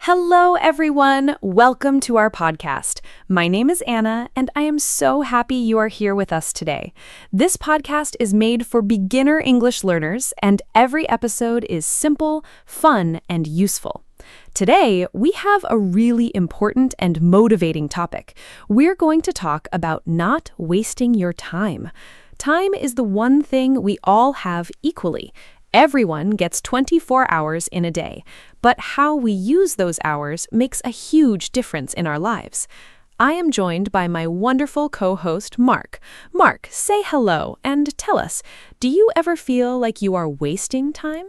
Hello, everyone. Welcome to our podcast. My name is Anna, and I am so happy you are here with us today. This podcast is made for beginner English learners, and every episode is simple, fun, and useful. Today, we have a really important and motivating topic. We're going to talk about not wasting your time. Time is the one thing we all have equally. Everyone gets 24 hours in a day, but how we use those hours makes a huge difference in our lives. I am joined by my wonderful co-host, Mark. Mark, say hello and tell us, do you ever feel like you are wasting time?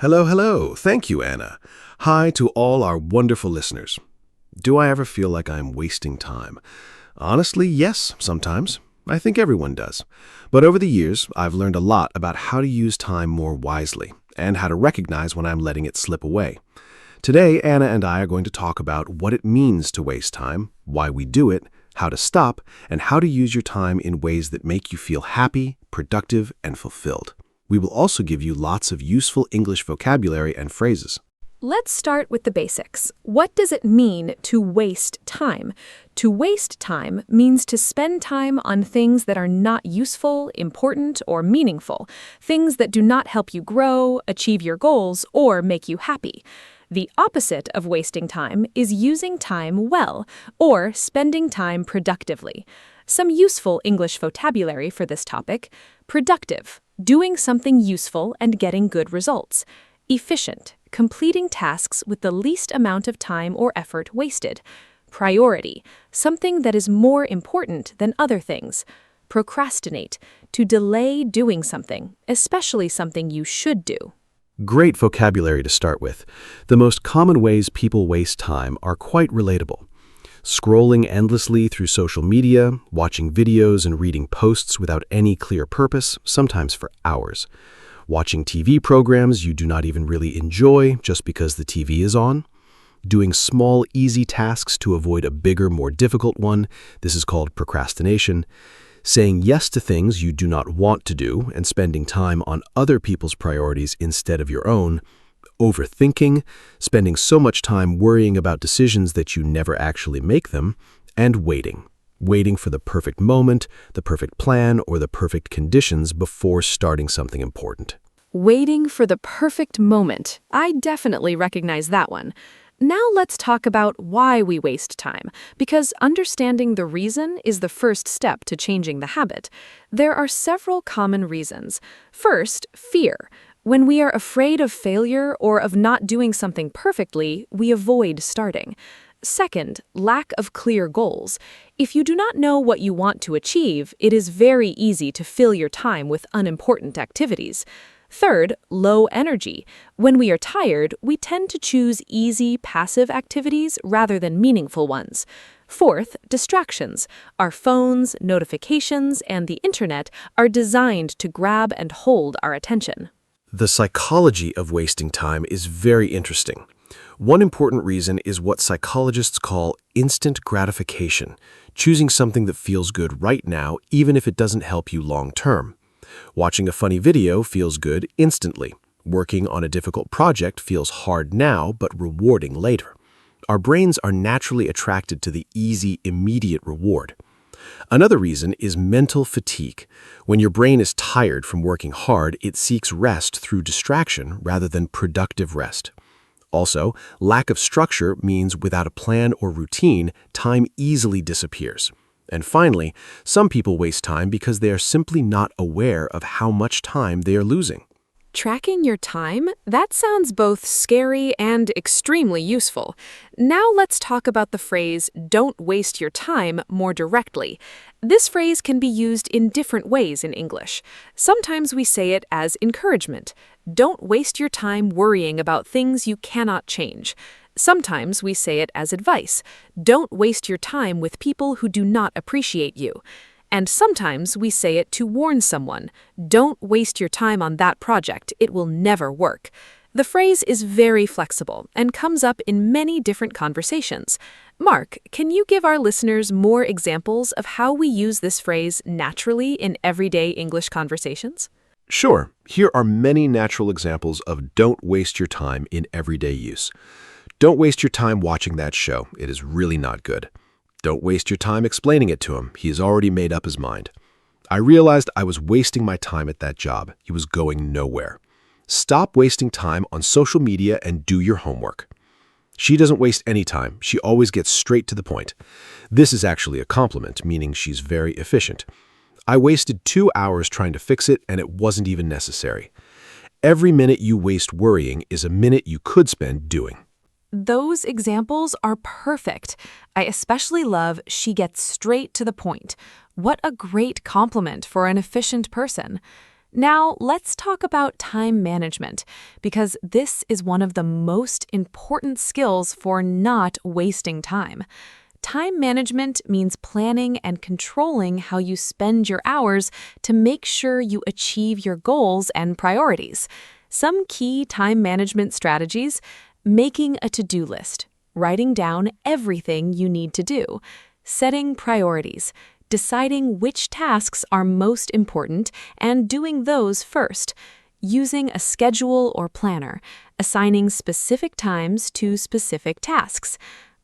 Hello. Thank you, Anna. Hi to all our wonderful listeners. Do I ever feel like I'm wasting time? Honestly, yes, sometimes. I think everyone does. But over the years, I've learned a lot about how to use time more wisely and how to recognize when I'm letting it slip away. Today, Anna and I are going to talk about what it means to waste time, why we do it, how to stop, and how to use your time in ways that make you feel happy, productive, and fulfilled. We will also give you lots of useful English vocabulary and phrases. Let's start with the basics. What does it mean to waste time? To waste time means to spend time on things that are not useful, important, or meaningful, things that do not help you grow, achieve your goals, or make you happy. The opposite of wasting time is using time well, or spending time productively. Some useful English vocabulary for this topic: productive, doing something useful and getting good results; efficient, completing tasks with the least amount of time or effort wasted; priority, something that is more important than other things; procrastinate, to delay doing something, especially something you should do. Great vocabulary to start with. The most common ways people waste time are quite relatable. Scrolling endlessly through social media, watching videos and reading posts without any clear purpose, sometimes for hours. Watching TV programs you do not even really enjoy just because the TV is on. Doing small, easy tasks to avoid a bigger, more difficult one. This is called procrastination. Saying yes to things you do not want to do and spending time on other people's priorities instead of your own. Overthinking, spending so much time worrying about decisions that you never actually make them. And waiting for the perfect moment, the perfect plan, or the perfect conditions before starting something important. Waiting for the perfect moment. I definitely recognize that one. Now let's talk about why we waste time, because understanding the reason is the first step to changing the habit. There are several common reasons. First, fear. When we are afraid of failure or of not doing something perfectly, we avoid starting. Second, lack of clear goals. If you do not know what you want to achieve, it is very easy to fill your time with unimportant activities. Third, low energy. When we are tired, we tend to choose easy, passive activities rather than meaningful ones. Fourth, distractions. Our phones, notifications, and the internet are designed to grab and hold our attention. The psychology of wasting time is very interesting. One important reason is what psychologists call instant gratification, choosing something that feels good right now even if it doesn't help you long term. Watching a funny video feels good instantly. Working on a difficult project feels hard now but rewarding later. Our brains are naturally attracted to the easy, immediate reward. Another reason is mental fatigue. When your brain is tired from working hard, it seeks rest through distraction rather than productive rest. Also, lack of structure means without a plan or routine, time easily disappears. And finally, some people waste time because they are simply not aware of how much time they are losing. Tracking your time? That sounds both scary and extremely useful. Now let's talk about the phrase, "don't waste your time," more directly. This phrase can be used in different ways in English. Sometimes we say it as encouragement. Don't waste your time worrying about things you cannot change. Sometimes we say it as advice. Don't waste your time with people who do not appreciate you. And sometimes we say it to warn someone. Don't waste your time on that project. It will never work. The phrase is very flexible and comes up in many different conversations. Mark, can you give our listeners more examples of how we use this phrase naturally in everyday English conversations? Sure. Here are many natural examples of don't waste your time in everyday use. Don't waste your time watching that show. It is really not good. Don't waste your time explaining it to him. He has already made up his mind. I realized I was wasting my time at that job. He was going nowhere. Stop wasting time on social media and do your homework. She doesn't waste any time. She always gets straight to the point. This is actually a compliment, meaning she's very efficient. I wasted 2 hours trying to fix it, and it wasn't even necessary. Every minute you waste worrying is a minute you could spend doing. Those examples are perfect. I especially love she gets straight to the point. What a great compliment for an efficient person. Now, let's talk about time management, because this is one of the most important skills for not wasting time. Time management means planning and controlling how you spend your hours to make sure you achieve your goals and priorities. Some key time management strategies: making a to-do list, writing down everything you need to do, setting priorities, deciding which tasks are most important and doing those first, using a schedule or planner, assigning specific times to specific tasks,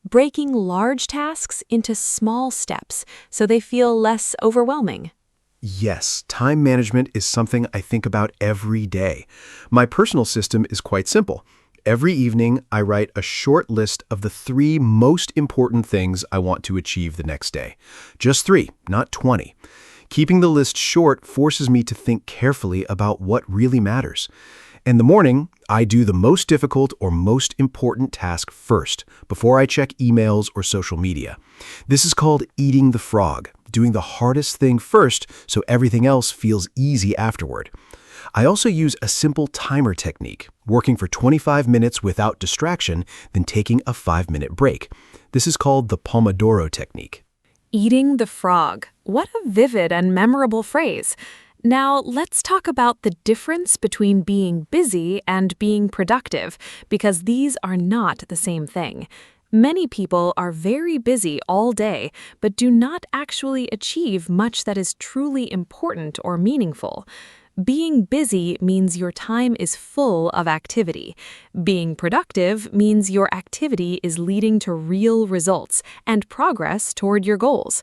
breaking large tasks into small steps so they feel less overwhelming. Yes, time management is something I think about every day. My personal system is quite simple. Every evening, I write a short list of the 3 most important things I want to achieve the next day. Just 3, not 20. Keeping the list short forces me to think carefully about what really matters. In the morning, I do the most difficult or most important task first, before I check emails or social media. This is called eating the frog, doing the hardest thing first so everything else feels easy afterward. I also use a simple timer technique, working for 25 minutes without distraction, then taking a 5-minute break. This is called the Pomodoro technique. Eating the frog. What a vivid and memorable phrase. Now, let's talk about the difference between being busy and being productive, because these are not the same thing. Many people are very busy all day, but do not actually achieve much that is truly important or meaningful. Being busy means your time is full of activity. Being productive means your activity is leading to real results and progress toward your goals.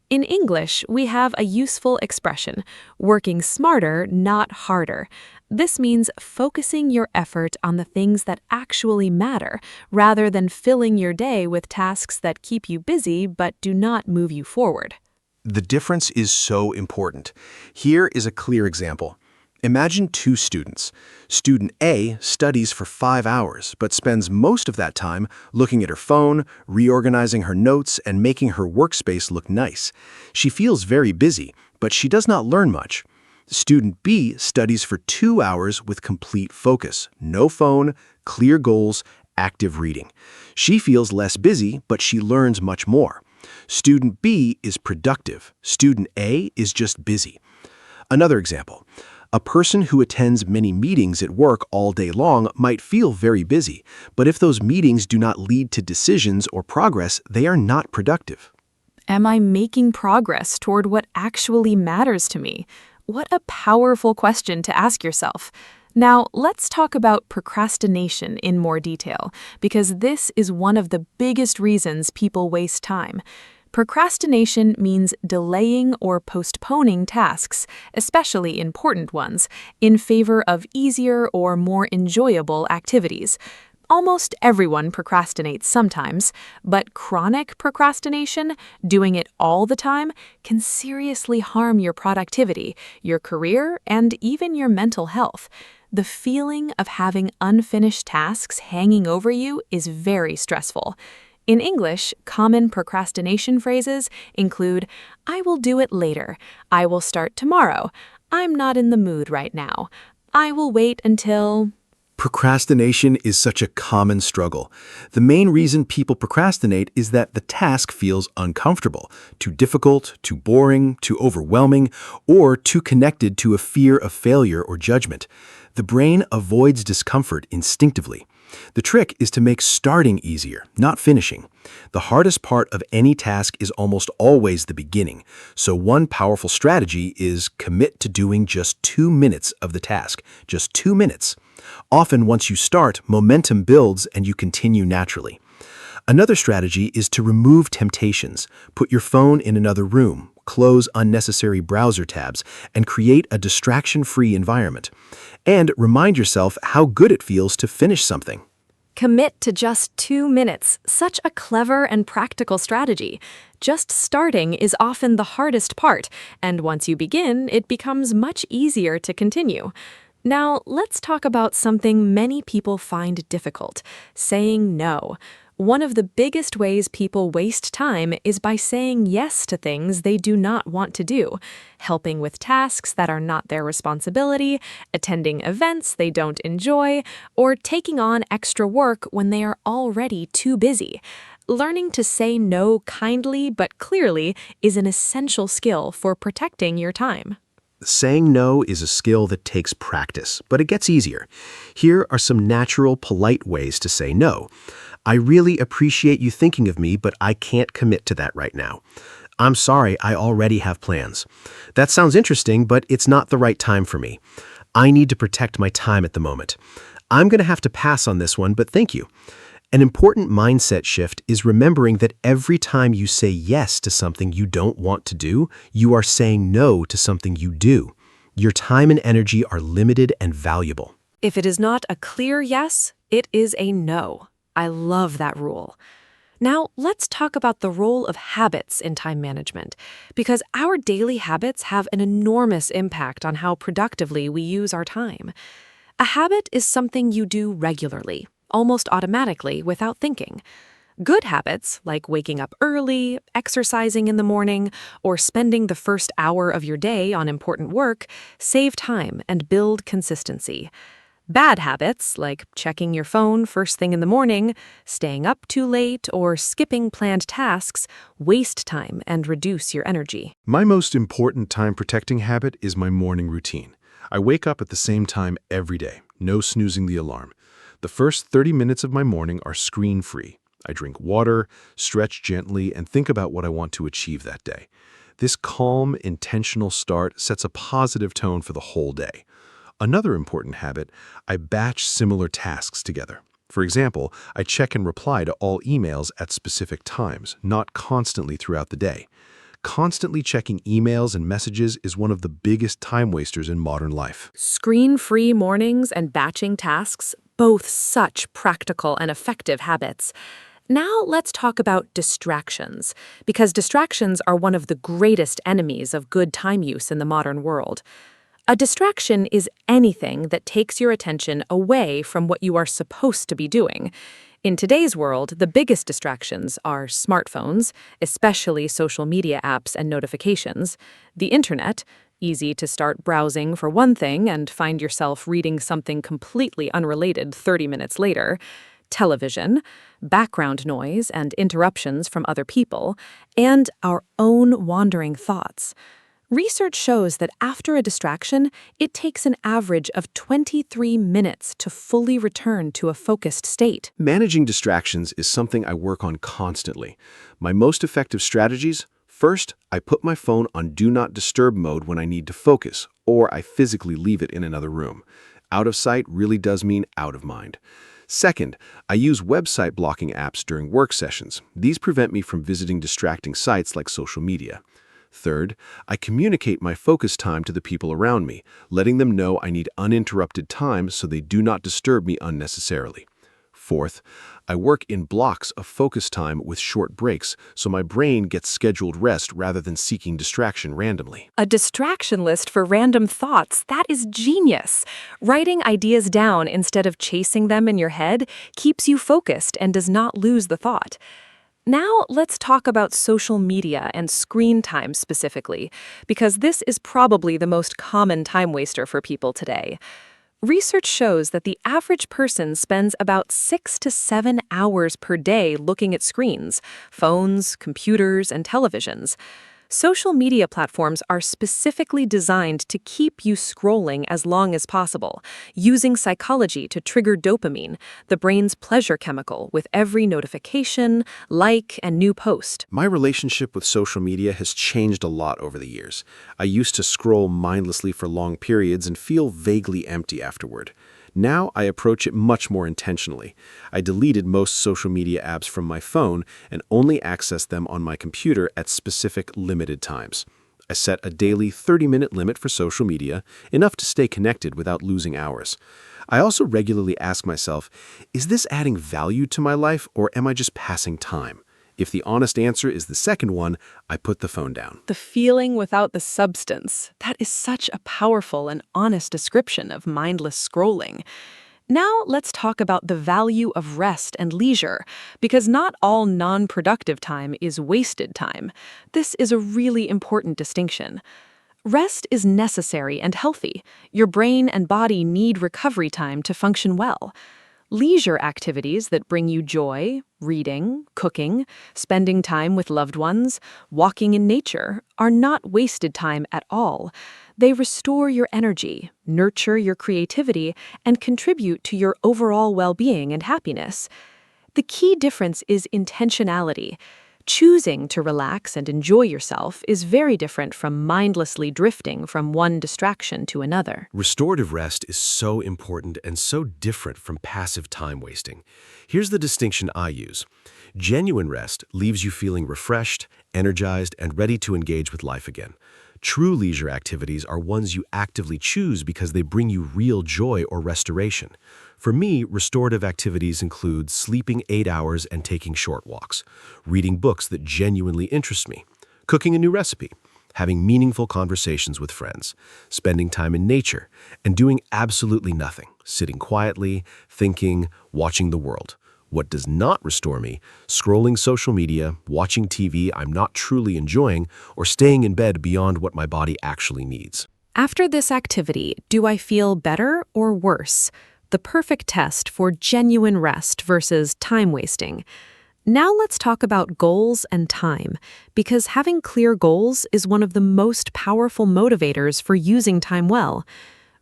In English, we have a useful expression: working smarter, not harder. This means focusing your effort on the things that actually matter, rather than filling your day with tasks that keep you busy but do not move you forward. The difference is so important. Here is a clear example. Imagine 2 students. Student A studies for 5 hours, but spends most of that time looking at her phone, reorganizing her notes, and making her workspace look nice. She feels very busy, but she does not learn much. Student B studies for 2 hours with complete focus, no phone, clear goals, active reading. She feels less busy, but she learns much more. Student B is productive. Student A is just busy. Another example. A person who attends many meetings at work all day long might feel very busy, but if those meetings do not lead to decisions or progress, they are not productive. Am I making progress toward what actually matters to me? What a powerful question to ask yourself. Now, let's talk about procrastination in more detail, because this is one of the biggest reasons people waste time. Procrastination means delaying or postponing tasks, especially important ones, in favor of easier or more enjoyable activities. Almost everyone procrastinates sometimes, but chronic procrastination, doing it all the time, can seriously harm your productivity, your career, and even your mental health. The feeling of having unfinished tasks hanging over you is very stressful. In English, common procrastination phrases include, "I will do it later," "I will start tomorrow," "I'm not in the mood right now," "I will wait until..." Procrastination is such a common struggle. The main reason people procrastinate is that the task feels uncomfortable, too difficult, too boring, too overwhelming, or too connected to a fear of failure or judgment. The brain avoids discomfort instinctively. The trick is to make starting easier, not finishing. The hardest part of any task is almost always the beginning, so one powerful strategy is commit to doing just 2 minutes of the task, just 2 minutes. Often, once you start, momentum builds and you continue naturally. Another strategy is to remove temptations. Put your phone in another room, close unnecessary browser tabs, and create a distraction-free environment. And remind yourself how good it feels to finish something. Commit to just 2 minutes. Such a clever and practical strategy. Just starting is often the hardest part, and once you begin, it becomes much easier to continue. Now, let's talk about something many people find difficult: saying no. One of the biggest ways people waste time is by saying yes to things they do not want to do, helping with tasks that are not their responsibility, attending events they don't enjoy, or taking on extra work when they are already too busy. Learning to say no kindly but clearly is an essential skill for protecting your time. Saying no is a skill that takes practice, but it gets easier. Here are some natural, polite ways to say no. I really appreciate you thinking of me, but I can't commit to that right now. I'm sorry, I already have plans. That sounds interesting, but it's not the right time for me. I need to protect my time at the moment. I'm going to have to pass on this one, but thank you. An important mindset shift is remembering that every time you say yes to something you don't want to do, you are saying no to something you do. Your time and energy are limited and valuable. If it is not a clear yes, it is a no. I love that rule. Now, let's talk about the role of habits in time management, because our daily habits have an enormous impact on how productively we use our time. A habit is something you do regularly, almost automatically without thinking. Good habits, like waking up early, exercising in the morning, or spending the first hour of your day on important work, save time and build consistency. Bad habits, like checking your phone first thing in the morning, staying up too late, or skipping planned tasks, waste time and reduce your energy. My most important time-protecting habit is my morning routine. I wake up at the same time every day, no snoozing the alarm. The first 30 minutes of my morning are screen-free. I drink water, stretch gently, and think about what I want to achieve that day. This calm, intentional start sets a positive tone for the whole day. Another important habit, I batch similar tasks together. For example, I check and reply to all emails at specific times, not constantly throughout the day. Constantly checking emails and messages is one of the biggest time wasters in modern life. Screen-free mornings and batching tasks, both such practical and effective habits. Now let's talk about distractions, because distractions are one of the greatest enemies of good time use in the modern world. A distraction is anything that takes your attention away from what you are supposed to be doing. In today's world, the biggest distractions are smartphones, especially social media apps and notifications, the internet, easy to start browsing for one thing and find yourself reading something completely unrelated 30 minutes later, television, background noise and interruptions from other people, and our own wandering thoughts. Research shows that after a distraction, it takes an average of 23 minutes to fully return to a focused state. Managing distractions is something I work on constantly. My most effective strategies: first, I put my phone on Do Not Disturb mode when I need to focus, or I physically leave it in another room. Out of sight really does mean out of mind. Second, I use website blocking apps during work sessions. These prevent me from visiting distracting sites like social media. Third, I communicate my focus time to the people around me, letting them know I need uninterrupted time so they do not disturb me unnecessarily. Fourth, I work in blocks of focus time with short breaks so my brain gets scheduled rest rather than seeking distraction randomly. A distraction list for random thoughts, that is genius. Writing ideas down instead of chasing them in your head keeps you focused and does not lose the thought. Now let's talk about social media and screen time specifically, because this is probably the most common time waster for people today. Research shows that the average person spends about 6 to 7 hours per day looking at screens, phones, computers, and televisions. Social media platforms are specifically designed to keep you scrolling as long as possible, using psychology to trigger dopamine, the brain's pleasure chemical, with every notification, like, and new post. My relationship with social media has changed a lot over the years. I used to scroll mindlessly for long periods and feel vaguely empty afterward. Now I approach it much more intentionally. I deleted most social media apps from my phone and only access them on my computer at specific limited times. I set a daily 30-minute limit for social media, enough to stay connected without losing hours. I also regularly ask myself, is this adding value to my life or am I just passing time? If the honest answer is the second one, I put the phone down. The feeling without the substance. That is such a powerful and honest description of mindless scrolling. Now let's talk about the value of rest and leisure, because not all non-productive time is wasted time. This is a really important distinction. Rest is necessary and healthy. Your brain and body need recovery time to function well. Leisure activities that bring you joy, reading, cooking, spending time with loved ones, walking in nature, are not wasted time at all. They restore your energy, nurture your creativity, and contribute to your overall well-being and happiness. The key difference is intentionality. Choosing to relax and enjoy yourself is very different from mindlessly drifting from one distraction to another. Restorative rest is so important and so different from passive time wasting. Here's the distinction I use. Genuine rest leaves you feeling refreshed, energized, and ready to engage with life again. True leisure activities are ones you actively choose because they bring you real joy or restoration. For me, restorative activities include sleeping 8 hours and taking short walks, reading books that genuinely interest me, cooking a new recipe, having meaningful conversations with friends, spending time in nature, and doing absolutely nothing, sitting quietly, thinking, watching the world. What does not restore me? Scrolling social media, watching TV I'm not truly enjoying, or staying in bed beyond what my body actually needs. After this activity, do I feel better or worse? The perfect test for genuine rest versus time wasting. Now let's talk about goals and time, because having clear goals is one of the most powerful motivators for using time well.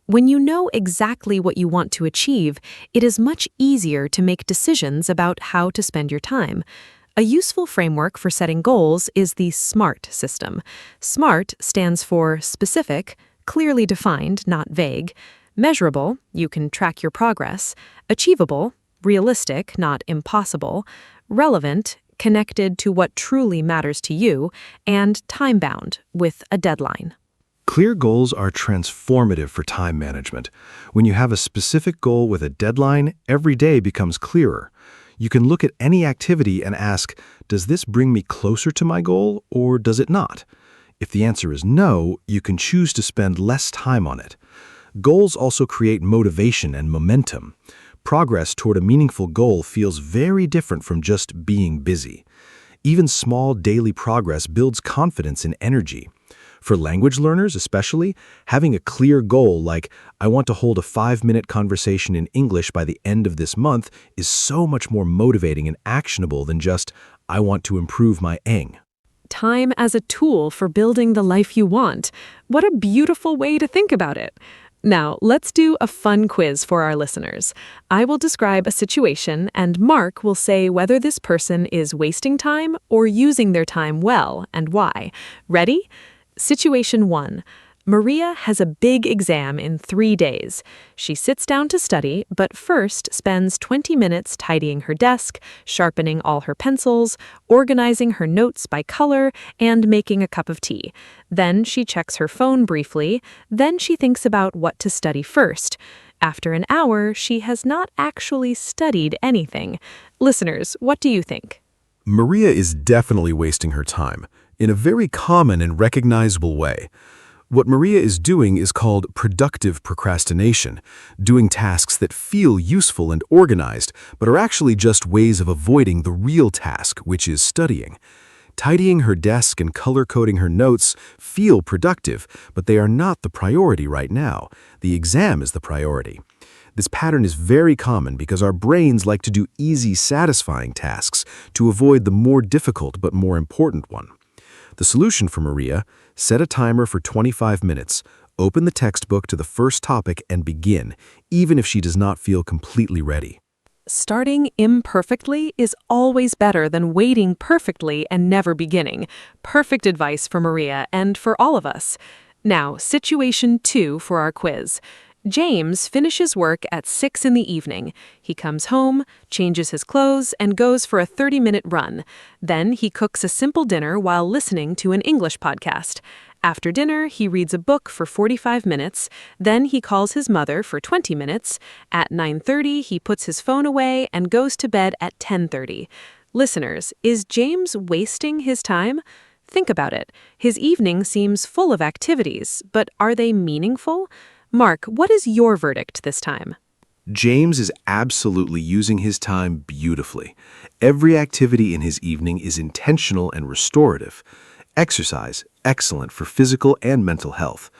When you know exactly what you want to achieve, it is much easier to make decisions about how to spend your time. A useful framework for setting goals is the SMART system. SMART stands for specific, clearly defined, not vague; measurable, you can track your progress; achievable, realistic, not impossible; relevant, connected to what truly matters to you; and time-bound, with a deadline. Clear goals are transformative for time management. When you have a specific goal with a deadline, every day becomes clearer. You can look at any activity and ask, does this bring me closer to my goal or does it not? If the answer is no, you can choose to spend less time on it. Goals also create motivation and momentum. Progress toward a meaningful goal feels very different from just being busy. Even small daily progress builds confidence and energy. For language learners especially, having a clear goal like, I want to hold a 5-minute conversation in English by the end of this month is so much more motivating and actionable than just, I want to improve my Eng. Time as a tool for building the life you want. What a beautiful way to think about it. Now, let's do a fun quiz for our listeners. I will describe a situation, and Mark will say whether this person is wasting time or using their time well, and why. Ready? Situation 1. Maria has a big exam in 3 days. She sits down to study, but first spends 20 minutes tidying her desk, sharpening all her pencils, organizing her notes by color, and making a cup of tea. Then she checks her phone briefly. Then she thinks about what to study first. After an hour, she has not actually studied anything. Listeners, what do you think? Maria is definitely wasting her time, in a very common and recognizable way. What Maria is doing is called productive procrastination, doing tasks that feel useful and organized, but are actually just ways of avoiding the real task, which is studying. Tidying her desk and color-coding her notes feel productive, but they are not the priority right now. The exam is the priority. This pattern is very common because our brains like to do easy, satisfying tasks to avoid the more difficult but more important one. The solution for Maria: set a timer for 25 minutes, open the textbook to the first topic and begin, even if she does not feel completely ready. Starting imperfectly is always better than waiting perfectly and never beginning. Perfect advice for Maria and for all of us. Now, situation 2 for our quiz. James finishes work at 6 in the evening. He comes home, changes his clothes, and goes for a 30-minute run. Then he cooks a simple dinner while listening to an English podcast. After dinner, he reads a book for 45 minutes. Then he calls his mother for 20 minutes. At 9:30, he puts his phone away and goes to bed at 10:30. Listeners, is James wasting his time? Think about it. His evening seems full of activities, but are they meaningful? Mark, what is your verdict this time? James is absolutely using his time beautifully. Every activity in his evening is intentional and restorative. Exercise, excellent for physical and mental health.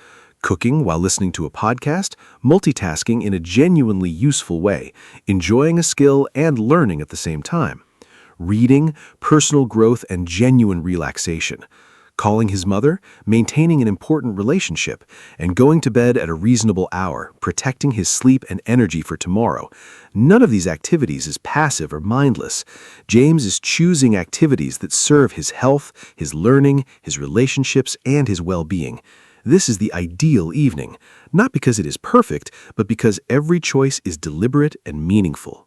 Cooking while listening to a podcast, multitasking in a genuinely useful way, enjoying a skill and learning at the same time. Reading, personal growth, and genuine relaxation. Calling his mother, maintaining an important relationship, and going to bed at a reasonable hour, protecting his sleep and energy for tomorrow. None of these activities is passive or mindless. James is choosing activities that serve his health, his learning, his relationships, and his well-being. This is the ideal evening, not because it is perfect, but because every choice is deliberate and meaningful.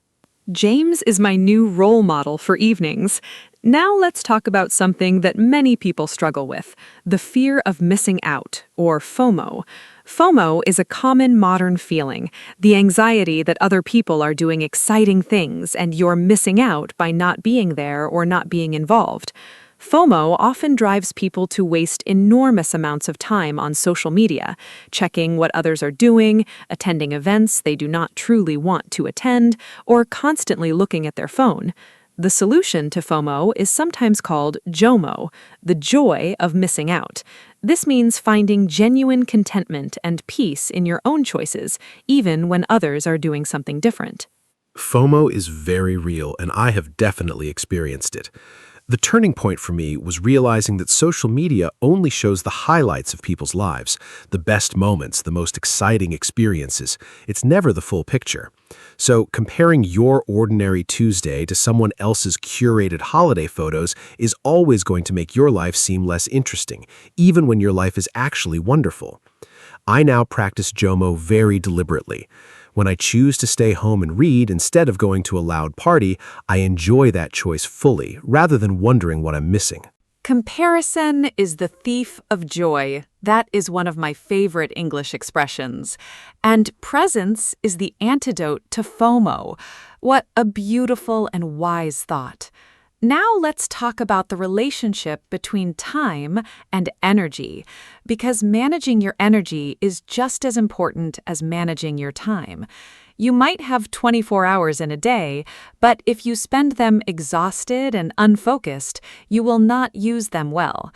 James is my new role model for evenings. Now let's talk about something that many people struggle with, the fear of missing out, or FOMO. FOMO is a common modern feeling, the anxiety that other people are doing exciting things and you're missing out by not being there or not being involved. FOMO often drives people to waste enormous amounts of time on social media, checking what others are doing, attending events they do not truly want to attend, or constantly looking at their phone. The solution to FOMO is sometimes called JOMO, the joy of missing out. This means finding genuine contentment and peace in your own choices, even when others are doing something different. FOMO is very real, and I have definitely experienced it. The turning point for me was realizing that social media only shows the highlights of people's lives, the best moments, the most exciting experiences. It's never the full picture. So comparing your ordinary Tuesday to someone else's curated holiday photos is always going to make your life seem less interesting, even when your life is actually wonderful. I now practice JOMO very deliberately. When I choose to stay home and read instead of going to a loud party, I enjoy that choice fully, rather than wondering what I'm missing. Comparison is the thief of joy. That is one of my favorite English expressions. And presence is the antidote to FOMO. What a beautiful and wise thought. Now let's talk about the relationship between time and energy, because managing your energy is just as important as managing your time. You might have 24 hours in a day, but if you spend them exhausted and unfocused, you will not use them well.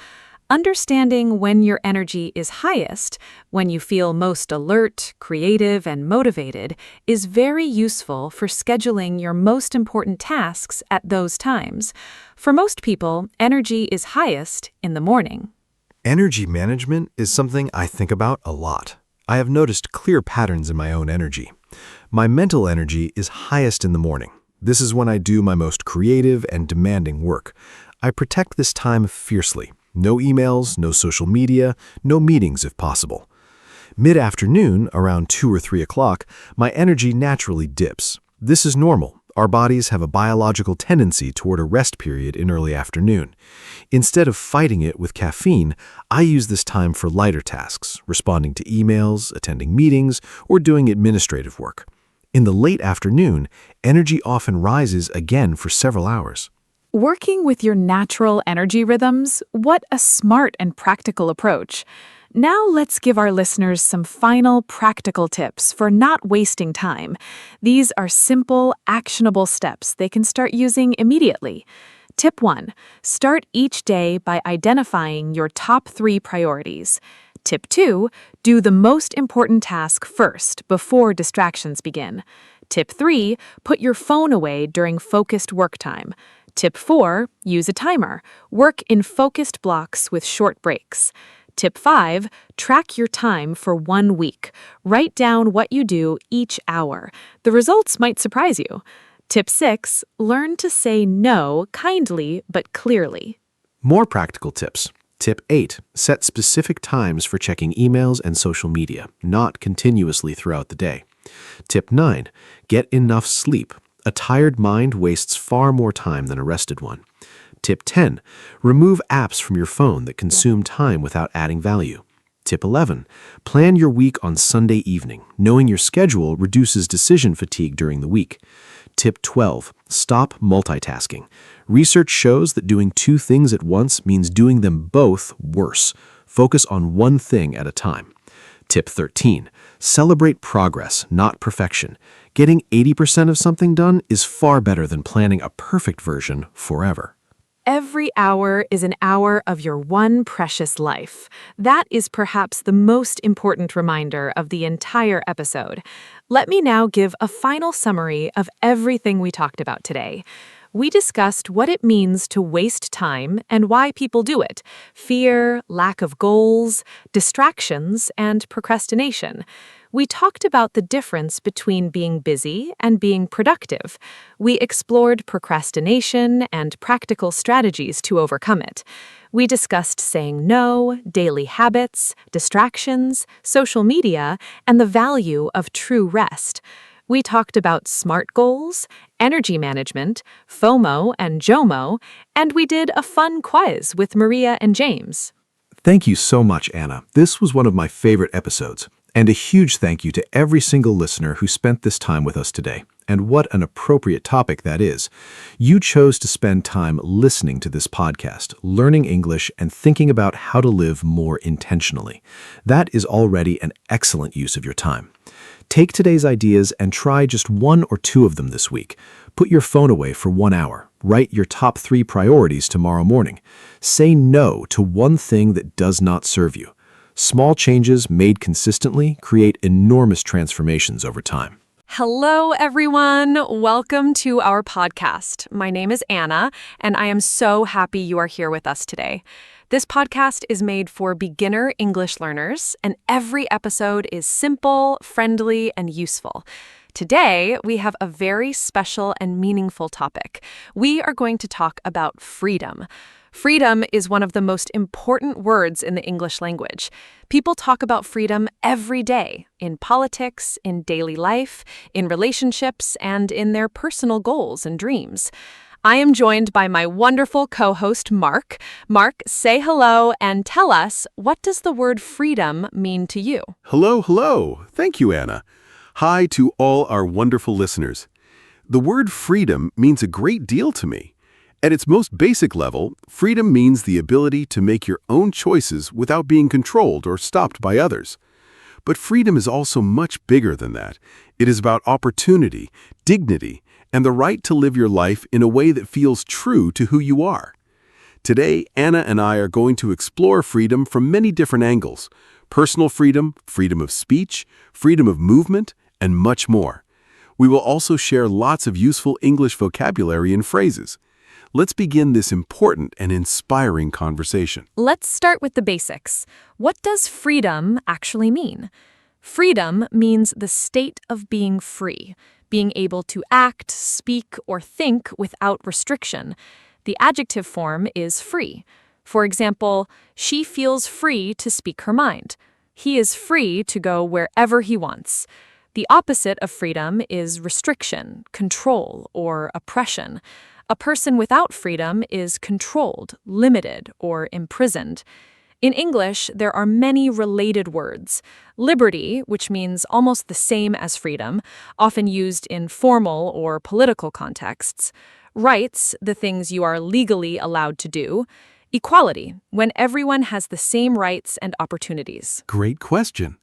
Understanding when your energy is highest, when you feel most alert, creative, and motivated, is very useful for scheduling your most important tasks at those times. For most people, energy is highest in the morning. Energy management is something I think about a lot. I have noticed clear patterns in my own energy. My mental energy is highest in the morning. This is when I do my most creative and demanding work. I protect this time fiercely. No emails, no social media, no meetings if possible. Mid-afternoon, around 2 or 3 o'clock, my energy naturally dips. This is normal. Our bodies have a biological tendency toward a rest period in early afternoon. Instead of fighting it with caffeine, I use this time for lighter tasks, responding to emails, attending meetings, or doing administrative work. In the late afternoon, energy often rises again for several hours. Working with your natural energy rhythms, what a smart and practical approach. Now let's give our listeners some final practical tips for not wasting time. These are simple, actionable steps they can start using immediately. Tip 1. Start each day by identifying your top 3 priorities. Tip 2. Do the most important task first before distractions begin. Tip 3. Put your phone away during focused work time. Tip 4. Use a timer. Work in focused blocks with short breaks. Tip 5. Track your time for 1 week. Write down what you do each hour. The results might surprise you. Tip 6. Learn to say no kindly but clearly. More practical tips. Tip 8. Set specific times for checking emails and social media, not continuously throughout the day. Tip 9. Get enough sleep. A tired mind wastes far more time than a rested one. Tip 10. Remove apps from your phone that consume time without adding value. Tip 11. Plan your week on Sunday evening. Knowing your schedule reduces decision fatigue during the week. Tip 12. Stop multitasking. Research shows that doing two things at once means doing them both worse. Focus on one thing at a time. Tip 13. Celebrate progress, not perfection. Getting 80% of something done is far better than planning a perfect version forever. Every hour is an hour of your one precious life. That is perhaps the most important reminder of the entire episode. Let me now give a final summary of everything we talked about today. We discussed what it means to waste time and why people do it: fear, lack of goals, distractions, and procrastination. We talked about the difference between being busy and being productive. We explored procrastination and practical strategies to overcome it. We discussed saying no, daily habits, distractions, social media, and the value of true rest. We talked about SMART goals, energy management, FOMO and JOMO, and we did a fun quiz with Maria and James. Thank you so much, Anna. This was one of my favorite episodes. And a huge thank you to every single listener who spent this time with us today. And what an appropriate topic that is. You chose to spend time listening to this podcast, learning English, and thinking about how to live more intentionally. That is already an excellent use of your time. Take today's ideas and try just one or two of them this week. Put your phone away for 1 hour. Write your top 3 priorities tomorrow morning. Say no to one thing that does not serve you. Small changes made consistently create enormous transformations over time. Hello, everyone. Welcome to our podcast. My name is Anna, and I am so happy you are here with us today. This podcast is made for beginner English learners, and every episode is simple, friendly, and useful. Today, we have a very special and meaningful topic. We are going to talk about freedom. Freedom is one of the most important words in the English language. People talk about freedom every day, in politics, in daily life, in relationships, and in their personal goals and dreams. I am joined by my wonderful co-host, Mark. Mark, say hello and tell us, what does the word freedom mean to you? Hello. Thank you, Anna. Hi to all our wonderful listeners. The word freedom means a great deal to me. At its most basic level, freedom means the ability to make your own choices without being controlled or stopped by others. But freedom is also much bigger than that. It is about opportunity, dignity, and the right to live your life in a way that feels true to who you are. Today, Anna and I are going to explore freedom from many different angles: personal freedom, freedom of speech, freedom of movement, and much more. We will also share lots of useful English vocabulary and phrases. Let's begin this important and inspiring conversation. Let's start with the basics. What does freedom actually mean? Freedom means the state of being free, being able to act, speak, or think without restriction. The adjective form is free. For example, she feels free to speak her mind. He is free to go wherever he wants. The opposite of freedom is restriction, control, or oppression. A person without freedom is controlled, limited, or imprisoned. In English, there are many related words. Liberty, which means almost the same as freedom, often used in formal or political contexts. Rights, the things you are legally allowed to do. Equality, when everyone has the same rights and opportunities. Great question.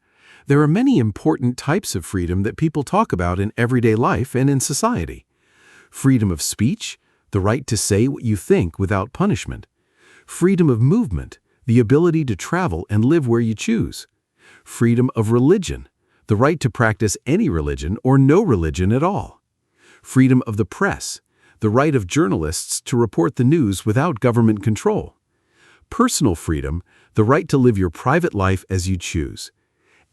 There are many important types of freedom that people talk about in everyday life and in society. Freedom of speech, the right to say what you think without punishment. Freedom of movement, the ability to travel and live where you choose. Freedom of religion, the right to practice any religion or no religion at all. Freedom of the press, the right of journalists to report the news without government control. Personal freedom, the right to live your private life as you choose.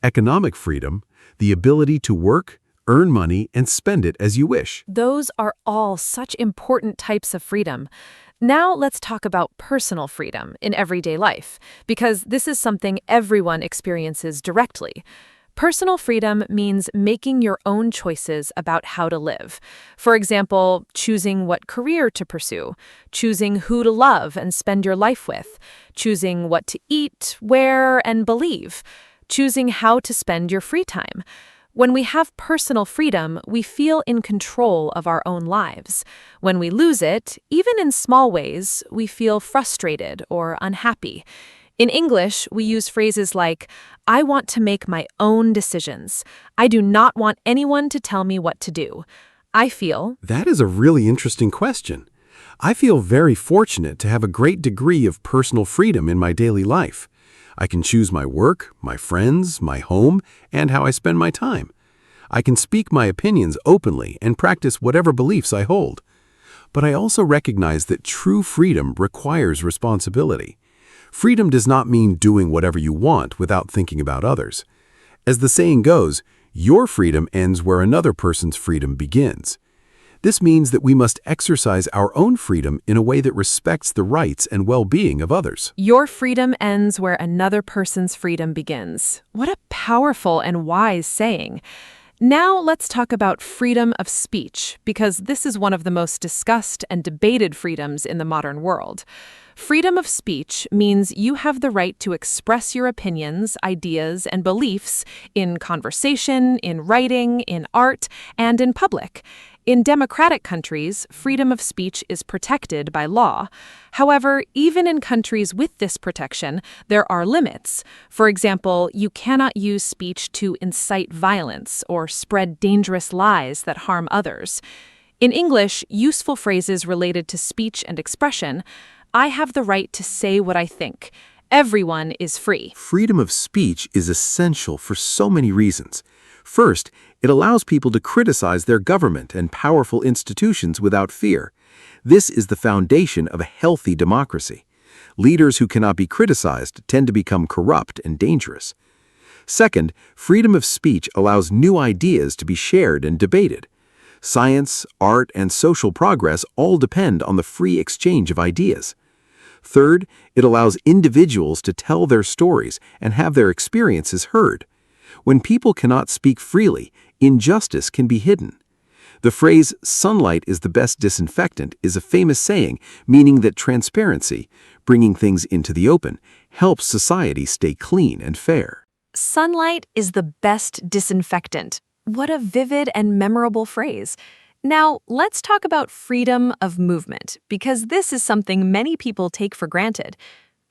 Economic freedom, the ability to work, earn money, and spend it as you wish. Those are all such important types of freedom. Now let's talk about personal freedom in everyday life, because this is something everyone experiences directly. Personal freedom means making your own choices about how to live. For example, choosing what career to pursue, choosing who to love and spend your life with, choosing what to eat, wear, and believe, choosing how to spend your free time. When we have personal freedom, we feel in control of our own lives. When we lose it, even in small ways, we feel frustrated or unhappy. In English, we use phrases like, I want to make my own decisions. I do not want anyone to tell me what to do. I feel. That is a really interesting question. I feel very fortunate to have a great degree of personal freedom in my daily life. I can choose my work, my friends, my home, and how I spend my time. I can speak my opinions openly and practice whatever beliefs I hold. But I also recognize that true freedom requires responsibility. Freedom does not mean doing whatever you want without thinking about others. As the saying goes, your freedom ends where another person's freedom begins. This means that we must exercise our own freedom in a way that respects the rights and well-being of others. Your freedom ends where another person's freedom begins. What a powerful and wise saying. Now let's talk about freedom of speech, because this is one of the most discussed and debated freedoms in the modern world. Freedom of speech means you have the right to express your opinions, ideas, and beliefs in conversation, in writing, in art, and in public. In democratic countries, freedom of speech is protected by law. However, even in countries with this protection, there are limits. For example, you cannot use speech to incite violence or spread dangerous lies that harm others. In English, useful phrases related to speech and expression: I have the right to say what I think. Everyone is free. Freedom of speech is essential for so many reasons. First, it allows people to criticize their government and powerful institutions without fear. This is the foundation of a healthy democracy. Leaders who cannot be criticized tend to become corrupt and dangerous. Second, freedom of speech allows new ideas to be shared and debated. Science, art, and social progress all depend on the free exchange of ideas. Third, it allows individuals to tell their stories and have their experiences heard. When people cannot speak freely, injustice can be hidden. The phrase, sunlight is the best disinfectant, is a famous saying meaning that transparency, bringing things into the open, helps society stay clean and fair. Sunlight is the best disinfectant. What a vivid and memorable phrase. Now, let's talk about freedom of movement, because this is something many people take for granted.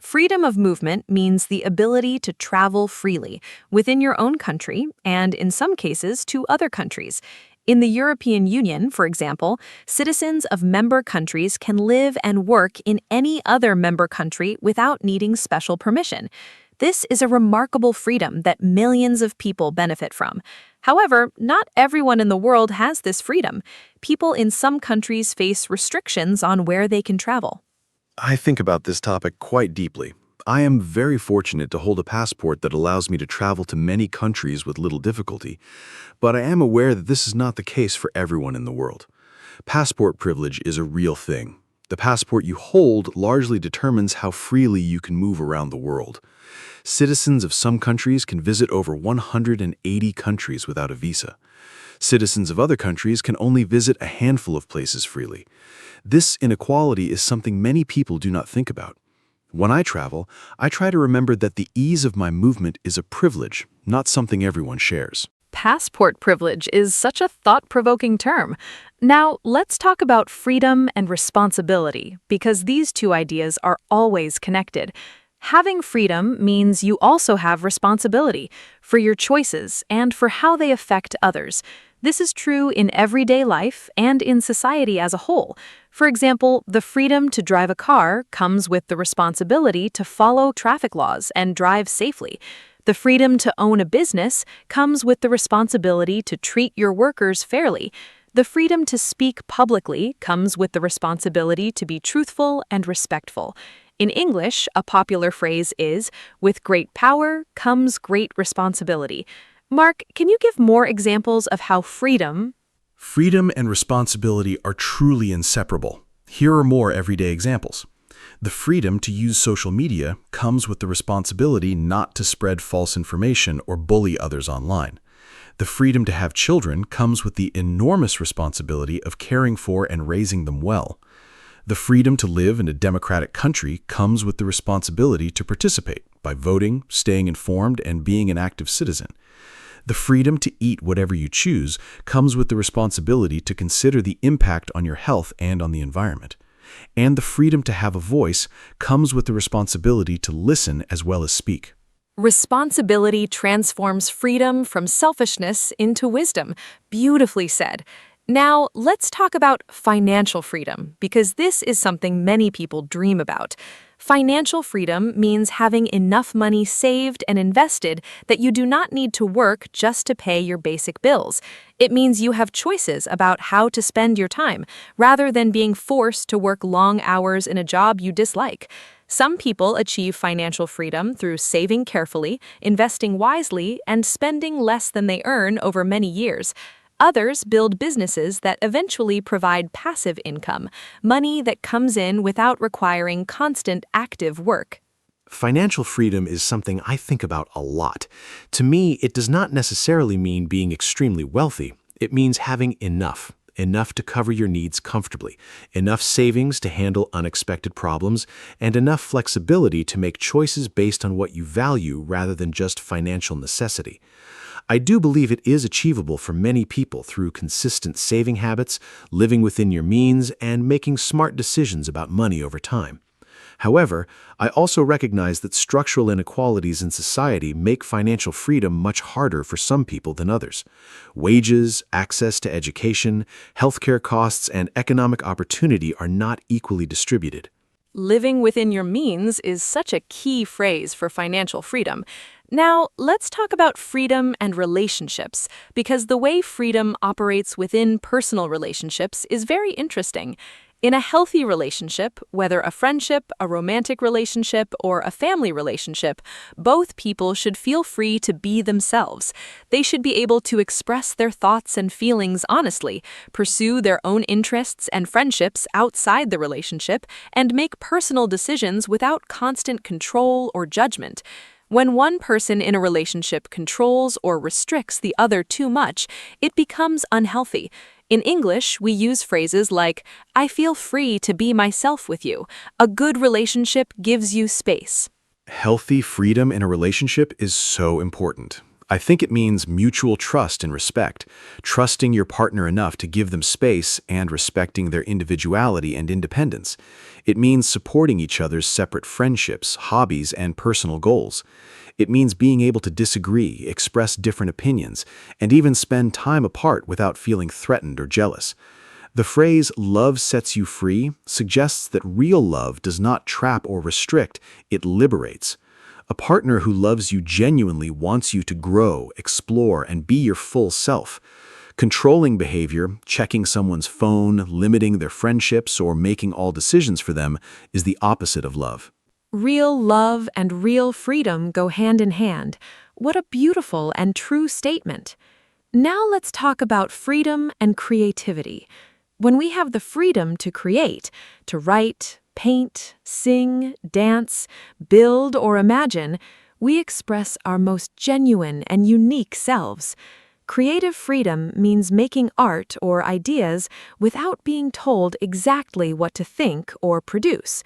Freedom of movement means the ability to travel freely within your own country and, in some cases, to other countries. In the European Union, for example, citizens of member countries can live and work in any other member country without needing special permission. This is a remarkable freedom that millions of people benefit from. However, not everyone in the world has this freedom. People in some countries face restrictions on where they can travel. I think about this topic quite deeply. I am very fortunate to hold a passport that allows me to travel to many countries with little difficulty, but I am aware that this is not the case for everyone in the world. Passport privilege is a real thing. The passport you hold largely determines how freely you can move around the world. Citizens of some countries can visit over 180 countries without a visa. Citizens of other countries can only visit a handful of places freely. This inequality is something many people do not think about. When I travel, I try to remember that the ease of my movement is a privilege, not something everyone shares. Passport privilege is such a thought-provoking term. Now, let's talk about freedom and responsibility, because these two ideas are always connected. Having freedom means you also have responsibility for your choices and for how they affect others. This is true in everyday life and in society as a whole. For example, the freedom to drive a car comes with the responsibility to follow traffic laws and drive safely. The freedom to own a business comes with the responsibility to treat your workers fairly. The freedom to speak publicly comes with the responsibility to be truthful and respectful. In English, a popular phrase is, "With great power comes great responsibility." Mark, can you give more examples of how freedom— Freedom and responsibility are truly inseparable. Here are more everyday examples. The freedom to use social media comes with the responsibility not to spread false information or bully others online. The freedom to have children comes with the enormous responsibility of caring for and raising them well. The freedom to live in a democratic country comes with the responsibility to participate by voting, staying informed, and being an active citizen. The freedom to eat whatever you choose comes with the responsibility to consider the impact on your health and on the environment. And the freedom to have a voice comes with the responsibility to listen as well as speak. responsibility transforms freedom from selfishness into wisdom? Beautifully said. Now, let's talk about financial freedom, because this is something many people dream about. Financial freedom means having enough money saved and invested that you do not need to work just to pay your basic bills. It means you have choices about how to spend your time, rather than being forced to work long hours in a job you dislike. Some people achieve financial freedom through saving carefully, investing wisely, and spending less than they earn over many years. Others build businesses that eventually provide passive income, money that comes in without requiring constant active work. Financial freedom is something I think about a lot. To me, it does not necessarily mean being extremely wealthy. It means having enough to cover your needs comfortably, enough savings to handle unexpected problems, and enough flexibility to make choices based on what you value rather than just financial necessity. I do believe it is achievable for many people through consistent saving habits, living within your means, and making smart decisions about money over time. However, I also recognize that structural inequalities in society make financial freedom much harder for some people than others. Wages, access to education, healthcare costs, and economic opportunity are not equally distributed. Living within your means is such a key phrase for financial freedom. Now, let's talk about freedom and relationships, because the way freedom operates within personal relationships is very interesting. In a healthy relationship, whether a friendship, a romantic relationship, or a family relationship, both people should feel free to be themselves. They should be able to express their thoughts and feelings honestly, pursue their own interests and friendships outside the relationship, and make personal decisions without constant control or judgment. When one person in a relationship controls or restricts the other too much, it becomes unhealthy. In English, we use phrases like, "I feel free to be myself with you." A good relationship gives you space. Healthy freedom in a relationship is so important. I think it means mutual trust and respect, trusting your partner enough to give them space and respecting their individuality and independence. It means supporting each other's separate friendships, hobbies, and personal goals. It means being able to disagree, express different opinions, and even spend time apart without feeling threatened or jealous. The phrase, "love sets you free," suggests that real love does not trap or restrict, it liberates. A partner who loves you genuinely wants you to grow, explore, and be your full self. Controlling behavior, checking someone's phone, limiting their friendships, or making all decisions for them is the opposite of love. Real love and real freedom go hand in hand. What a beautiful and true statement. Now let's talk about freedom and creativity. When we have the freedom to create, to write, paint, sing, dance, build, or imagine, we express our most genuine and unique selves. Creative freedom means making art or ideas without being told exactly what to think or produce.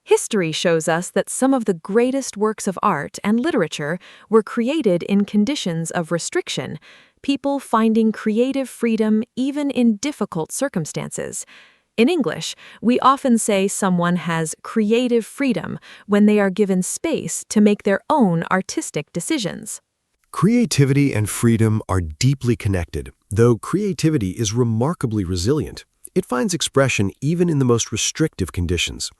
History shows us that some of the greatest works of art and literature were created in conditions of restriction, people finding creative freedom even in difficult circumstances. In English, we often say someone has creative freedom when they are given space to make their own artistic decisions. Creativity and freedom are deeply connected, though creativity is remarkably resilient. It finds expression even in the most restrictive conditions.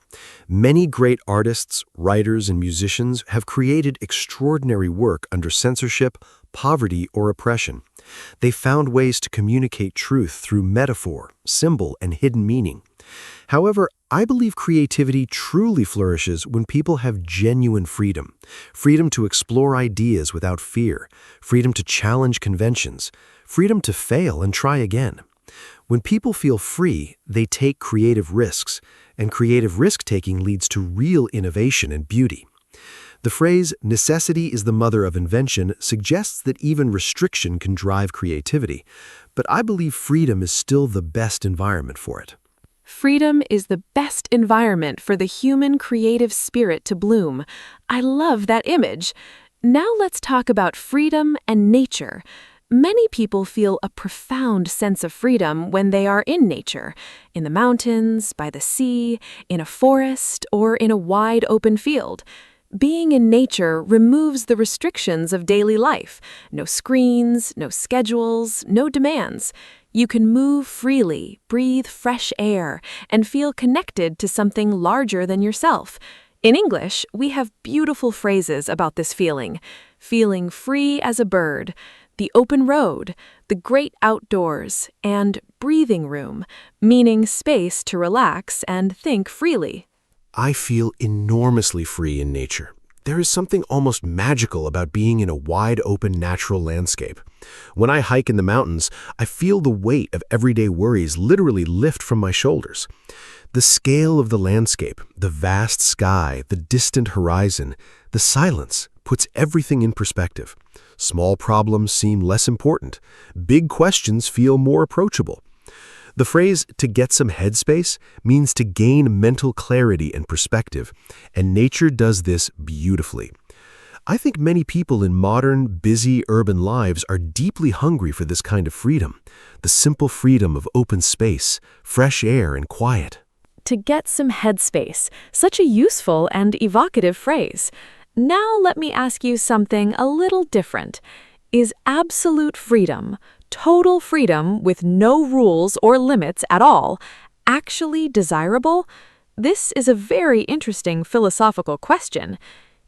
Many great artists, writers, and musicians have created extraordinary work under censorship, poverty, or oppression. They found ways to communicate truth through metaphor, symbol, and hidden meaning. However, I believe creativity truly flourishes when people have genuine freedom. Freedom to explore ideas without fear, freedom to challenge conventions, freedom to fail and try again. When people feel free, they take creative risks, and creative risk-taking leads to real innovation and beauty. The phrase, "necessity is the mother of invention," suggests that even restriction can drive creativity, but I believe freedom is still the best environment for it. Freedom is the best environment for the human creative spirit to bloom. I love that image. Now let's talk about freedom and nature. Many people feel a profound sense of freedom when they are in nature, in the mountains, by the sea, in a forest, or in a wide open field. Being in nature removes the restrictions of daily life. No screens, no schedules, no demands. You can move freely, breathe fresh air, and feel connected to something larger than yourself. In English, we have beautiful phrases about this feeling. Feeling free as a bird, the open road, the great outdoors, and breathing room, meaning space to relax and think freely. I feel enormously free in nature. There is something almost magical about being in a wide open natural landscape. When I hike in the mountains, I feel the weight of everyday worries literally lift from my shoulders. The scale of the landscape, the vast sky, the distant horizon, the silence puts everything in perspective. Small problems seem less important. Big questions feel more approachable. The phrase, "to get some headspace," means to gain mental clarity and perspective, and nature does this beautifully. I think many people in modern, busy urban lives are deeply hungry for this kind of freedom, the simple freedom of open space, fresh air, and quiet. To get some headspace, such a useful and evocative phrase. Now let me ask you something a little different. Is absolute freedom, total freedom with no rules or limits at all, actually desirable? This is a very interesting philosophical question.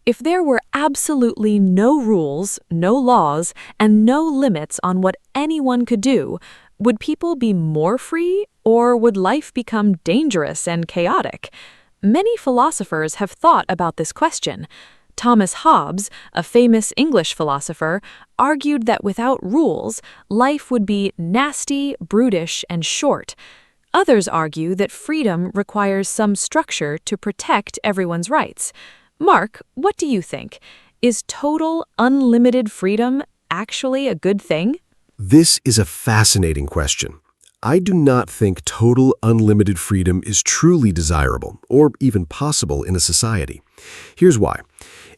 If there were absolutely no rules, no laws, and no limits on what anyone could do, would people be more free, or would life become dangerous and chaotic? Many philosophers have thought about this question. Thomas Hobbes, a famous English philosopher, argued that without rules, life would be nasty, brutish, and short. Others argue that freedom requires some structure to protect everyone's rights. Mark, what do you think? Is total, unlimited freedom actually a good thing? This is a fascinating question. I do not think total, unlimited freedom is truly desirable or even possible in a society. Here's why.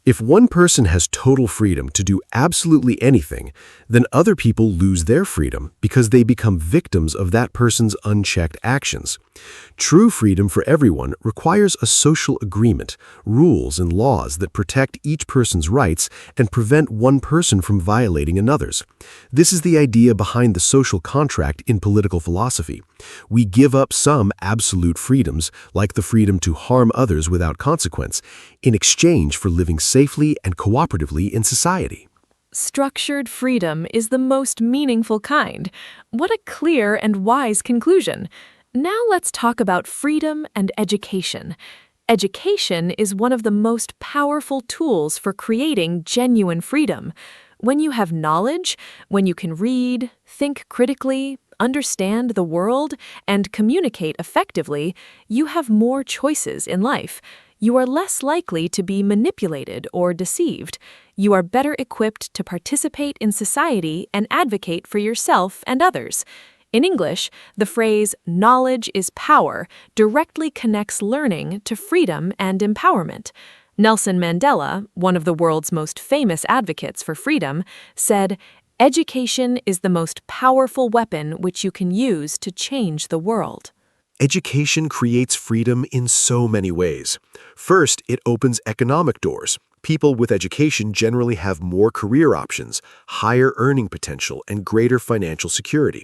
If one person has total freedom to do absolutely anything, then other people lose their freedom because they become victims of that person's unchecked actions. True freedom for everyone requires a social agreement, rules and laws that protect each person's rights and prevent one person from violating another's. This is the idea behind the social contract in political philosophy. We give up some absolute freedoms, like the freedom to harm others without consequence, in exchange for living safely and cooperatively in society. Structured freedom is the most meaningful kind. What a clear and wise conclusion. Now let's talk about freedom and education. Education is one of the most powerful tools for creating genuine freedom. When you have knowledge, when you can read, think critically, understand the world, and communicate effectively, you have more choices in life. You are less likely to be manipulated or deceived. You are better equipped to participate in society and advocate for yourself and others. In English, the phrase "knowledge is power" directly connects learning to freedom and empowerment. Nelson Mandela, one of the world's most famous advocates for freedom, said, "Education is the most powerful weapon which you can use to change the world." Education creates freedom in so many ways. First, it opens economic doors. People with education generally have more career options, higher earning potential, and greater financial security.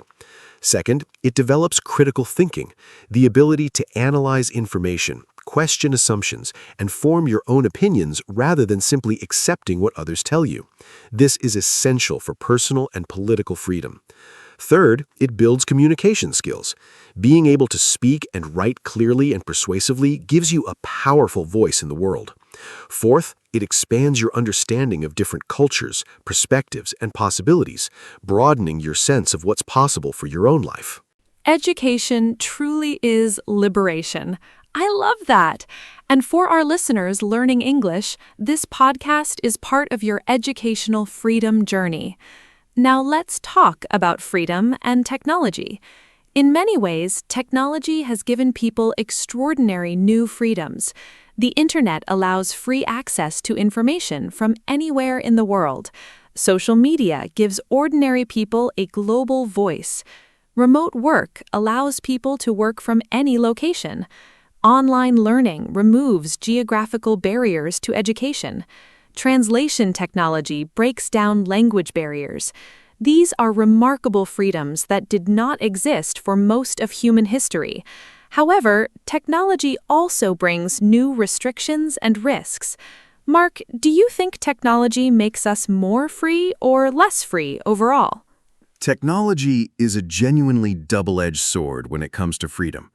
Second, it develops critical thinking, the ability to analyze information, question assumptions, and form your own opinions rather than simply accepting what others tell you. This is essential for personal and political freedom. Third, it builds communication skills. Being able to speak and write clearly and persuasively gives you a powerful voice in the world. Fourth, it expands your understanding of different cultures, perspectives, and possibilities, broadening your sense of what's possible for your own life. Education truly is liberation. I love that. And for our listeners learning English, this podcast is part of your educational freedom journey. Now let's talk about freedom and technology. In many ways, technology has given people extraordinary new freedoms. The internet allows free access to information from anywhere in the world. Social media gives ordinary people a global voice. Remote work allows people to work from any location. Online learning removes geographical barriers to education. Translation technology breaks down language barriers. These are remarkable freedoms that did not exist for most of human history. However, technology also brings new restrictions and risks. Mark, do you think technology makes us more free or less free overall? Technology is a genuinely double-edged sword when it comes to freedom.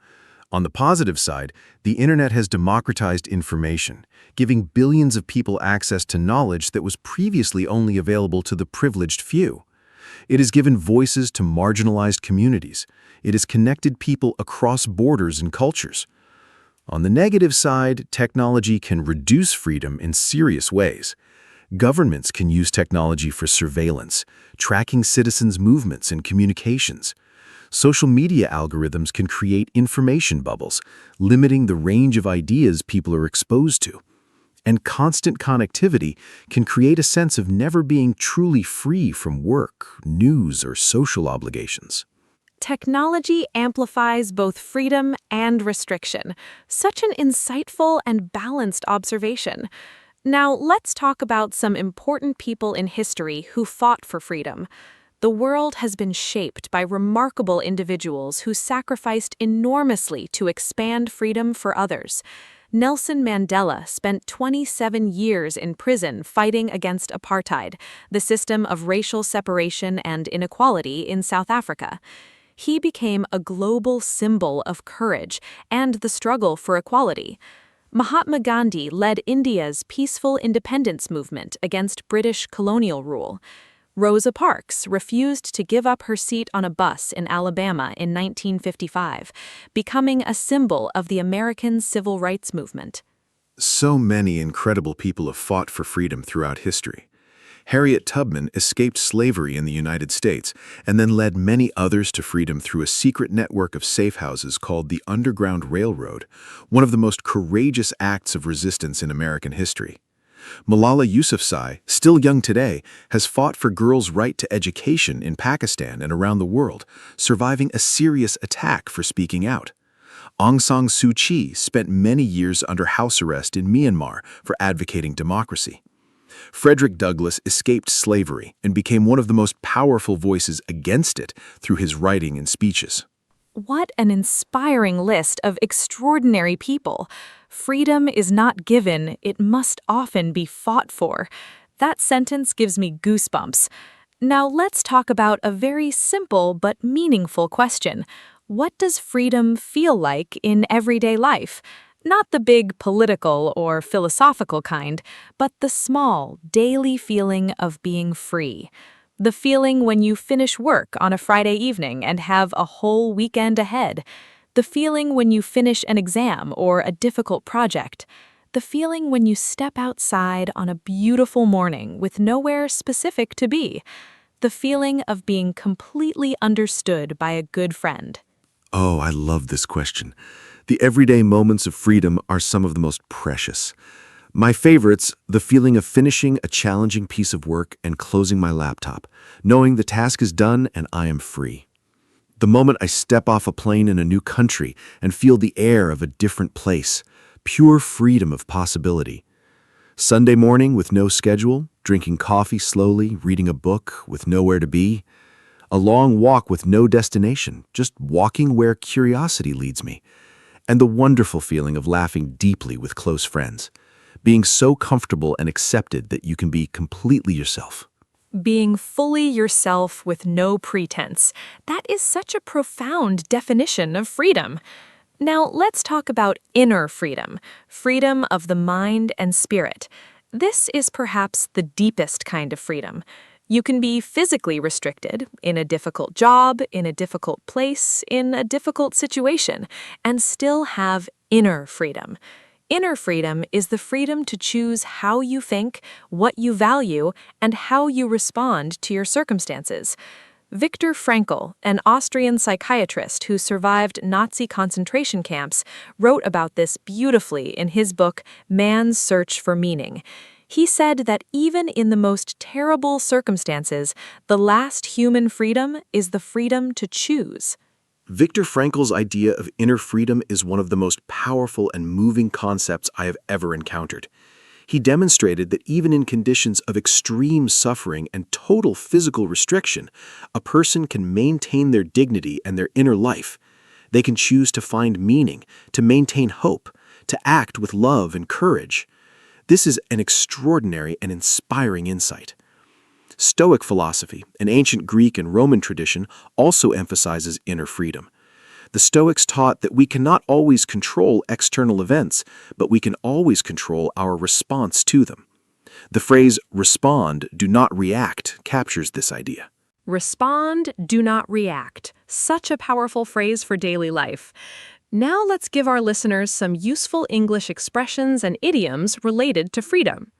On the positive side, the internet has democratized information, giving billions of people access to knowledge that was previously only available to the privileged few. It has given voices to marginalized communities. It has connected people across borders and cultures. On the negative side, technology can reduce freedom in serious ways. Governments can use technology for surveillance, tracking citizens' movements and communications. Social media algorithms can create information bubbles, limiting the range of ideas people are exposed to. And constant connectivity can create a sense of never being truly free from work, news, or social obligations. Technology amplifies both freedom and restriction. Such an insightful and balanced observation. Now, let's talk about some important people in history who fought for freedom. The world has been shaped by remarkable individuals who sacrificed enormously to expand freedom for others. Nelson Mandela spent 27 years in prison fighting against apartheid, the system of racial separation and inequality in South Africa. He became a global symbol of courage and the struggle for equality. Mahatma Gandhi led India's peaceful independence movement against British colonial rule. Rosa Parks refused to give up her seat on a bus in Alabama in 1955, becoming a symbol of the American civil rights movement. So many incredible people have fought for freedom throughout history. Harriet Tubman escaped slavery in the United States and then led many others to freedom through a secret network of safe houses called the Underground Railroad, one of the most courageous acts of resistance in American history. Malala Yousafzai, still young today, has fought for girls' right to education in Pakistan and around the world, surviving a serious attack for speaking out. Aung San Suu Kyi spent many years under house arrest in Myanmar for advocating democracy. Frederick Douglass escaped slavery and became one of the most powerful voices against it through his writing and speeches. What an inspiring list of extraordinary people. Freedom is not given, it must often be fought for. That sentence gives me goosebumps. Now let's talk about a very simple but meaningful question. What does freedom feel like in everyday life? Not the big political or philosophical kind, but the small, daily feeling of being free. The feeling when you finish work on a Friday evening and have a whole weekend ahead. The feeling when you finish an exam or a difficult project. The feeling when you step outside on a beautiful morning with nowhere specific to be. The feeling of being completely understood by a good friend. Oh, I love this question. The everyday moments of freedom are some of the most precious. My favorites, the feeling of finishing a challenging piece of work and closing my laptop, knowing the task is done and I am free. The moment I step off a plane in a new country and feel the air of a different place, pure freedom of possibility. Sunday morning with no schedule, drinking coffee slowly, reading a book with nowhere to be. A long walk with no destination, just walking where curiosity leads me. and the wonderful feeling of laughing deeply with close friends. Being so comfortable and accepted that you can be completely yourself. Being fully yourself with no pretense. That is such a profound definition of freedom. Now, let's talk about inner freedom, freedom of the mind and spirit. This is perhaps the deepest kind of freedom. You can be physically restricted in a difficult job, in a difficult place, in a difficult situation, and still have inner freedom. Inner freedom is the freedom to choose how you think, what you value, and how you respond to your circumstances. Viktor Frankl, an Austrian psychiatrist who survived Nazi concentration camps, wrote about this beautifully in his book, Man's Search for Meaning. He said that even in the most terrible circumstances, the last human freedom is the freedom to choose. Viktor Frankl's idea of inner freedom is one of the most powerful and moving concepts I have ever encountered. He demonstrated that even in conditions of extreme suffering and total physical restriction, a person can maintain their dignity and their inner life. They can choose to find meaning, to maintain hope, to act with love and courage. This is an extraordinary and inspiring insight. Stoic philosophy, an ancient Greek and Roman tradition, also emphasizes inner freedom. The Stoics taught that we cannot always control external events, but we can always control our response to them. The phrase, respond, do not react, captures this idea. Respond, do not react. Such a powerful phrase for daily life. Now let's give our listeners some useful English expressions and idioms related to freedom.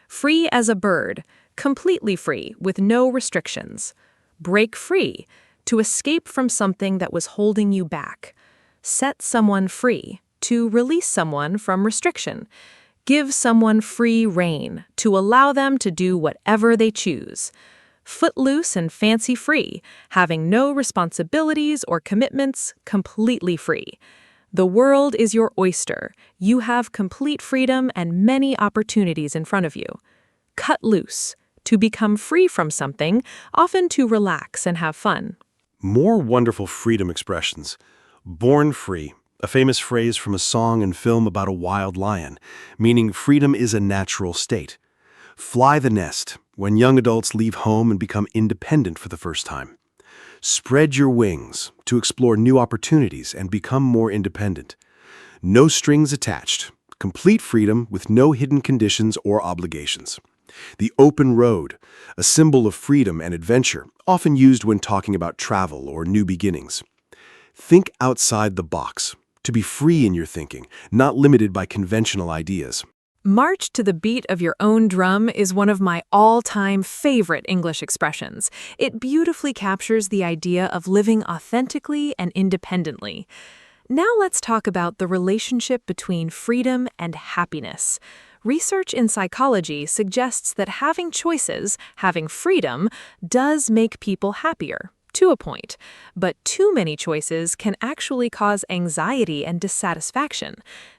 Free as a bird. Completely free, with no restrictions. Break free, to escape from something that was holding you back. Set someone free, to release someone from restriction. Give someone free rein, to allow them to do whatever they choose. Footloose and fancy free, having no responsibilities or commitments, completely free. The world is your oyster. You have complete freedom and many opportunities in front of you. Cut loose, to become free from something, often to relax and have fun. More wonderful freedom expressions. Born free, a famous phrase from a song and film about a wild lion, meaning freedom is a natural state. Fly the nest, when young adults leave home and become independent for the first time. Spread your wings, to explore new opportunities and become more independent. No strings attached, complete freedom with no hidden conditions or obligations. The open road, a symbol of freedom and adventure, often used when talking about travel or new beginnings. Think outside the box, to be free in your thinking, not limited by conventional ideas. March to the beat of your own drum is one of my all-time favorite English expressions. It beautifully captures the idea of living authentically and independently. Now let's talk about the relationship between freedom and happiness. Research in psychology suggests that having choices, having freedom, does make people happier, to a point. But too many choices can actually cause anxiety and dissatisfaction.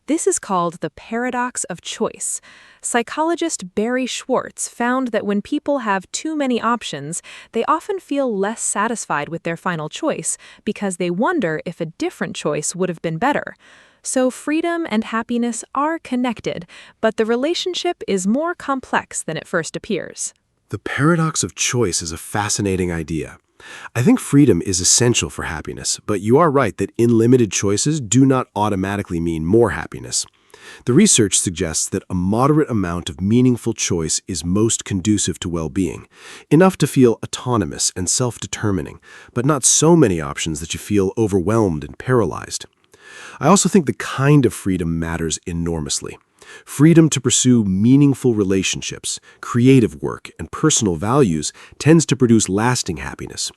This is called the paradox of choice. Psychologist Barry Schwartz found that when people have too many options, they often feel less satisfied with their final choice because they wonder if a different choice would have been better. So freedom and happiness are connected, but the relationship is more complex than it first appears. The paradox of choice is a fascinating idea. I think freedom is essential for happiness, but you are right that unlimited choices do not automatically mean more happiness. The research suggests that a moderate amount of meaningful choice is most conducive to well-being, enough to feel autonomous and self-determining, but not so many options that you feel overwhelmed and paralyzed. I also think the kind of freedom matters enormously. Freedom to pursue meaningful relationships, creative work, and personal values tends to produce lasting happiness.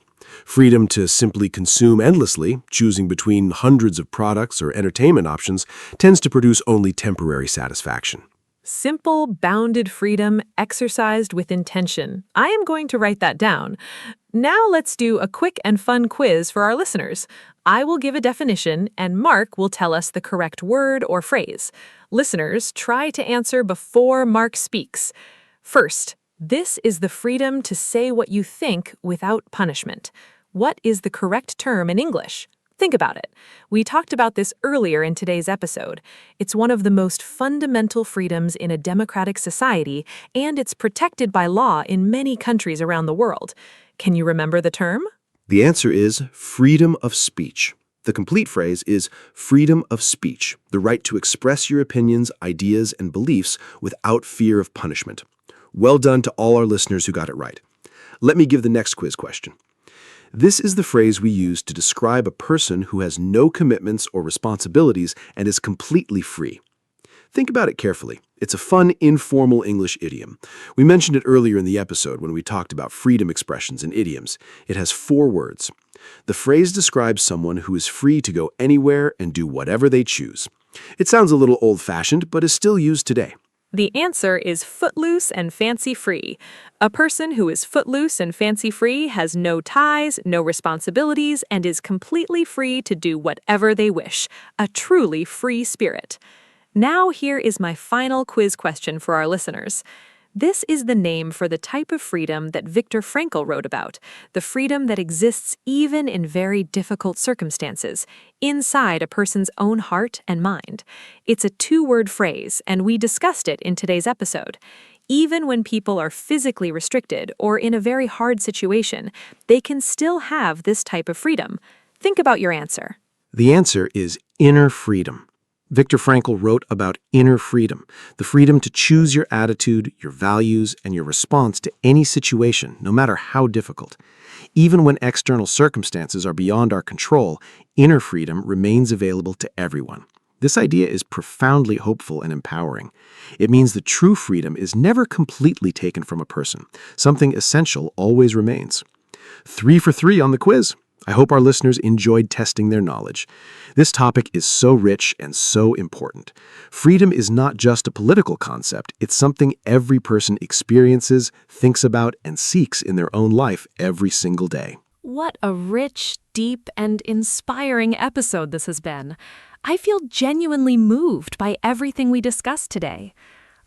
Freedom to simply consume endlessly, choosing between hundreds of products or entertainment options, tends to produce only temporary satisfaction. Simple, bounded freedom exercised with intention. I am going to write that down. Now let's do a quick and fun quiz for our listeners. I will give a definition, and Mark will tell us the correct word or phrase. Listeners, try to answer before Mark speaks. First, this is the freedom to say what you think without punishment. What is the correct term in English? Think about it. We talked about this earlier in today's episode. It's one of the most fundamental freedoms in a democratic society, and it's protected by law in many countries around the world. Can you remember the term? The answer is freedom of speech. The complete phrase is freedom of speech, the right to express your opinions, ideas, and beliefs without fear of punishment. Well done to all our listeners who got it right. Let me give the next quiz question. This is the phrase we use to describe a person who has no commitments or responsibilities and is completely free. Think about it carefully. It's a fun, informal English idiom. We mentioned it earlier in the episode when we talked about freedom expressions and idioms. It has 4 words. The phrase describes someone who is free to go anywhere and do whatever they choose. It sounds a little old-fashioned, but is still used today. The answer is footloose and fancy-free. A person who is footloose and fancy-free has no ties, no responsibilities, and is completely free to do whatever they wish. A truly free spirit. Now here is my final quiz question for our listeners. This is the name for the type of freedom that Viktor Frankl wrote about, the freedom that exists even in very difficult circumstances, inside a person's own heart and mind. It's a 2-word phrase, and we discussed it in today's episode. Even when people are physically restricted or in a very hard situation, they can still have this type of freedom. Think about your answer. The answer is inner freedom. Viktor Frankl wrote about inner freedom, the freedom to choose your attitude, your values, and your response to any situation, no matter how difficult. Even when external circumstances are beyond our control, inner freedom remains available to everyone. This idea is profoundly hopeful and empowering. It means that true freedom is never completely taken from a person. Something essential always remains. 3 for 3 on the quiz. I hope our listeners enjoyed testing their knowledge. This topic is so rich and so important. Freedom is not just a political concept, it's something every person experiences, thinks about, and seeks in their own life every single day. What a rich, deep, and inspiring episode this has been. I feel genuinely moved by everything we discussed today.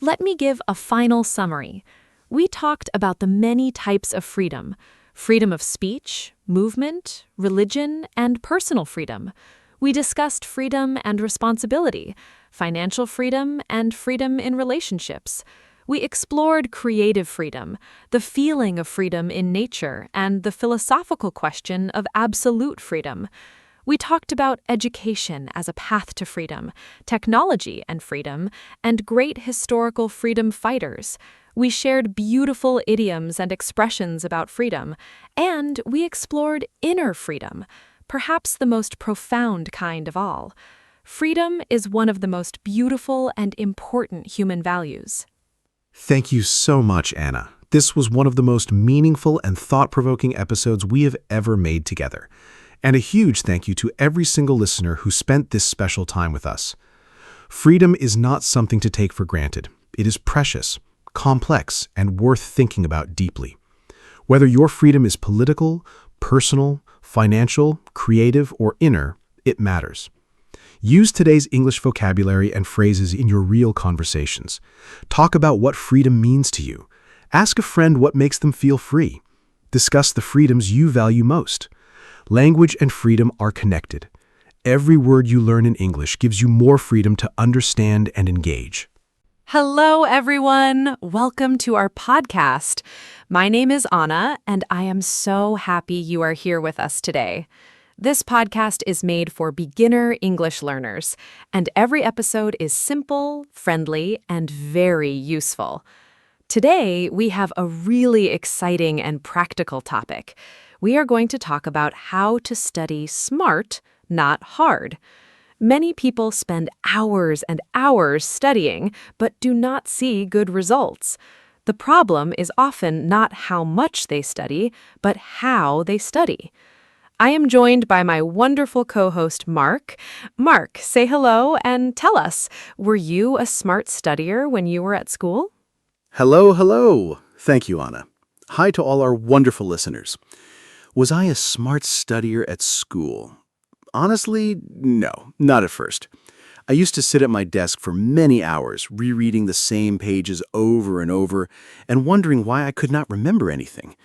Let me give a final summary. We talked about the many types of freedom. Freedom of speech, movement, religion, and personal freedom. We discussed freedom and responsibility, financial freedom, and freedom in relationships. We explored creative freedom, the feeling of freedom in nature, and the philosophical question of absolute freedom. We talked about education as a path to freedom, technology and freedom, and great historical freedom fighters. We shared beautiful idioms and expressions about freedom, and we explored inner freedom, perhaps the most profound kind of all. Freedom is one of the most beautiful and important human values. Thank you so much, Anna. This was one of the most meaningful and thought-provoking episodes we have ever made together. And a huge thank you to every single listener who spent this special time with us. Freedom is not something to take for granted. It is precious, complex, and worth thinking about deeply. Whether your freedom is political, personal, financial, creative, or inner, it matters. Use today's English vocabulary and phrases in your real conversations. Talk about what freedom means to you. Ask a friend what makes them feel free. Discuss the freedoms you value most. Language and freedom are connected. Every word you learn in English gives you more freedom to understand and engage. Hello, everyone. Welcome to our podcast. My name is Anna, and I am so happy you are here with us today. This podcast is made for beginner English learners, and every episode is simple, friendly, and very useful. Today, we have a really exciting and practical topic. We are going to talk about how to study smart, not hard. Many people spend hours and hours studying, but do not see good results. The problem is often not how much they study, but how they study. I am joined by my wonderful co-host, Mark. Mark, say hello and tell us, were you a smart studier when you were at school? Hello, hello. Thank you, Anna. Hi to all our wonderful listeners. Was I a smart studier at school? Honestly, no, not at first. I used to sit at my desk for many hours, rereading the same pages over and over, and wondering why I could not remember anything.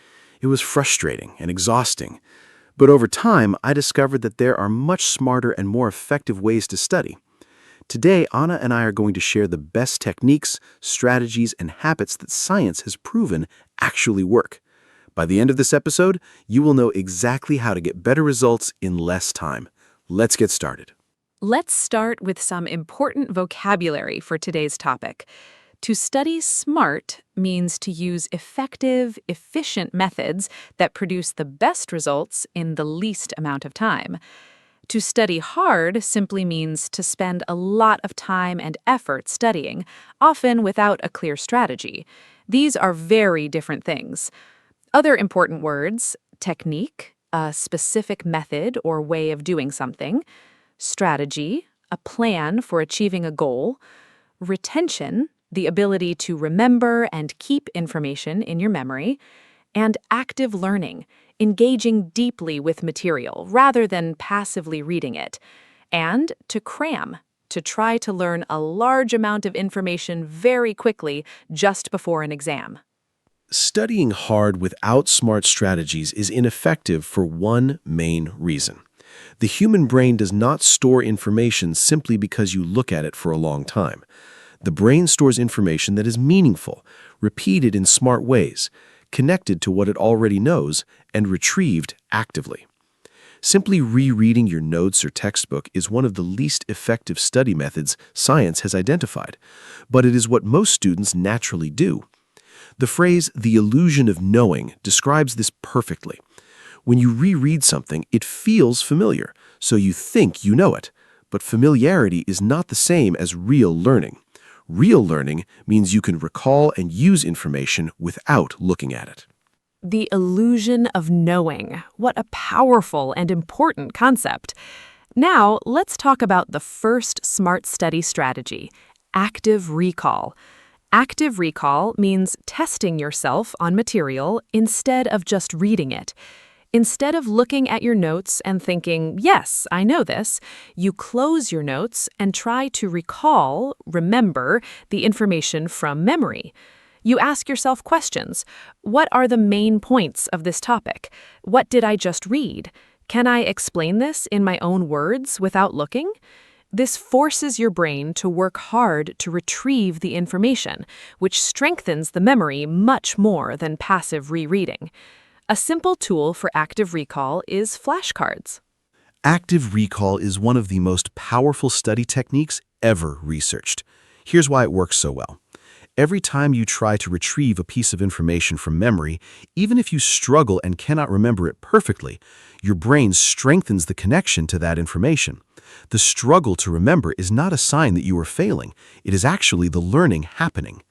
It was frustrating and exhausting. But over time, I discovered that there are much smarter and more effective ways to study. Today, Anna and I are going to share the best techniques, strategies, and habits that science has proven actually work. By the end of this episode, you will know exactly how to get better results in less time. Let's get started. Let's start with some important vocabulary for today's topic. To study smart means to use effective, efficient methods that produce the best results in the least amount of time. To study hard simply means to spend a lot of time and effort studying, often without a clear strategy. These are very different things. Other important words: technique, a specific method or way of doing something; strategy, a plan for achieving a goal; retention, the ability to remember and keep information in your memory; and active learning, engaging deeply with material rather than passively reading it; and to cram, to try to learn a large amount of information very quickly just before an exam. Studying hard without smart strategies is ineffective for one main reason. The human brain does not store information simply because you look at it for a long time. The brain stores information that is meaningful, repeated in smart ways, connected to what it already knows, and retrieved actively. Simply rereading your notes or textbook is one of the least effective study methods science has identified, but it is what most students naturally do. The phrase, "the illusion of knowing," describes this perfectly. When you reread something, it feels familiar, so you think you know it. But familiarity is not the same as real learning. Real learning means you can recall and use information without looking at it. The illusion of knowing. What a powerful and important concept. Now, let's talk about the first smart study strategy: active recall. Active recall means testing yourself on material instead of just reading it. Instead of looking at your notes and thinking, "Yes, I know this," you close your notes and try to remember the information from memory. You ask yourself questions. What are the main points of this topic? What did I just read? Can I explain this in my own words without looking? This forces your brain to work hard to retrieve the information, which strengthens the memory much more than passive rereading. A simple tool for active recall is flashcards. Active recall is one of the most powerful study techniques ever researched. Here's why it works so well. Every time you try to retrieve a piece of information from memory, even if you struggle and cannot remember it perfectly, your brain strengthens the connection to that information. The struggle to remember is not a sign that you are failing. It is actually the learning happening.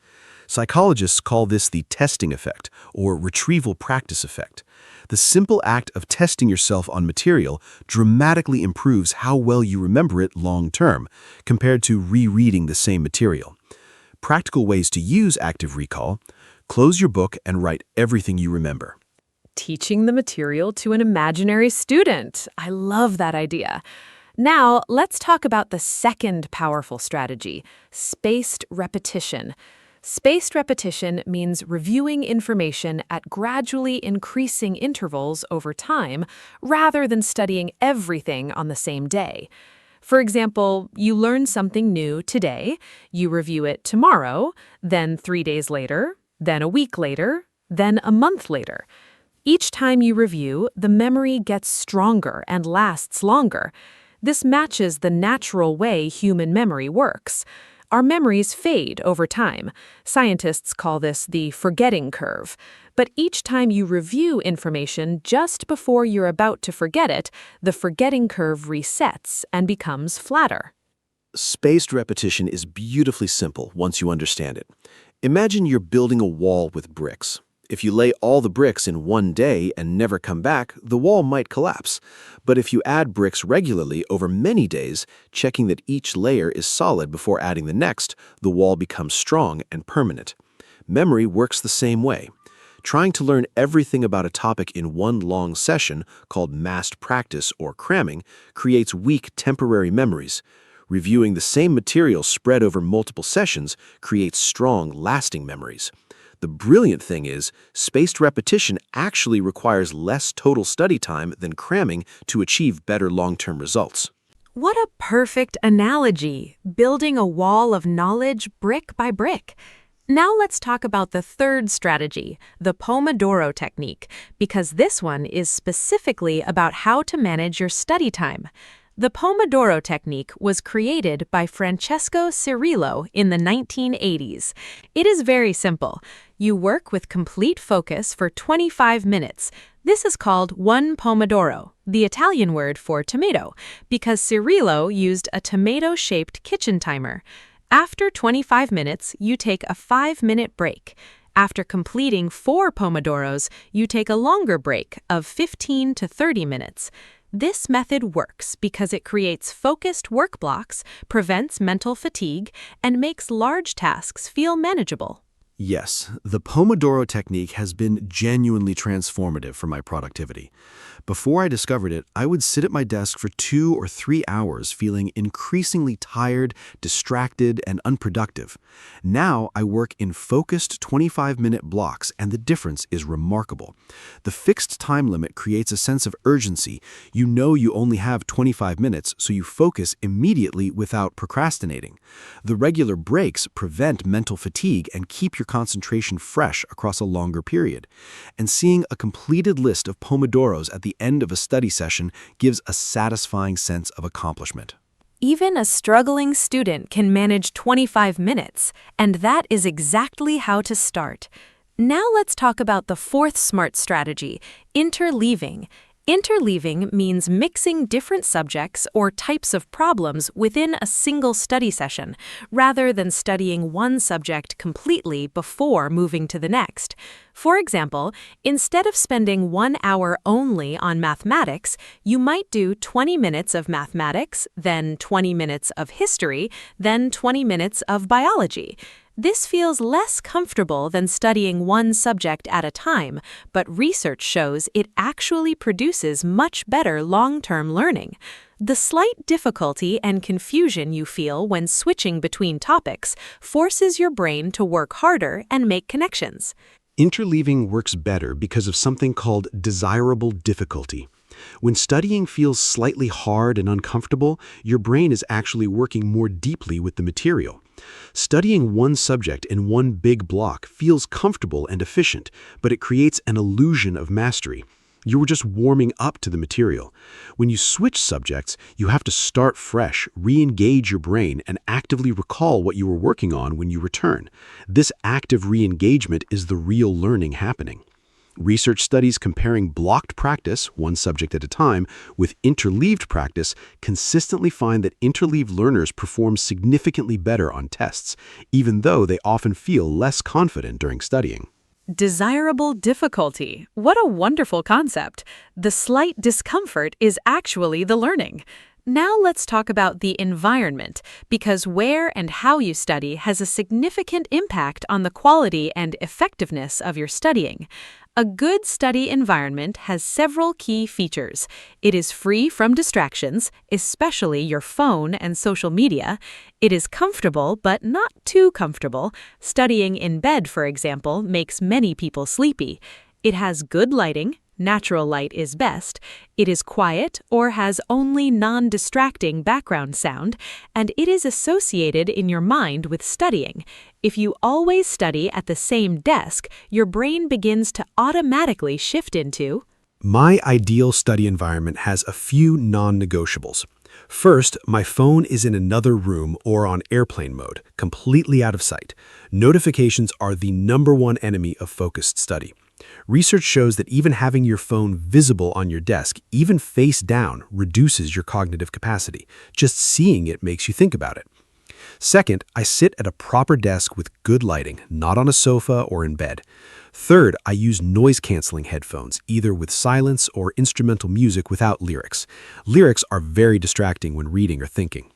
Psychologists call this the testing effect, or retrieval practice effect. The simple act of testing yourself on material dramatically improves how well you remember it long term, compared to rereading the same material. Practical ways to use active recall: close your book and write everything you remember. Teaching the material to an imaginary student. I love that idea. Now, let's talk about the second powerful strategy: spaced repetition. Spaced repetition means reviewing information at gradually increasing intervals over time, rather than studying everything on the same day. For example, you learn something new today, you review it tomorrow, then 3 days later, then a week later, then a month later. Each time you review, the memory gets stronger and lasts longer. This matches the natural way human memory works. Our memories fade over time. Scientists call this the forgetting curve. But each time you review information just before you're about to forget it, the forgetting curve resets and becomes flatter. Spaced repetition is beautifully simple once you understand it. Imagine you're building a wall with bricks. If you lay all the bricks in one day and never come back, the wall might collapse. But if you add bricks regularly over many days, checking that each layer is solid before adding the next, the wall becomes strong and permanent. Memory works the same way. Trying to learn everything about a topic in one long session, called massed practice or cramming, creates weak temporary memories. Reviewing the same material spread over multiple sessions creates strong, lasting memories. The brilliant thing is, spaced repetition actually requires less total study time than cramming to achieve better long-term results. What a perfect analogy, building a wall of knowledge brick by brick. Now let's talk about the third strategy, the Pomodoro technique, because this one is specifically about how to manage your study time. The Pomodoro technique was created by Francesco Cirillo in the 1980s. It is very simple. You work with complete focus for 25 minutes. This is called one pomodoro, the Italian word for tomato, because Cirillo used a tomato-shaped kitchen timer. After 25 minutes, you take a 5-minute break. After completing 4 pomodoros, you take a longer break of 15 to 30 minutes. This method works because it creates focused work blocks, prevents mental fatigue, and makes large tasks feel manageable. Yes, the Pomodoro technique has been genuinely transformative for my productivity. Before I discovered it, I would sit at my desk for 2 or 3 hours feeling increasingly tired, distracted, and unproductive. Now I work in focused 25-minute blocks, and the difference is remarkable. The fixed time limit creates a sense of urgency. You know you only have 25 minutes, so you focus immediately without procrastinating. The regular breaks prevent mental fatigue and keep your concentration fresh across a longer period. And seeing a completed list of Pomodoros at the end of a study session gives a satisfying sense of accomplishment. Even a struggling student can manage 25 minutes, and that is exactly how to start. Now let's talk about the fourth SMART strategy, interleaving. Interleaving means mixing different subjects or types of problems within a single study session, rather than studying one subject completely before moving to the next. For example, instead of spending 1 hour only on mathematics, you might do 20 minutes of mathematics, then 20 minutes of history, then 20 minutes of biology. This feels less comfortable than studying one subject at a time, but research shows it actually produces much better long-term learning. The slight difficulty and confusion you feel when switching between topics forces your brain to work harder and make connections. Interleaving works better because of something called desirable difficulty. When studying feels slightly hard and uncomfortable, your brain is actually working more deeply with the material. Studying one subject in one big block feels comfortable and efficient, but it creates an illusion of mastery. You were just warming up to the material. When you switch subjects, you have to start fresh, re-engage your brain, and actively recall what you were working on when you return. This active re-engagement is the real learning happening. Research studies comparing blocked practice, one subject at a time, with interleaved practice consistently find that interleaved learners perform significantly better on tests, even though they often feel less confident during studying. Desirable difficulty. What a wonderful concept. The slight discomfort is actually the learning. Now let's talk about the environment, because where and how you study has a significant impact on the quality and effectiveness of your studying. A good study environment has several key features. It is free from distractions, especially your phone and social media. It is comfortable, but not too comfortable. Studying in bed, for example, makes many people sleepy. It has good lighting. Natural light is best. It is quiet or has only non-distracting background sound, and it is associated in your mind with studying. If you always study at the same desk, your brain begins to automatically shift into. My ideal study environment has a few non-negotiables. First, my phone is in another room or on airplane mode, completely out of sight. Notifications are the #1 enemy of focused study. Research shows that even having your phone visible on your desk, even face down, reduces your cognitive capacity. Just seeing it makes you think about it. Second, I sit at a proper desk with good lighting, not on a sofa or in bed. Third, I use noise-canceling headphones, either with silence or instrumental music without lyrics. Lyrics are very distracting when reading or thinking.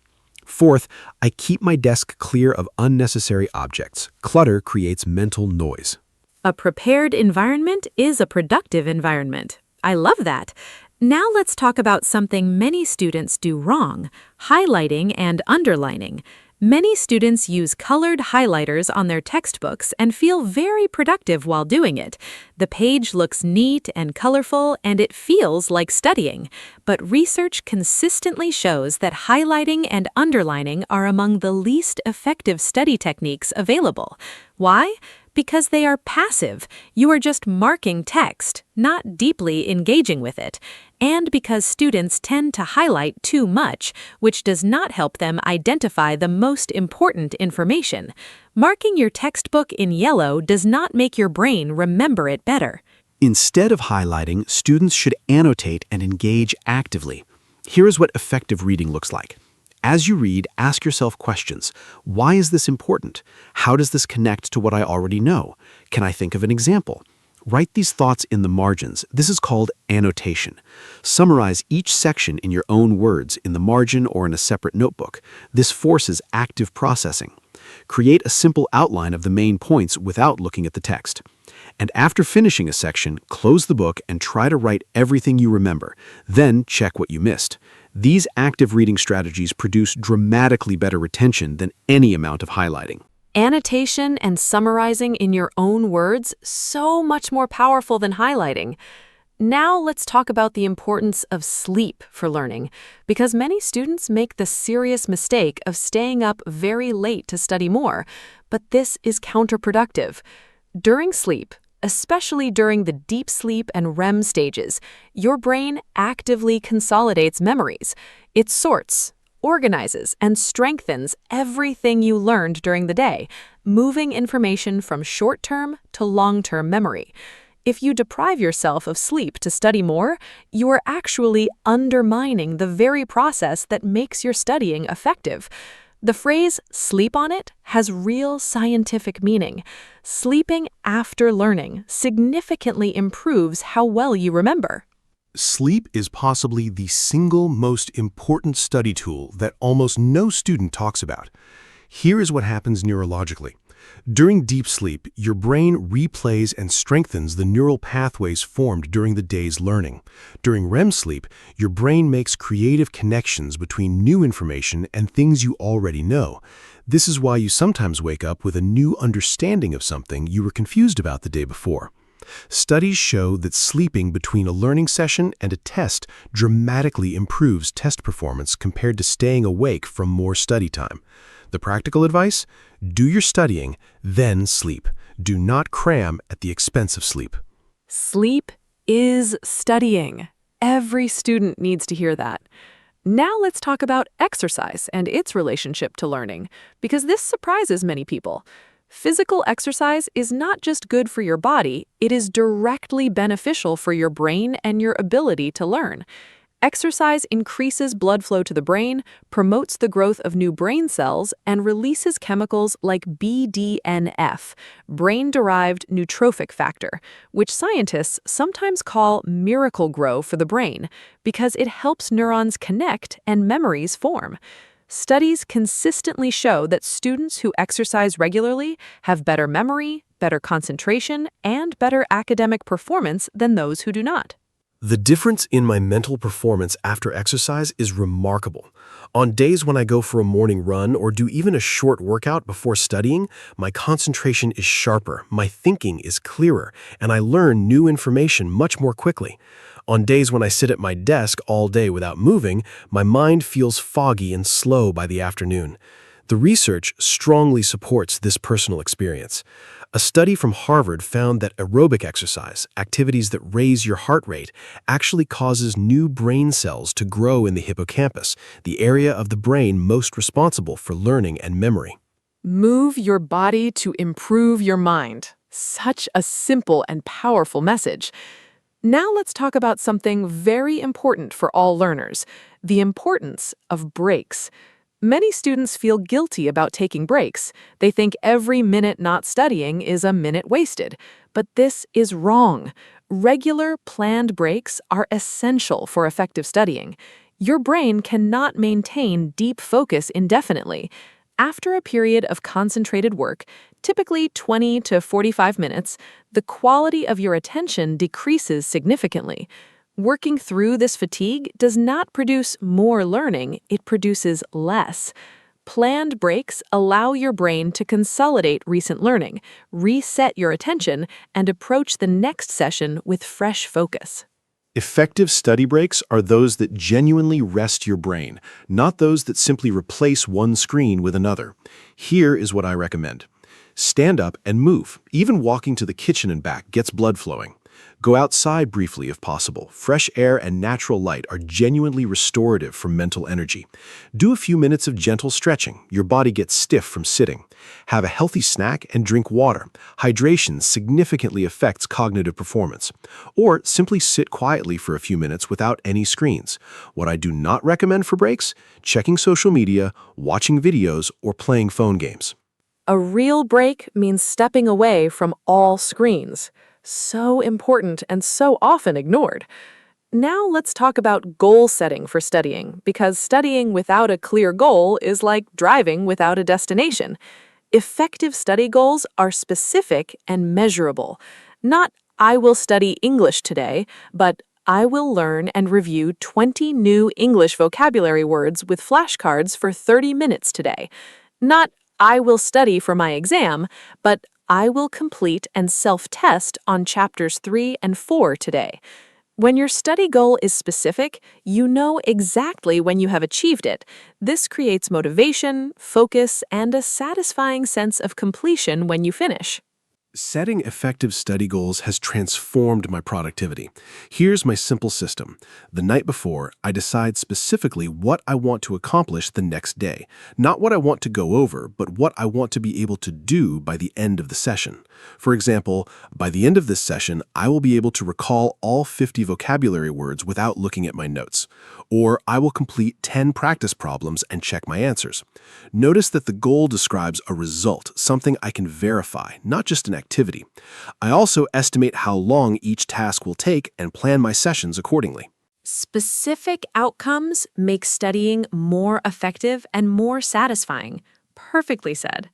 Fourth, I keep my desk clear of unnecessary objects. Clutter creates mental noise. A prepared environment is a productive environment. I love that. Now let's talk about something many students do wrong, highlighting and underlining. Many students use colored highlighters on their textbooks and feel very productive while doing it. The page looks neat and colorful, and it feels like studying. But research consistently shows that highlighting and underlining are among the least effective study techniques available. Why? Because they are passive. You are just marking text, not deeply engaging with it. And because students tend to highlight too much, which does not help them identify the most important information. Marking your textbook in yellow does not make your brain remember it better. Instead of highlighting, students should annotate and engage actively. Here is what effective reading looks like. As you read, ask yourself questions. Why is this important? How does this connect to what I already know? Can I think of an example? Write these thoughts in the margins. This is called annotation. Summarize each section in your own words in the margin or in a separate notebook. This forces active processing. Create a simple outline of the main points without looking at the text. And after finishing a section, close the book and try to write everything you remember. Then check what you missed. These active reading strategies produce dramatically better retention than any amount of highlighting. Annotation and summarizing in your own words, so much more powerful than highlighting. Now let's talk about the importance of sleep for learning, because many students make the serious mistake of staying up very late to study more, but this is counterproductive. During sleep, especially during the deep sleep and REM stages, your brain actively consolidates memories. It sorts, organizes, and strengthens everything you learned during the day, moving information from short-term to long-term memory. If you deprive yourself of sleep to study more, you are actually undermining the very process that makes your studying effective. The phrase "sleep on it" has real scientific meaning. Sleeping after learning significantly improves how well you remember. Sleep is possibly the single most important study tool that almost no student talks about. Here is what happens neurologically. During deep sleep, your brain replays and strengthens the neural pathways formed during the day's learning. During REM sleep, your brain makes creative connections between new information and things you already know. This is why you sometimes wake up with a new understanding of something you were confused about the day before. Studies show that sleeping between a learning session and a test dramatically improves test performance compared to staying awake from more study time. The practical advice? Do your studying, then sleep. Do not cram at the expense of sleep. Sleep is studying. Every student needs to hear that. Now let's talk about exercise and its relationship to learning, because this surprises many people. Physical exercise is not just good for your body, it is directly beneficial for your brain and your ability to learn. Exercise increases blood flow to the brain, promotes the growth of new brain cells, and releases chemicals like BDNF, brain-derived neurotrophic factor, which scientists sometimes call miracle grow for the brain because it helps neurons connect and memories form. Studies consistently show that students who exercise regularly have better memory, better concentration, and better academic performance than those who do not. The difference in my mental performance after exercise is remarkable. On days when I go for a morning run or do even a short workout before studying, my concentration is sharper, my thinking is clearer, and I learn new information much more quickly. On days when I sit at my desk all day without moving, my mind feels foggy and slow by the afternoon. The research strongly supports this personal experience. A study from Harvard found that aerobic exercise, activities that raise your heart rate, actually causes new brain cells to grow in the hippocampus, the area of the brain most responsible for learning and memory. Move your body to improve your mind. Such a simple and powerful message. Now let's talk about something very important for all learners, the importance of breaks. Many students feel guilty about taking breaks. They think every minute not studying is a minute wasted. But this is wrong. Regular, planned breaks are essential for effective studying. Your brain cannot maintain deep focus indefinitely. After a period of concentrated work, typically 20 to 45 minutes, the quality of your attention decreases significantly. Working through this fatigue does not produce more learning, it produces less. Planned breaks allow your brain to consolidate recent learning, reset your attention, and approach the next session with fresh focus. Effective study breaks are those that genuinely rest your brain, not those that simply replace one screen with another. Here is what I recommend. Stand up and move. Even walking to the kitchen and back gets blood flowing. Go outside briefly if possible. Fresh air and natural light are genuinely restorative for mental energy. Do a few minutes of gentle stretching. Your body gets stiff from sitting. Have a healthy snack and drink water. Hydration significantly affects cognitive performance. Or simply sit quietly for a few minutes without any screens. What I do not recommend for breaks: checking social media, watching videos, or playing phone games. A real break means stepping away from all screens. So important and so often ignored. Now let's talk about goal setting for studying, because studying without a clear goal is like driving without a destination. Effective study goals are specific and measurable. Not, I will study English today, but I will learn and review 20 new English vocabulary words with flashcards for 30 minutes today. Not, I will study for my exam, but I will complete and self-test on chapters 3 and 4 today. When your study goal is specific, you know exactly when you have achieved it. This creates motivation, focus, and a satisfying sense of completion when you finish. Setting effective study goals has transformed my productivity. Here's my simple system. The night before, I decide specifically what I want to accomplish the next day. Not what I want to go over, but what I want to be able to do by the end of the session. For example, by the end of this session, I will be able to recall all 50 vocabulary words without looking at my notes. Or I will complete 10 practice problems and check my answers. Notice that the goal describes a result, something I can verify, not just an activity. I also estimate how long each task will take and plan my sessions accordingly. Specific outcomes make studying more effective and more satisfying. Perfectly said.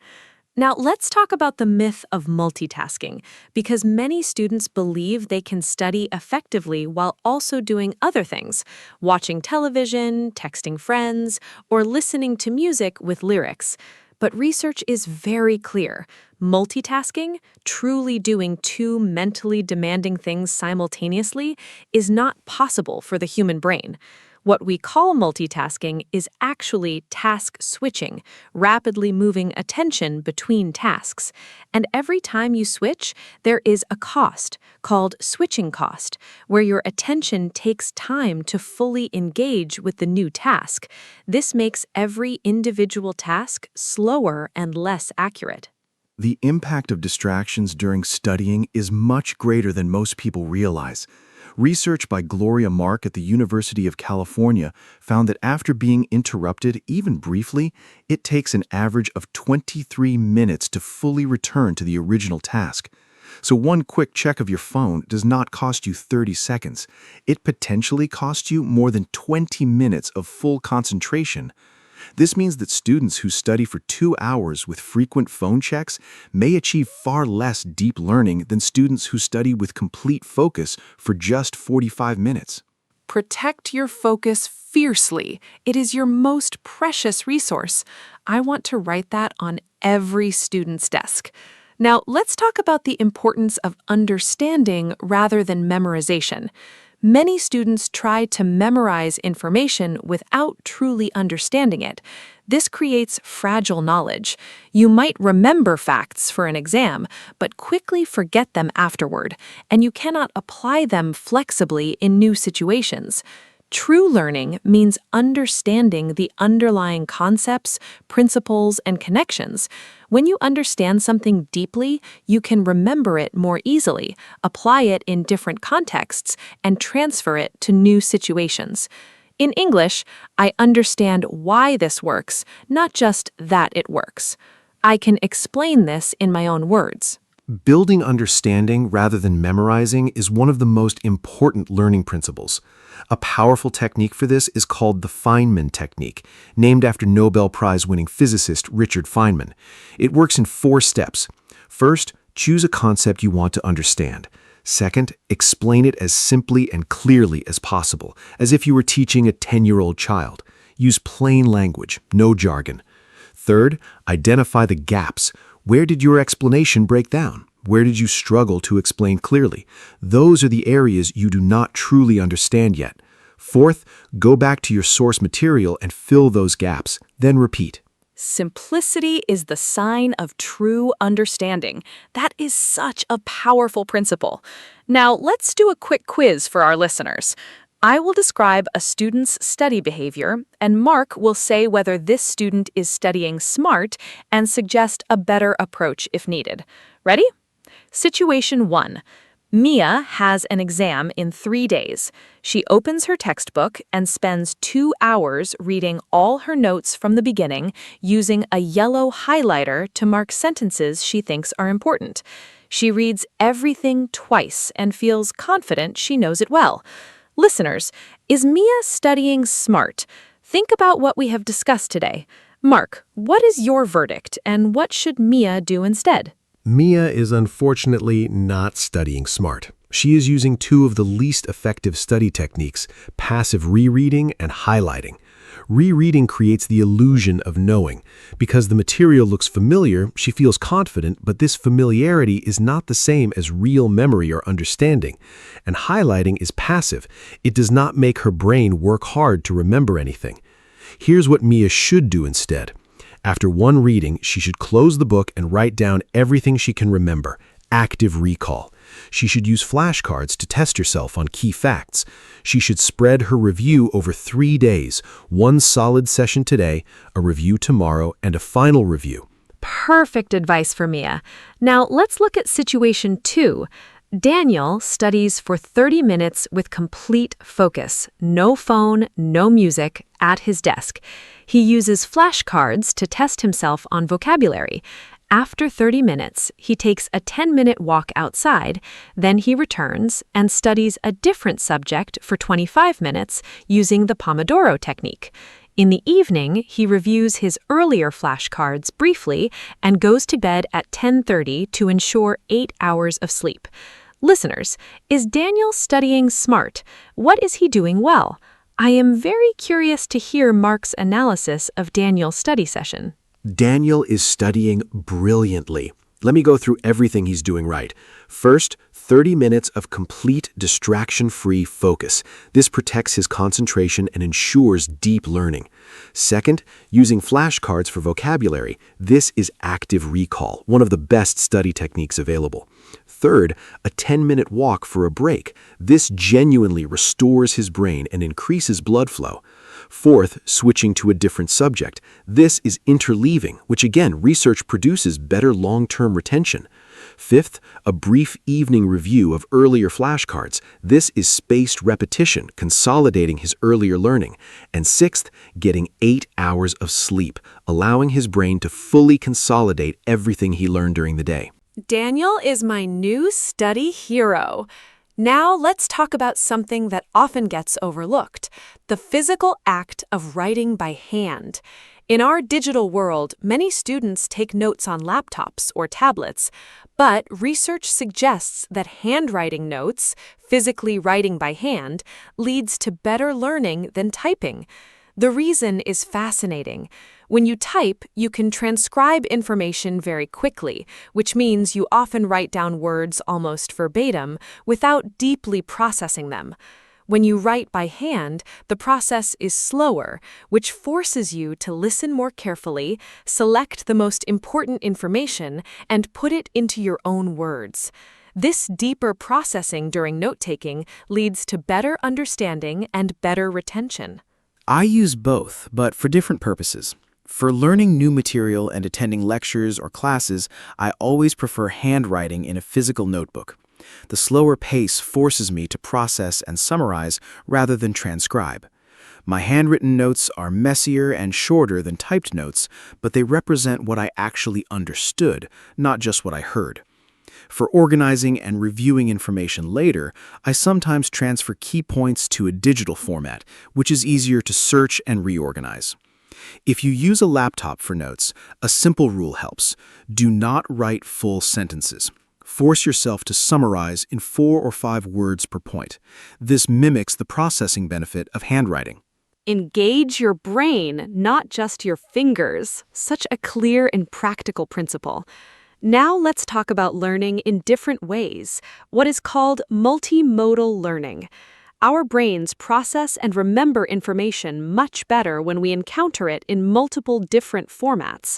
Now, let's talk about the myth of multitasking, because many students believe they can study effectively while also doing other things, watching television, texting friends, or listening to music with lyrics. But research is very clear. Multitasking, truly doing two mentally demanding things simultaneously, is not possible for the human brain. What we call multitasking is actually task switching, rapidly moving attention between tasks. And every time you switch, there is a cost, called switching cost, where your attention takes time to fully engage with the new task. This makes every individual task slower and less accurate. The impact of distractions during studying is much greater than most people realize. Research by Gloria Mark at the University of California found that after being interrupted, even briefly, it takes an average of 23 minutes to fully return to the original task. So one quick check of your phone does not cost you 30 seconds. It potentially costs you more than 20 minutes of full concentration. This means that students who study for 2 hours with frequent phone checks may achieve far less deep learning than students who study with complete focus for just 45 minutes. Protect your focus fiercely. It is your most precious resource. I want to write that on every student's desk. Now, let's talk about the importance of understanding rather than memorization. Many students try to memorize information without truly understanding it. This creates fragile knowledge. You might remember facts for an exam, but quickly forget them afterward, and you cannot apply them flexibly in new situations. True learning means understanding the underlying concepts, principles, and connections. When you understand something deeply, you can remember it more easily, apply it in different contexts, and transfer it to new situations. In English, I understand why this works, not just that it works. I can explain this in my own words. Building understanding rather than memorizing is one of the most important learning principles. A powerful technique for this is called the Feynman technique, named after Nobel Prize-winning physicist Richard Feynman. It works in 4 steps. First, choose a concept you want to understand. Second, explain it as simply and clearly as possible, as if you were teaching a 10-year-old child. Use plain language, no jargon. Third, identify the gaps. Where did your explanation break down? Where did you struggle to explain clearly? Those are the areas you do not truly understand yet. Fourth, go back to your source material and fill those gaps, then repeat. Simplicity is the sign of true understanding. That is such a powerful principle. Now, let's do a quick quiz for our listeners. I will describe a student's study behavior, and Mark will say whether this student is studying smart and suggest a better approach if needed. Ready? Situation 1. Mia has an exam in 3 days. She opens her textbook and spends 2 hours reading all her notes from the beginning, using a yellow highlighter to mark sentences she thinks are important. She reads everything twice and feels confident she knows it well. Listeners, is Mia studying smart? Think about what we have discussed today. Mark, what is your verdict, and what should Mia do instead? Mia is unfortunately not studying smart. She is using two of the least effective study techniques, passive rereading and highlighting. Rereading creates the illusion of knowing. Because the material looks familiar, she feels confident, but this familiarity is not the same as real memory or understanding. And highlighting is passive. It does not make her brain work hard to remember anything. Here's what Mia should do instead. After one reading, she should close the book and write down everything she can remember. Active recall. She should use flashcards to test herself on key facts. She should spread her review over 3 days, one solid session today, a review tomorrow, and a final review. Perfect advice for Mia. Now let's look at situation 2. Daniel studies for 30 minutes with complete focus, no phone, no music, at his desk. He uses flashcards to test himself on vocabulary. After 30 minutes, he takes a 10-minute walk outside, then he returns and studies a different subject for 25 minutes using the Pomodoro technique. In the evening, he reviews his earlier flashcards briefly and goes to bed at 10:30 to ensure 8 hours of sleep. Listeners, is Daniel studying smart? What is he doing well? I am very curious to hear Mark's analysis of Daniel's study session. Daniel is studying brilliantly. Let me go through everything he's doing right. First, 30 minutes of complete distraction-free focus. This protects his concentration and ensures deep learning. Second, using flashcards for vocabulary. This is active recall, one of the best study techniques available. Third, a 10-minute walk for a break. This genuinely restores his brain and increases blood flow. Fourth, switching to a different subject. This is interleaving, which again, research produces better long-term retention. Fifth, a brief evening review of earlier flashcards. This is spaced repetition, consolidating his earlier learning. And sixth, getting 8 hours of sleep, allowing his brain to fully consolidate everything he learned during the day. Daniel is my new study hero. Now let's talk about something that often gets overlooked, the physical act of writing by hand. In our digital world, many students take notes on laptops or tablets, but research suggests that handwriting notes, physically writing by hand, leads to better learning than typing. The reason is fascinating. When you type, you can transcribe information very quickly, which means you often write down words almost verbatim without deeply processing them. When you write by hand, the process is slower, which forces you to listen more carefully, select the most important information, and put it into your own words. This deeper processing during note-taking leads to better understanding and better retention. I use both, but for different purposes. For learning new material and attending lectures or classes, I always prefer handwriting in a physical notebook. The slower pace forces me to process and summarize rather than transcribe. My handwritten notes are messier and shorter than typed notes, but they represent what I actually understood, not just what I heard. For organizing and reviewing information later, I sometimes transfer key points to a digital format, which is easier to search and reorganize. If you use a laptop for notes, a simple rule helps. Do not write full sentences. Force yourself to summarize in 4 or 5 words per point. This mimics the processing benefit of handwriting. Engage your brain, not just your fingers. Such a clear and practical principle. Now let's talk about learning in different ways, what is called multimodal learning. Our brains process and remember information much better when we encounter it in multiple different formats.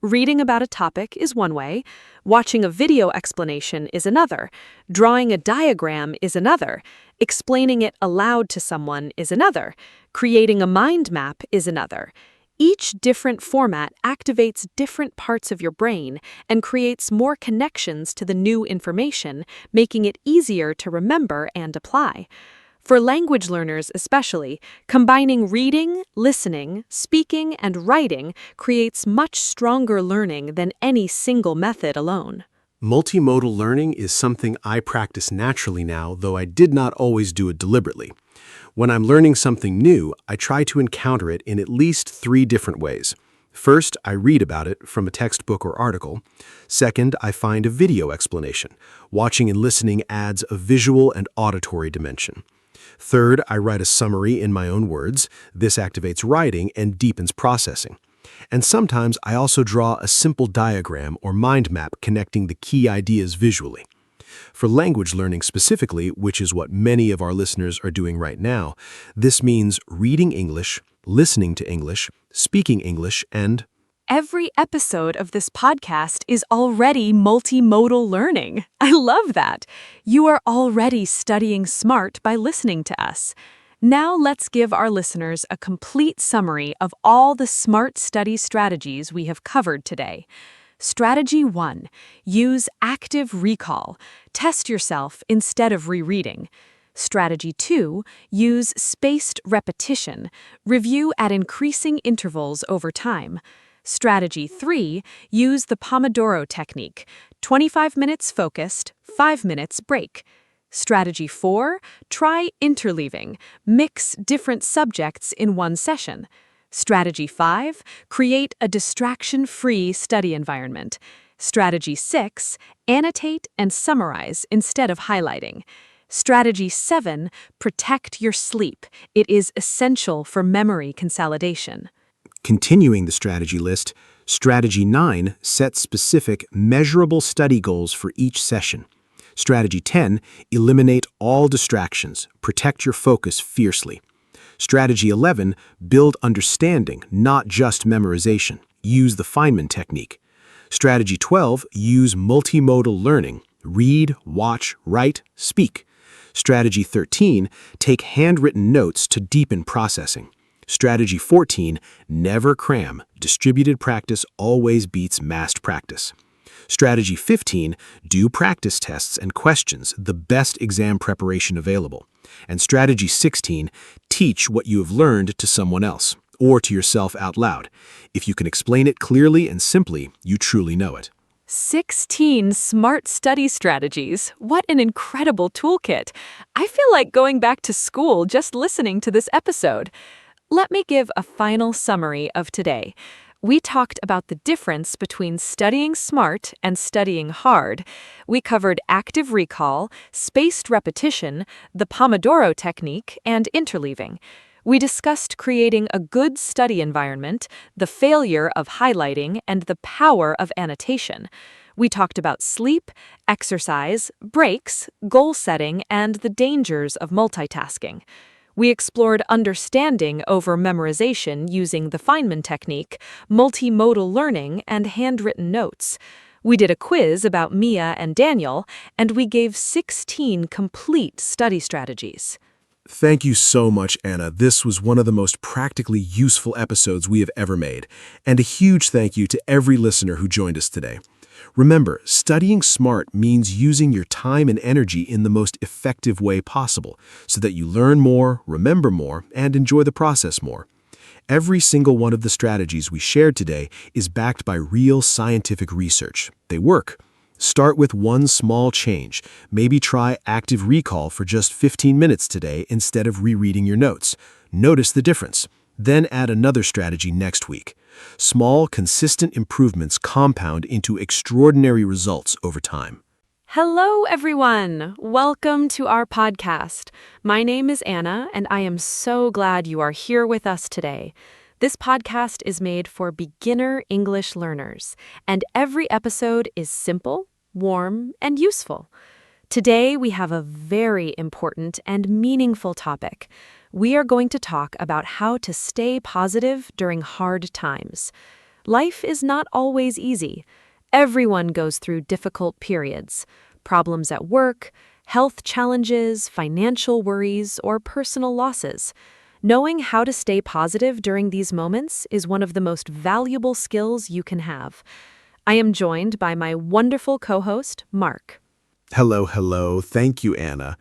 Reading about a topic is one way, watching a video explanation is another, drawing a diagram is another, explaining it aloud to someone is another, creating a mind map is another. Each different format activates different parts of your brain and creates more connections to the new information, making it easier to remember and apply. For language learners especially, combining reading, listening, speaking, and writing creates much stronger learning than any single method alone. Multimodal learning is something I practice naturally now, though I did not always do it deliberately. When I'm learning something new, I try to encounter it in at least 3 different ways. First, I read about it from a textbook or article. Second, I find a video explanation. Watching and listening adds a visual and auditory dimension. Third, I write a summary in my own words. This activates writing and deepens processing. And sometimes I also draw a simple diagram or mind map connecting the key ideas visually. For language learning specifically, which is what many of our listeners are doing right now, this means reading English, listening to English, speaking English, and Every episode of this podcast is already multimodal learning. I love that. You are already studying smart by listening to us. Now let's give our listeners a complete summary of all the smart study strategies we have covered today. Strategy 1. Use active recall. Test yourself instead of rereading. Strategy 2. Use spaced repetition. Review at increasing intervals over time. Strategy 3. Use the Pomodoro technique. 25 minutes focused, 5 minutes break. Strategy 4. Try interleaving. Mix different subjects in one session. Strategy 5. Create a distraction-free study environment. Strategy 6. Annotate and summarize instead of highlighting. Strategy 7. Protect your sleep. It is essential for memory consolidation. Continuing the strategy list, Strategy 9 sets specific, measurable study goals for each session. Strategy 10, eliminate all distractions, protect your focus fiercely. Strategy 11, build understanding, not just memorization. Use the Feynman technique. Strategy 12, use multimodal learning. Read, watch, write, speak. Strategy 13, take handwritten notes to deepen processing. Strategy 14, never cram. Distributed practice always beats massed practice. Strategy 15, do practice tests and questions, the best exam preparation available. And Strategy 16, teach what you have learned to someone else, or to yourself out loud. If you can explain it clearly and simply, you truly know it. 16 smart study strategies. What an incredible toolkit. I feel like going back to school just listening to this episode. Let me give a final summary of today. We talked about the difference between studying smart and studying hard. We covered active recall, spaced repetition, the Pomodoro technique, and interleaving. We discussed creating a good study environment, the failure of highlighting, and the power of annotation. We talked about sleep, exercise, breaks, goal setting, and the dangers of multitasking. We explored understanding over memorization using the Feynman technique, multimodal learning, and handwritten notes. We did a quiz about Mia and Daniel, and we gave 16 complete study strategies. Thank you so much, Anna. This was one of the most practically useful episodes we have ever made. And a huge thank you to every listener who joined us today. Remember, studying smart means using your time and energy in the most effective way possible so that you learn more, remember more, and enjoy the process more. Every single one of the strategies we shared today is backed by real scientific research. They work. Start with one small change. Maybe try active recall for just 15 minutes today instead of rereading your notes. Notice the difference. Then add another strategy next week. Small, consistent improvements compound into extraordinary results over time. Hello, everyone. Welcome to our podcast. My name is Anna, and I am so glad you are here with us today. This podcast is made for beginner English learners, and every episode is simple, warm, and useful. Today, we have a very important and meaningful topic. We are going to talk about how to stay positive during hard times. Life is not always easy. Everyone goes through difficult periods, problems at work, health challenges, financial worries, or personal losses. Knowing how to stay positive during these moments is one of the most valuable skills you can have. I am joined by my wonderful co-host, Mark. Hello, hello. Thank you, Anna.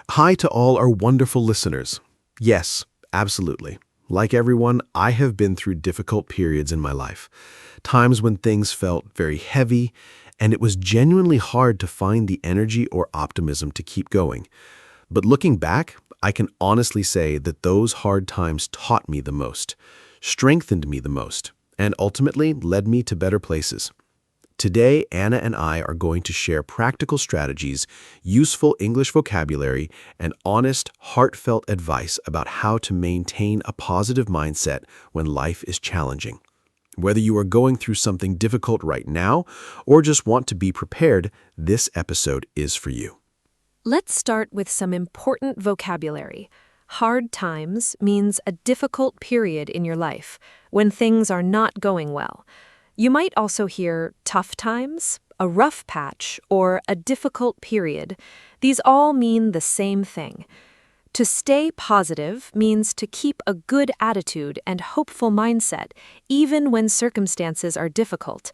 Hi to all our wonderful listeners. Yes, absolutely. Like everyone, I have been through difficult periods in my life. Times when things felt very heavy, and it was genuinely hard to find the energy or optimism to keep going. But looking back, I can honestly say that those hard times taught me the most, strengthened me the most, and ultimately led me to better places. Today, Anna and I are going to share practical strategies, useful English vocabulary, and honest, heartfelt advice about how to maintain a positive mindset when life is challenging. Whether you are going through something difficult right now or just want to be prepared, this episode is for you. Let's start with some important vocabulary. Hard times means a difficult period in your life, when things are not going well. You might also hear tough times, a rough patch, or a difficult period. These all mean the same thing. To stay positive means to keep a good attitude and hopeful mindset, even when circumstances are difficult.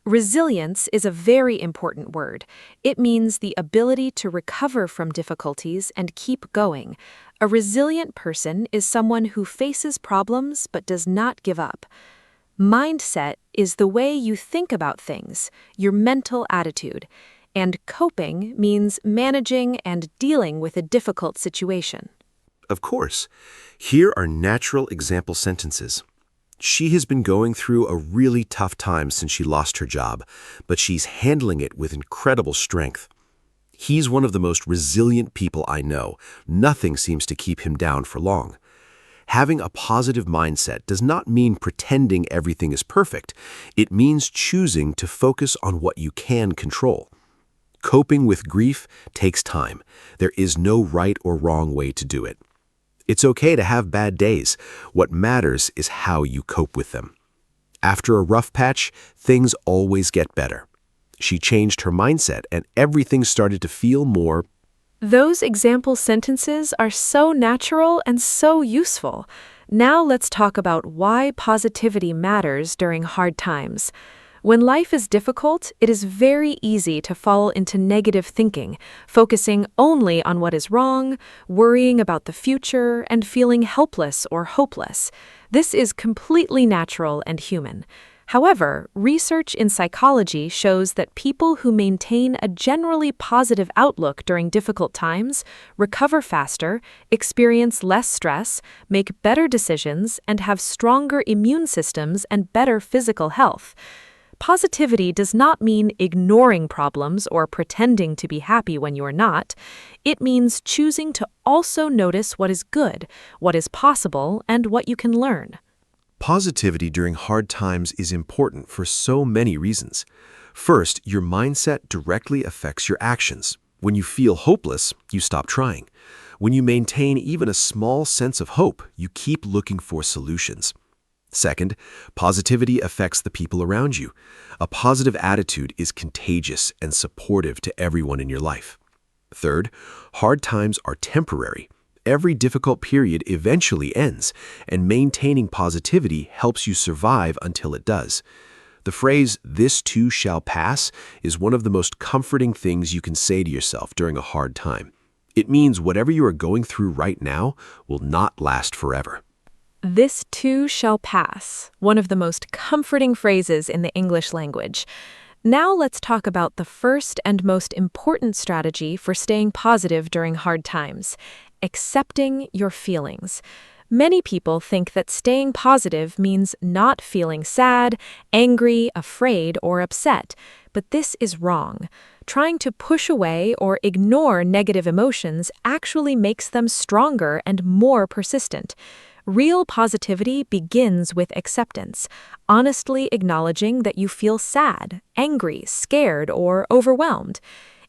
Resilience is a very important word. It means the ability to recover from difficulties and keep going. A resilient person is someone who faces problems but does not give up. Mindset is the way you think about things, your mental attitude. And coping means managing and dealing with a difficult situation. Of course, here are natural example sentences. She has been going through a really tough time since she lost her job, but she's handling it with incredible strength. He's one of the most resilient people I know. Nothing seems to keep him down for long. Having a positive mindset does not mean pretending everything is perfect. It means choosing to focus on what you can control. Coping with grief takes time. There is no right or wrong way to do it. It's okay to have bad days. What matters is how you cope with them. After a rough patch, things always get better. She changed her mindset and everything started to feel more. Those example sentences are so natural and so useful. Now let's talk about why positivity matters during hard times. When life is difficult, it is very easy to fall into negative thinking, focusing only on what is wrong, worrying about the future, and feeling helpless or hopeless. This is completely natural and human. However, research in psychology shows that people who maintain a generally positive outlook during difficult times recover faster, experience less stress, make better decisions, and have stronger immune systems and better physical health. Positivity does not mean ignoring problems or pretending to be happy when you're not. It means choosing to also notice what is good, what is possible, and what you can learn. Positivity during hard times is important for so many reasons. First, your mindset directly affects your actions. When you feel hopeless, you stop trying. When you maintain even a small sense of hope, you keep looking for solutions. Second, positivity affects the people around you. A positive attitude is contagious and supportive to everyone in your life. Third, hard times are temporary. Every difficult period eventually ends, and maintaining positivity helps you survive until it does. The phrase, "this too shall pass," is one of the most comforting things you can say to yourself during a hard time. It means whatever you are going through right now will not last forever. This too shall pass, one of the most comforting phrases in the English language. Now let's talk about the first and most important strategy for staying positive during hard times: accepting your feelings. Many people think that staying positive means not feeling sad, angry, afraid, or upset, but this is wrong. Trying to push away or ignore negative emotions actually makes them stronger and more persistent. Real positivity begins with acceptance, honestly acknowledging that you feel sad, angry, scared, or overwhelmed.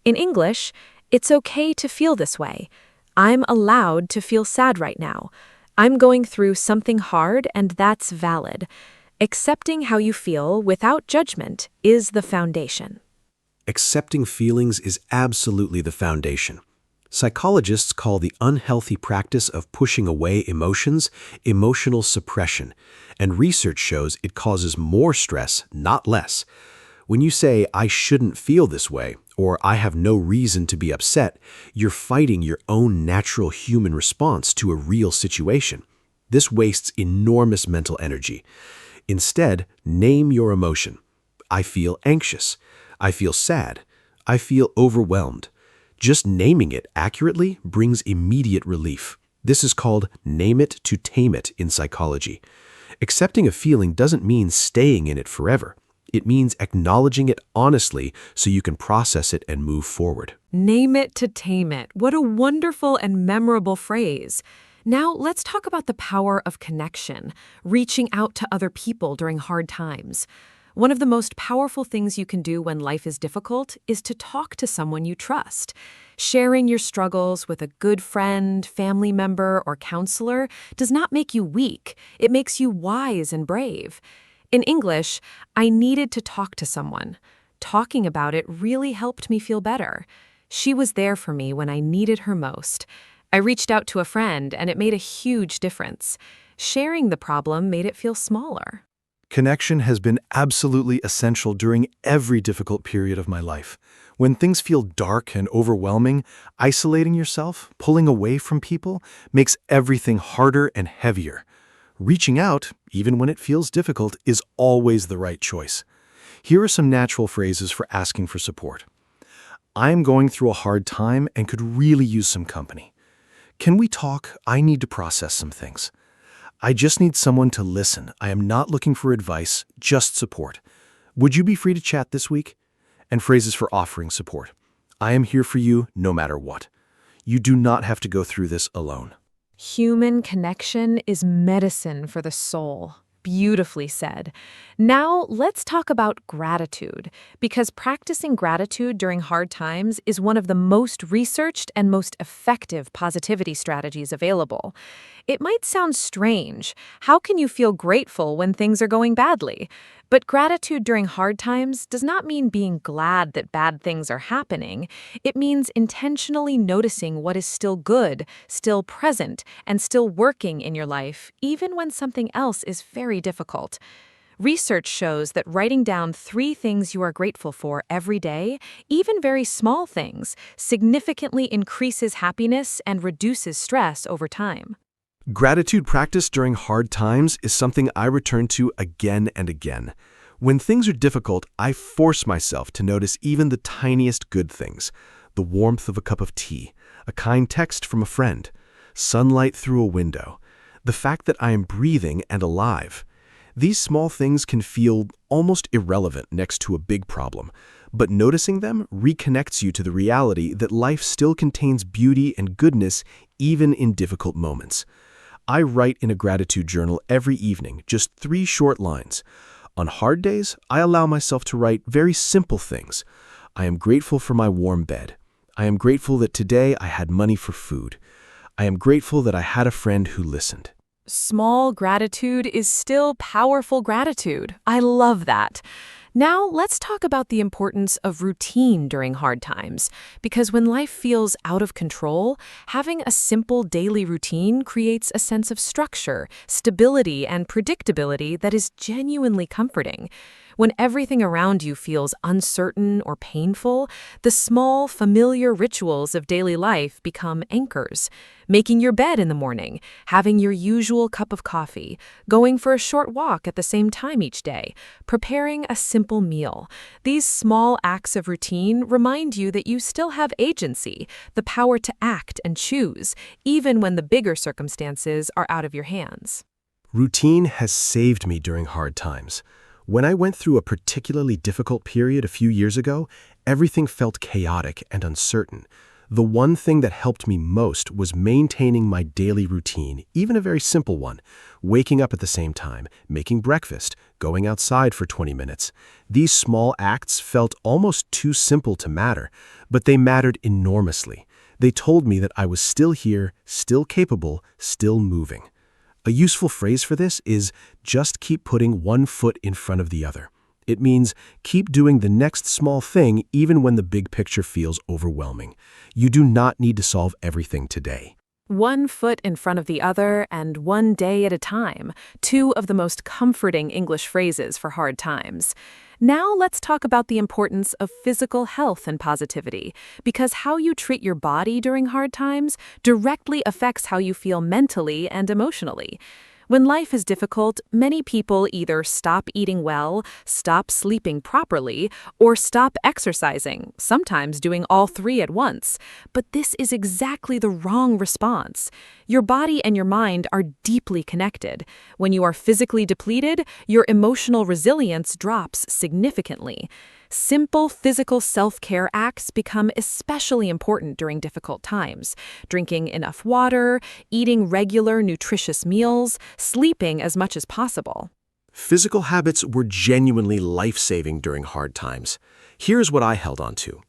In English, it's okay to feel this way. I'm allowed to feel sad right now. I'm going through something hard, and that's valid. Accepting how you feel without judgment is the foundation. Accepting feelings is absolutely the foundation. Psychologists call the unhealthy practice of pushing away emotions emotional suppression, and research shows it causes more stress, not less. When you say, "I shouldn't feel this way," or "I have no reason to be upset," you're fighting your own natural human response to a real situation. This wastes enormous mental energy. Instead, name your emotion. I feel anxious. I feel sad. I feel overwhelmed. Just naming it accurately brings immediate relief. This is called name it to tame it in psychology. Accepting a feeling doesn't mean staying in it forever. It means acknowledging it honestly so you can process it and move forward. Name it to tame it. What a wonderful and memorable phrase. Now, let's talk about the power of connection, reaching out to other people during hard times. One of the most powerful things you can do when life is difficult is to talk to someone you trust. Sharing your struggles with a good friend, family member, or counselor does not make you weak. It makes you wise and brave. In English, I needed to talk to someone. Talking about it really helped me feel better. She was there for me when I needed her most. I reached out to a friend, and it made a huge difference. Sharing the problem made it feel smaller. Connection has been absolutely essential during every difficult period of my life. When things feel dark and overwhelming, isolating yourself, pulling away from people, makes everything harder and heavier. Reaching out, even when it feels difficult, is always the right choice. Here are some natural phrases for asking for support. I am going through a hard time and could really use some company. Can we talk? I need to process some things. I just need someone to listen. I am not looking for advice, just support. Would you be free to chat this week? And phrases for offering support. I am here for you no matter what. You do not have to go through this alone. Human connection is medicine for the soul. Beautifully said. Now, let's talk about gratitude, because practicing gratitude during hard times is one of the most researched and most effective positivity strategies available. It might sound strange. How can you feel grateful when things are going badly? But gratitude during hard times does not mean being glad that bad things are happening. It means intentionally noticing what is still good, still present, and still working in your life, even when something else is very difficult. Research shows that writing down 3 things you are grateful for every day, even very small things, significantly increases happiness and reduces stress over time. Gratitude practice during hard times is something I return to again and again. When things are difficult, I force myself to notice even the tiniest good things. The warmth of a cup of tea, a kind text from a friend, sunlight through a window, the fact that I am breathing and alive. These small things can feel almost irrelevant next to a big problem, but noticing them reconnects you to the reality that life still contains beauty and goodness even in difficult moments. I write in a gratitude journal every evening, just 3 short lines. On hard days, I allow myself to write very simple things. I am grateful for my warm bed. I am grateful that today I had money for food. I am grateful that I had a friend who listened. Small gratitude is still powerful gratitude. I love that. Now, let's talk about the importance of routine during hard times, because when life feels out of control, having a simple daily routine creates a sense of structure, stability, and predictability that is genuinely comforting. When everything around you feels uncertain or painful, the small, familiar rituals of daily life become anchors. Making your bed in the morning, having your usual cup of coffee, going for a short walk at the same time each day, preparing a simple meal. These small acts of routine remind you that you still have agency, the power to act and choose, even when the bigger circumstances are out of your hands. Routine has saved me during hard times. When I went through a particularly difficult period a few years ago, Everything felt chaotic and uncertain. The one thing that helped me most was maintaining my daily routine, even a very simple one. Waking up at the same time, making breakfast, going outside for 20 minutes. These small acts felt almost too simple to matter, but they mattered enormously. They told me that I was still here, still capable, still moving. A useful phrase for this is just keep putting one foot in front of the other. It means keep doing the next small thing even when the big picture feels overwhelming. You do not need to solve everything today. One foot in front of the other and one day at a time, two of the most comforting English phrases for hard times. Now let's talk about the importance of physical health and positivity, because how you treat your body during hard times directly affects how you feel mentally and emotionally. When life is difficult, many people either stop eating well, stop sleeping properly, or stop exercising, sometimes doing all three at once. But this is exactly the wrong response. Your body and your mind are deeply connected. When you are physically depleted, your emotional resilience drops significantly. Simple physical self-care acts become especially important during difficult times. Drinking enough water, eating regular nutritious meals, sleeping as much as possible. Physical habits were genuinely life-saving during hard times. Here's what I held on to.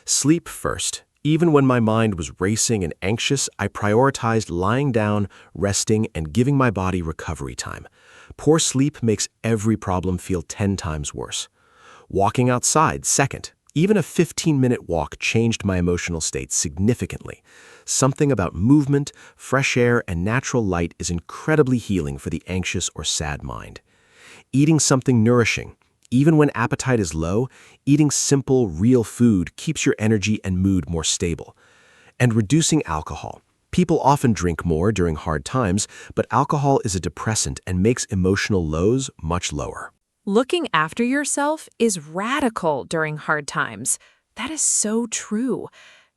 Sleep first. Even when my mind was racing and anxious, I prioritized lying down, resting, and giving my body recovery time. Poor sleep makes every problem feel 10 times worse. Walking outside, second. Even a 15-minute walk changed my emotional state significantly. Something about movement, fresh air, and natural light is incredibly healing for the anxious or sad mind. Eating something nourishing. Even when appetite is low, eating simple, real food keeps your energy and mood more stable. And reducing alcohol. People often drink more during hard times, but alcohol is a depressant and makes emotional lows much lower. Looking after yourself is radical during hard times. That is so true.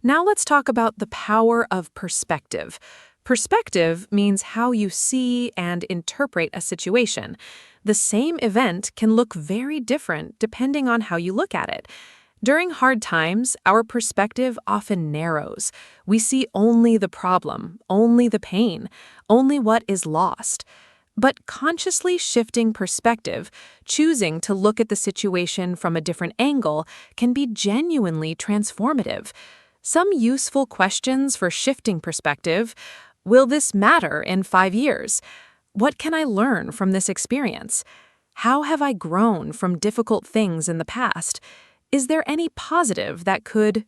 Now let's talk about the power of perspective. Perspective means how you see and interpret a situation. The same event can look very different depending on how you look at it. During hard times, our perspective often narrows. We see only the problem, only the pain, only what is lost. But consciously shifting perspective, choosing to look at the situation from a different angle, can be genuinely transformative. Some useful questions for shifting perspective: will this matter in 5 years? What can I learn from this experience? How have I grown from difficult things in the past? Is there any positive that could...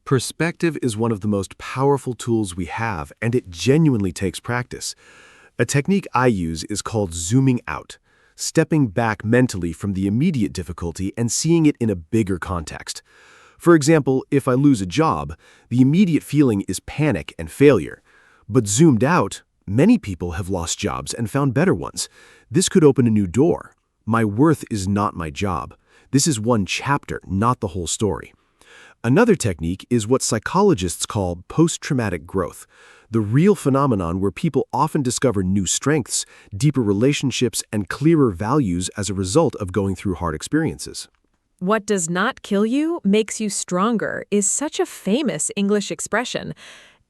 Perspective is one of the most powerful tools we have, and it genuinely takes practice. A technique I use is called zooming out, stepping back mentally from the immediate difficulty and seeing it in a bigger context. For example, if I lose a job, the immediate feeling is panic and failure. But zoomed out, many people have lost jobs and found better ones. This could open a new door. My worth is not my job. This is one chapter, not the whole story. Another technique is what psychologists call post-traumatic growth, the real phenomenon where people often discover new strengths, deeper relationships, and clearer values as a result of going through hard experiences. What does not kill you makes you stronger is such a famous English expression.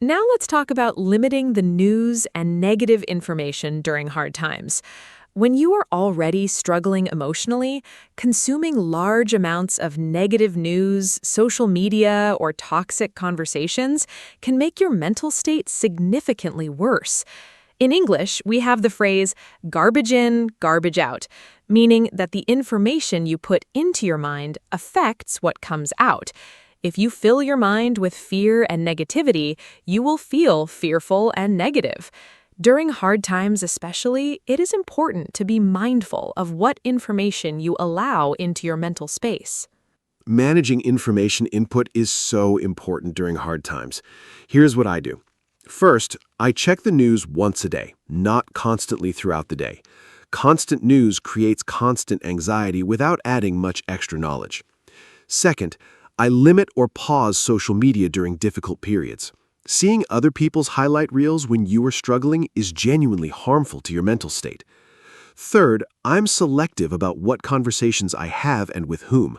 Now let's talk about limiting the news and negative information during hard times. When you are already struggling emotionally, consuming large amounts of negative news, social media, or toxic conversations can make your mental state significantly worse. In English, we have the phrase garbage in, garbage out, meaning that the information you put into your mind affects what comes out. If you fill your mind with fear and negativity, you will feel fearful and negative. During hard times especially, it is important to be mindful of what information you allow into your mental space. Managing information input is so important during hard times. Here's what I do. First, I check the news once a day, not constantly throughout the day. Constant news creates constant anxiety without adding much extra knowledge. Second, I limit or pause social media during difficult periods. Seeing other people's highlight reels when you are struggling is genuinely harmful to your mental state. Third, I'm selective about what conversations I have and with whom.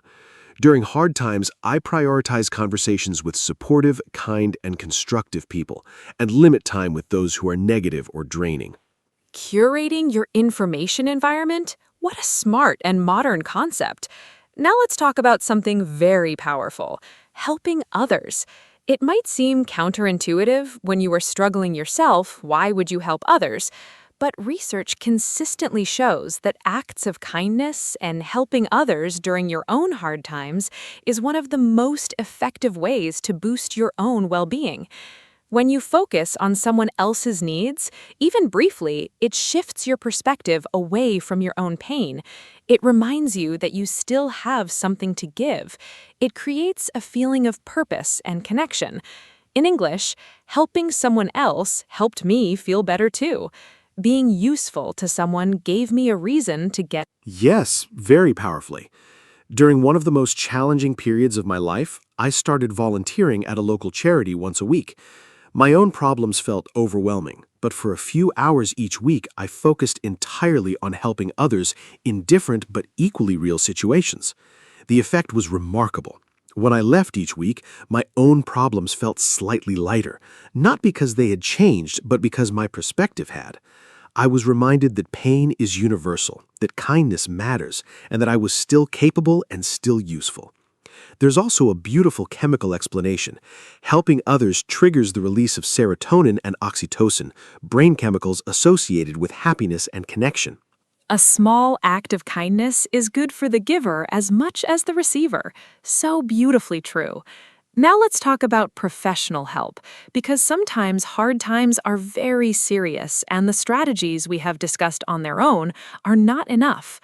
During hard times, I prioritize conversations with supportive, kind, and constructive people, and limit time with those who are negative or draining. Curating your information environment? What a smart and modern concept. Now let's talk about something very powerful, helping others. It might seem counterintuitive when you are struggling yourself, why would you help others? But research consistently shows that acts of kindness and helping others during your own hard times is one of the most effective ways to boost your own well-being. When you focus on someone else's needs, even briefly, it shifts your perspective away from your own pain. It reminds you that you still have something to give. It creates a feeling of purpose and connection. In English, helping someone else helped me feel better too. Being useful to someone gave me a reason to get. Yes, very powerfully. During one of the most challenging periods of my life, I started volunteering at a local charity once a week. My own problems felt overwhelming, but for a few hours each week, I focused entirely on helping others in different but equally real situations. The effect was remarkable. When I left each week, my own problems felt slightly lighter, not because they had changed, but because my perspective had. I was reminded that pain is universal, that kindness matters, and that I was still capable and still useful. There's also a beautiful chemical explanation. Helping others triggers the release of serotonin and oxytocin, brain chemicals associated with happiness and connection. A small act of kindness is good for the giver as much as the receiver. So beautifully true. Now let's talk about professional help, because sometimes hard times are very serious and the strategies we have discussed on their own are not enough.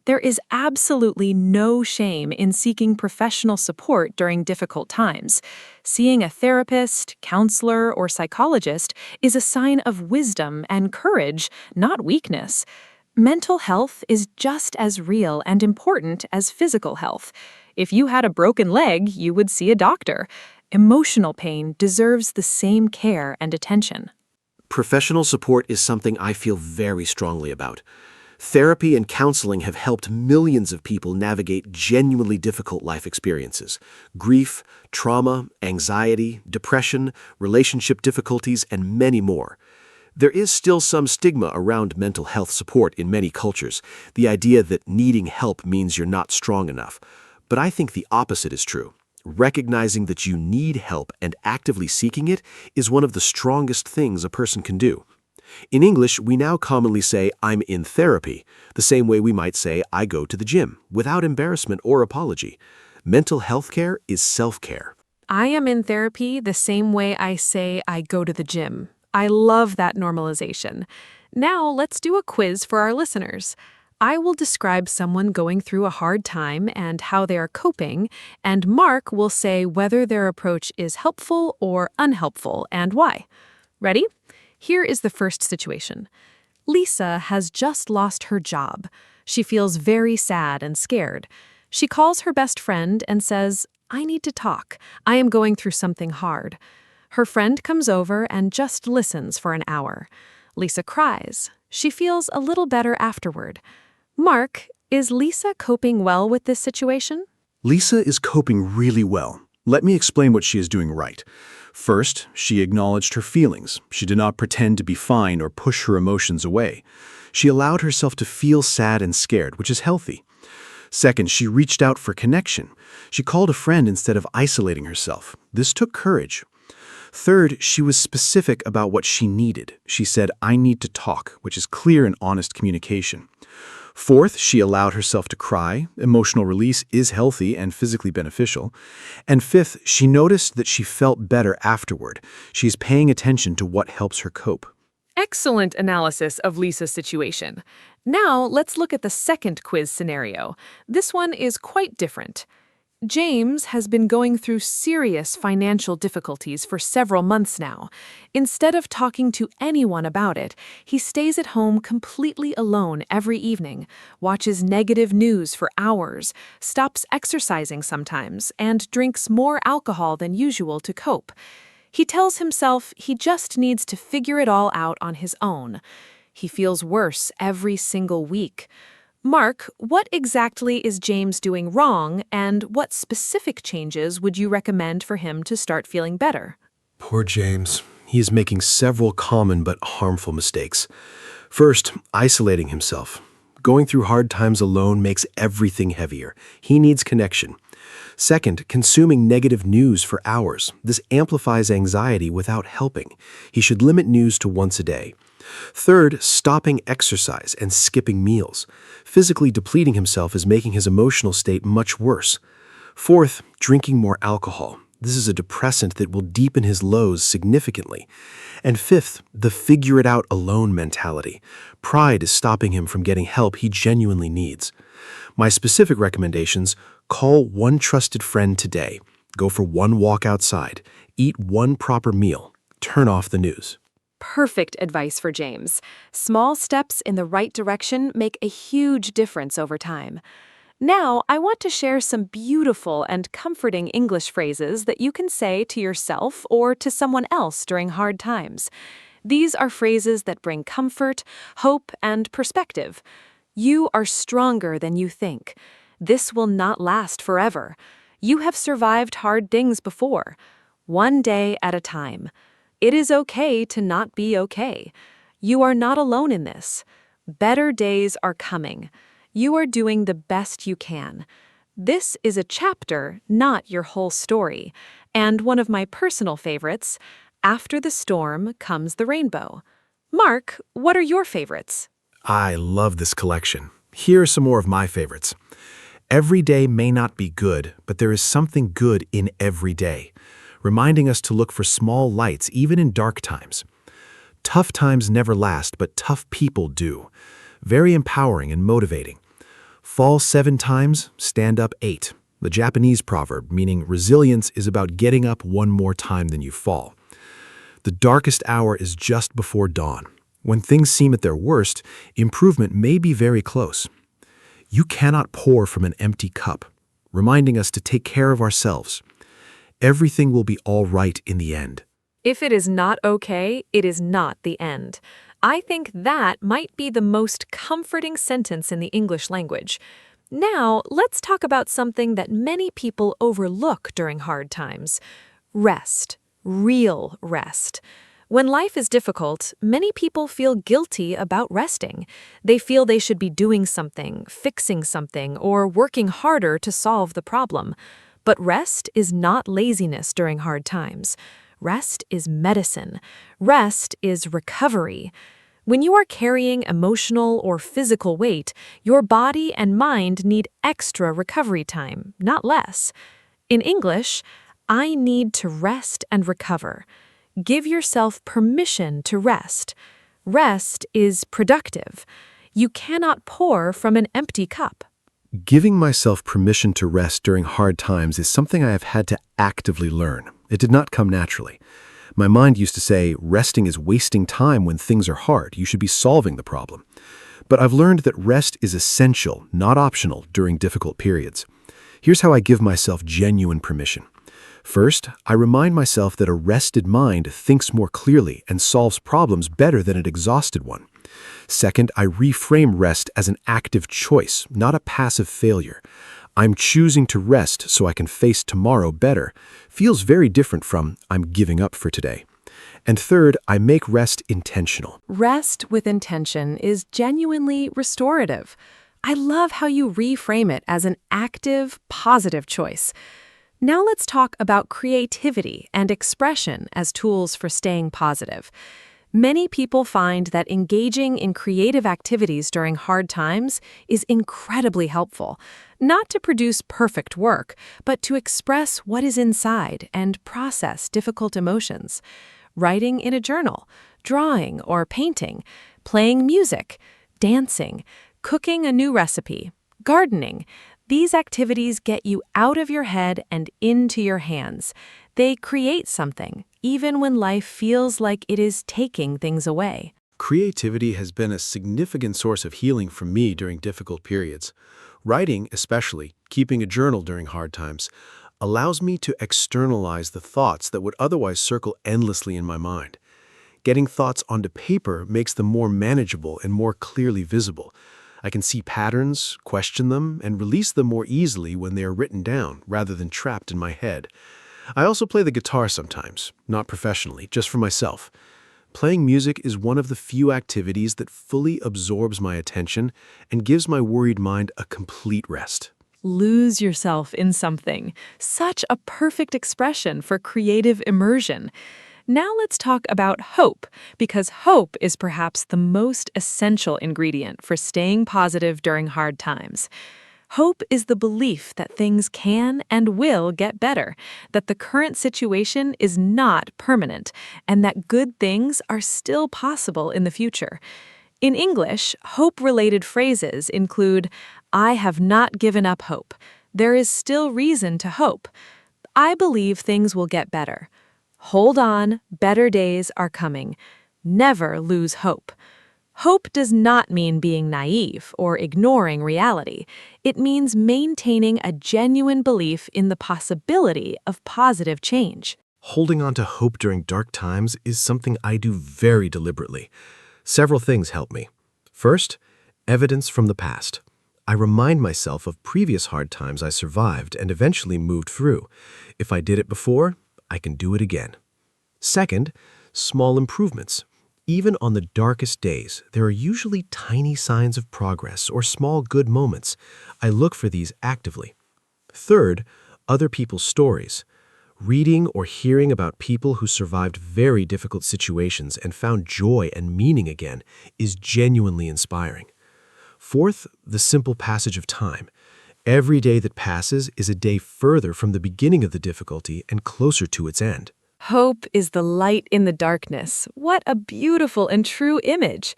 There is absolutely no shame in seeking professional support during difficult times. Seeing a therapist, counselor, or psychologist is a sign of wisdom and courage, not weakness. Mental health is just as real and important as physical health. If you had a broken leg, you would see a doctor. Emotional pain deserves the same care and attention. Professional support is something I feel very strongly about. Therapy and counseling have helped millions of people navigate genuinely difficult life experiences: grief, trauma, anxiety, depression, relationship difficulties, and many more. There is still some stigma around mental health support in many cultures, the idea that needing help means you're not strong enough. But I think the opposite is true. Recognizing that you need help and actively seeking it is one of the strongest things a person can do. In English, we now commonly say, "I'm in therapy," the same way we might say, "I go to the gym," without embarrassment or apology. Mental health care is self-care. I am in therapy the same way I say I go to the gym. I love that normalization. Now let's do a quiz for our listeners. I will describe someone going through a hard time and how they are coping, and Mark will say whether their approach is helpful or unhelpful and why. Ready? Here is the first situation. Lisa has just lost her job. She feels very sad and scared. She calls her best friend and says, "I need to talk. I am going through something hard." Her friend comes over and just listens for an hour. Lisa cries. She feels a little better afterward. Mark, is Lisa coping well with this situation? Lisa is coping really well. Let me explain what she is doing right. First, she acknowledged her feelings. She did not pretend to be fine or push her emotions away. She allowed herself to feel sad and scared, which is healthy. Second, she reached out for connection. She called a friend instead of isolating herself. This took courage. Third, she was specific about what she needed. She said, "I need to talk," which is clear and honest communication. Fourth, she allowed herself to cry. Emotional release is healthy and physically beneficial. And fifth, she noticed that she felt better afterward. She's paying attention to what helps her cope. Excellent analysis of Lisa's situation. Now let's look at the second quiz scenario. This one is quite different. James has been going through serious financial difficulties for several months now. Instead of talking to anyone about it, he stays at home completely alone every evening, watches negative news for hours, stops exercising sometimes, and drinks more alcohol than usual to cope. He tells himself he just needs to figure it all out on his own. He feels worse every single week. Mark, what exactly is James doing wrong, and what specific changes would you recommend for him to start feeling better? Poor James. He is making several common but harmful mistakes. First, isolating himself. Going through hard times alone makes everything heavier. He needs connection. Second, consuming negative news for hours. This amplifies anxiety without helping. He should limit news to once a day. Third, stopping exercise and skipping meals. Physically depleting himself is making his emotional state much worse. Fourth, drinking more alcohol. This is a depressant that will deepen his lows significantly. And fifth, the figure-it-out-alone mentality. Pride is stopping him from getting help he genuinely needs. My specific recommendations: call one trusted friend today, go for one walk outside, eat one proper meal, turn off the news. Perfect advice for James. Small steps in the right direction make a huge difference over time. Now, I want to share some beautiful and comforting English phrases that you can say to yourself or to someone else during hard times. These are phrases that bring comfort, hope, and perspective. You are stronger than you think. This will not last forever. You have survived hard things before. One day at a time. It is okay to not be okay. You are not alone in this. Better days are coming. You are doing the best you can. This is a chapter, not your whole story. And one of my personal favorites, after the storm comes the rainbow. Mark, what are your favorites? I love this collection. Here are some more of my favorites. Every day may not be good, but there is something good in every day, reminding us to look for small lights even in dark times. Tough times never last, but tough people do. Very empowering and motivating. Fall 7 times, stand up 8. The Japanese proverb, meaning resilience is about getting up one more time than you fall. The darkest hour is just before dawn. When things seem at their worst, improvement may be very close. You cannot pour from an empty cup, reminding us to take care of ourselves. Everything will be all right in the end. If it is not okay, it is not the end. I think that might be the most comforting sentence in the English language. Now, let's talk about something that many people overlook during hard times. Rest. Real rest. When life is difficult, many people feel guilty about resting. They feel they should be doing something, fixing something, or working harder to solve the problem. But rest is not laziness during hard times. Rest is medicine. Rest is recovery. When you are carrying emotional or physical weight, your body and mind need extra recovery time, not less. In English, I need to rest and recover. Give yourself permission to rest. Rest is productive. You cannot pour from an empty cup. Giving myself permission to rest during hard times is something I have had to actively learn. It did not come naturally. My mind used to say, resting is wasting time when things are hard. You should be solving the problem. But I've learned that rest is essential, not optional, during difficult periods. Here's how I give myself genuine permission. First, I remind myself that a rested mind thinks more clearly and solves problems better than an exhausted one. Second, I reframe rest as an active choice, not a passive failure. I'm choosing to rest so I can face tomorrow better. Feels very different from I'm giving up for today. And third, I make rest intentional. Rest with intention is genuinely restorative. I love how you reframe it as an active, positive choice. Now let's talk about creativity and expression as tools for staying positive. Many people find that engaging in creative activities during hard times is incredibly helpful, not to produce perfect work, but to express what is inside and process difficult emotions. Writing in a journal, drawing or painting, playing music, dancing, cooking a new recipe, gardening. These activities get you out of your head and into your hands. They create something, even when life feels like it is taking things away. Creativity has been a significant source of healing for me during difficult periods. Writing, especially, keeping a journal during hard times, allows me to externalize the thoughts that would otherwise circle endlessly in my mind. Getting thoughts onto paper makes them more manageable and more clearly visible. I can see patterns, question them, and release them more easily when they are written down rather than trapped in my head. I also play the guitar sometimes, not professionally, just for myself. Playing music is one of the few activities that fully absorbs my attention and gives my worried mind a complete rest. Lose yourself in something. Such a perfect expression for creative immersion. Now let's talk about hope, because hope is perhaps the most essential ingredient for staying positive during hard times. Hope is the belief that things can and will get better, that the current situation is not permanent, and that good things are still possible in the future. In English, hope-related phrases include, "I have not given up hope. There is still reason to hope. I believe things will get better. Hold on, better days are coming. Never lose hope." Hope does not mean being naive or ignoring reality. It means maintaining a genuine belief in the possibility of positive change. Holding on to hope during dark times is something I do very deliberately. Several things help me. First, evidence from the past. I remind myself of previous hard times I survived and eventually moved through. If I did it before, I can do it again. Second, small improvements. Even on the darkest days, there are usually tiny signs of progress or small good moments. I look for these actively. Third, other people's stories. Reading or hearing about people who survived very difficult situations and found joy and meaning again is genuinely inspiring. Fourth, the simple passage of time. Every day that passes is a day further from the beginning of the difficulty and closer to its end. Hope is the light in the darkness. What a beautiful and true image.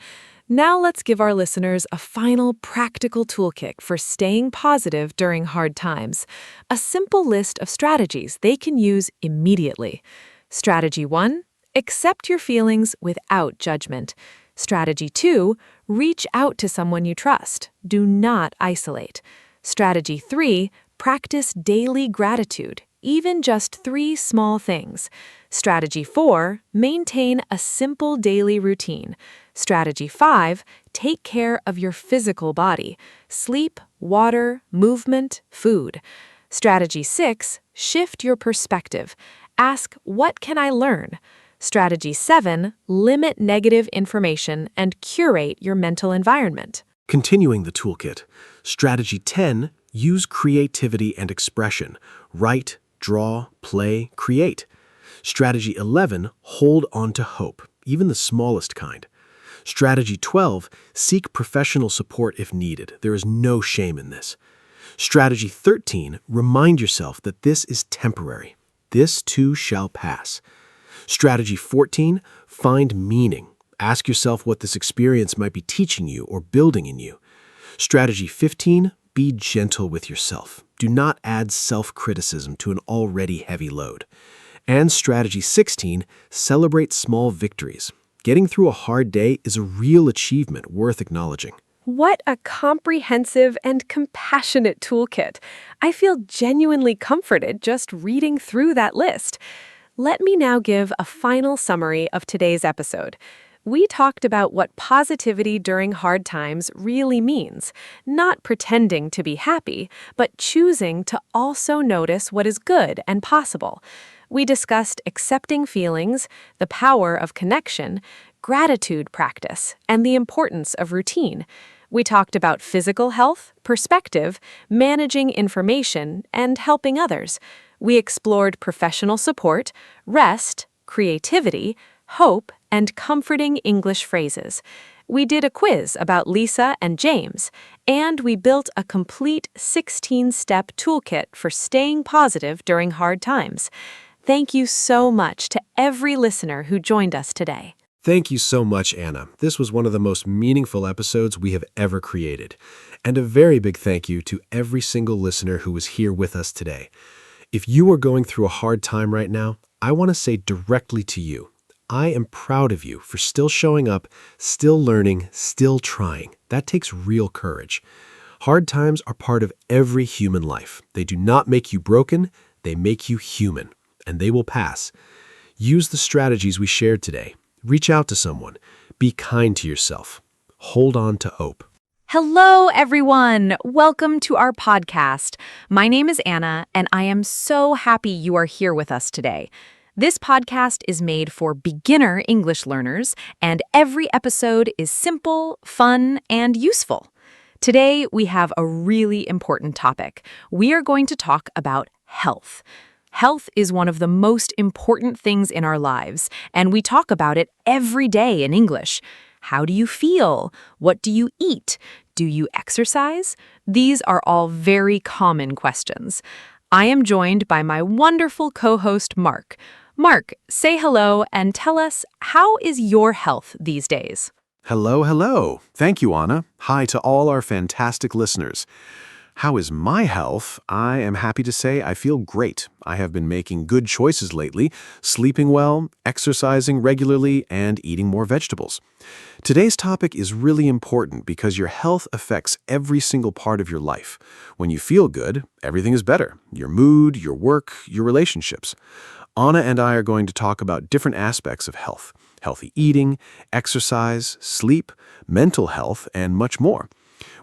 Now let's give our listeners a final practical toolkit for staying positive during hard times. A simple list of strategies they can use immediately. Strategy 1, accept your feelings without judgment. Strategy 2, reach out to someone you trust. Do not isolate. Strategy 3, practice daily gratitude, even just 3 small things. Strategy 4, maintain a simple daily routine. Strategy 5, take care of your physical body. Sleep, water, movement, food. Strategy 6, shift your perspective. Ask, what can I learn? Strategy 7, limit negative information and curate your mental environment. Continuing the toolkit. Strategy 10, use creativity and expression. Write, draw, play, create. Strategy 11, hold on to hope, even the smallest kind. Strategy 12, seek professional support if needed. There is no shame in this. Strategy 13, remind yourself that this is temporary. This too shall pass. Strategy 14, find meaning. Ask yourself what this experience might be teaching you or building in you. Strategy 15, be gentle with yourself. Do not add self-criticism to an already heavy load. And strategy 16, celebrate small victories. Getting through a hard day is a real achievement worth acknowledging. What a comprehensive and compassionate toolkit. I feel genuinely comforted just reading through that list. Let me now give a final summary of today's episode. We talked about what positivity during hard times really means, not pretending to be happy, but choosing to also notice what is good and possible. We discussed accepting feelings, the power of connection, gratitude practice, and the importance of routine. We talked about physical health, perspective, managing information, and helping others. We explored professional support, rest, creativity, hope, and comforting English phrases. We did a quiz about Lisa and James, and we built a complete 16-step toolkit for staying positive during hard times. Thank you so much to every listener who joined us today. Thank you so much, Anna. This was one of the most meaningful episodes we have ever created. And a very big thank you to every single listener who was here with us today. If you are going through a hard time right now, I want to say directly to you, I am proud of you for still showing up, still learning, still trying. That takes real courage. Hard times are part of every human life. They do not make you broken, they make you human, and they will pass. Use the strategies we shared today. Reach out to someone. Be kind to yourself. Hold on to hope. Hello, everyone. Welcome to our podcast. My name is Anna, and I am so happy you are here with us today. This podcast is made for beginner English learners, and every episode is simple, fun, and useful. Today, we have a really important topic. We are going to talk about health. Health is one of the most important things in our lives, and we talk about it every day in English. How do you feel? What do you eat? Do you exercise? These are all very common questions. I am joined by my wonderful co-host, Mark. Mark, say hello and tell us, how is your health these days? Hello, hello. Thank you, Anna. Hi to all our fantastic listeners. How is my health? I am happy to say I feel great. I have been making good choices lately, sleeping well, exercising regularly, and eating more vegetables. Today's topic is really important because your health affects every single part of your life. When you feel good, everything is better. Your mood, your work, your relationships. Anna and I are going to talk about different aspects of health: healthy eating, exercise, sleep, mental health, and much more.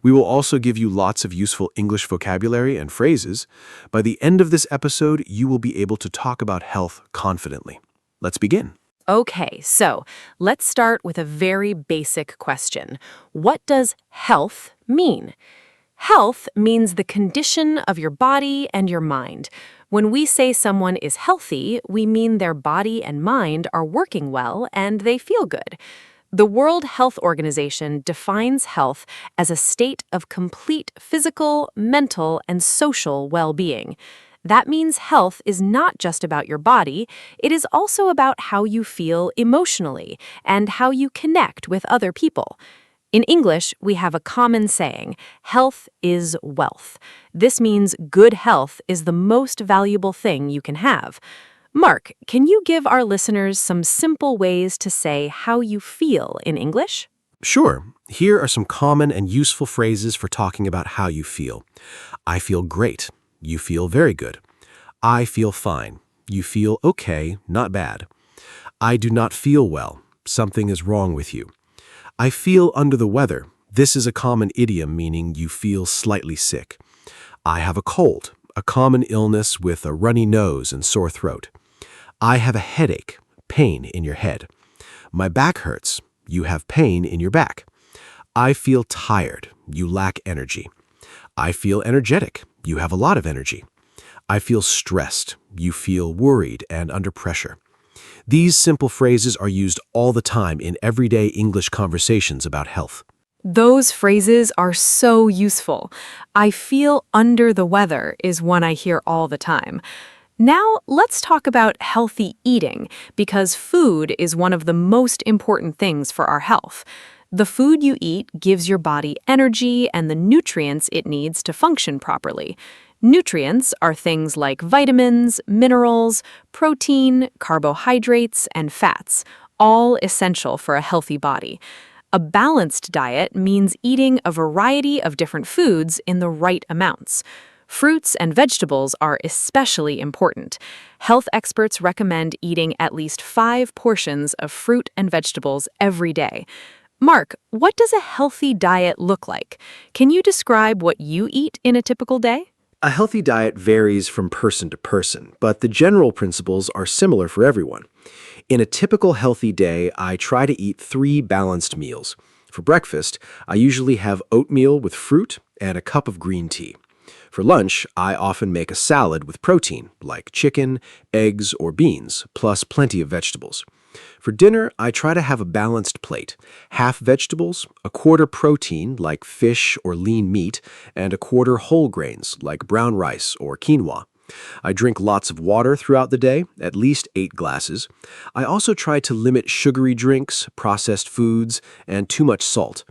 We will also give you lots of useful English vocabulary and phrases. By the end of this episode, you will be able to talk about health confidently. Let's begin. Okay, so let's start with a very basic question. What does health mean? Health means the condition of your body and your mind. When we say someone is healthy, we mean their body and mind are working well and they feel good. The World Health Organization defines health as a state of complete physical, mental, and social well-being. That means health is not just about your body, it is also about how you feel emotionally and how you connect with other people. In English, we have a common saying, health is wealth. This means good health is the most valuable thing you can have. Mark, can you give our listeners some simple ways to say how you feel in English? Sure. Here are some common and useful phrases for talking about how you feel. I feel great. You feel very good. I feel fine. You feel okay, not bad. I do not feel well. Something is wrong with you. I feel under the weather. This is a common idiom meaning you feel slightly sick. I have a cold, a common illness with a runny nose and sore throat. I have a headache, pain in your head. My back hurts. You have pain in your back. I feel tired. You lack energy. I feel energetic. You have a lot of energy. I feel stressed. You feel worried and under pressure. These simple phrases are used all the time in everyday English conversations about health. Those phrases are so useful. I feel under the weather is one I hear all the time. Now, let's talk about healthy eating, because food is one of the most important things for our health. The food you eat gives your body energy and the nutrients it needs to function properly. Nutrients are things like vitamins, minerals, protein, carbohydrates, and fats, all essential for a healthy body. A balanced diet means eating a variety of different foods in the right amounts. Fruits and vegetables are especially important. Health experts recommend eating at least 5 portions of fruit and vegetables every day. Mark, what does a healthy diet look like? Can you describe what you eat in a typical day? A healthy diet varies from person to person, but the general principles are similar for everyone. In a typical healthy day, I try to eat 3 balanced meals. For breakfast, I usually have oatmeal with fruit and a cup of green tea. For lunch, I often make a salad with protein, like chicken, eggs, or beans, plus plenty of vegetables. For dinner, I try to have a balanced plate: half vegetables, a quarter protein, like fish or lean meat, and a quarter whole grains, like brown rice or quinoa. I drink lots of water throughout the day, at least 8 glasses. I also try to limit sugary drinks, processed foods, and too much salt.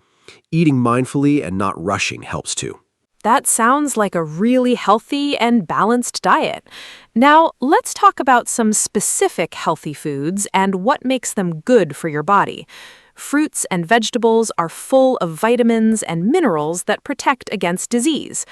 Eating mindfully and not rushing helps too. That sounds like a really healthy and balanced diet. Now, let's talk about some specific healthy foods and what makes them good for your body. Fruits and vegetables are full of vitamins and minerals that protect against disease.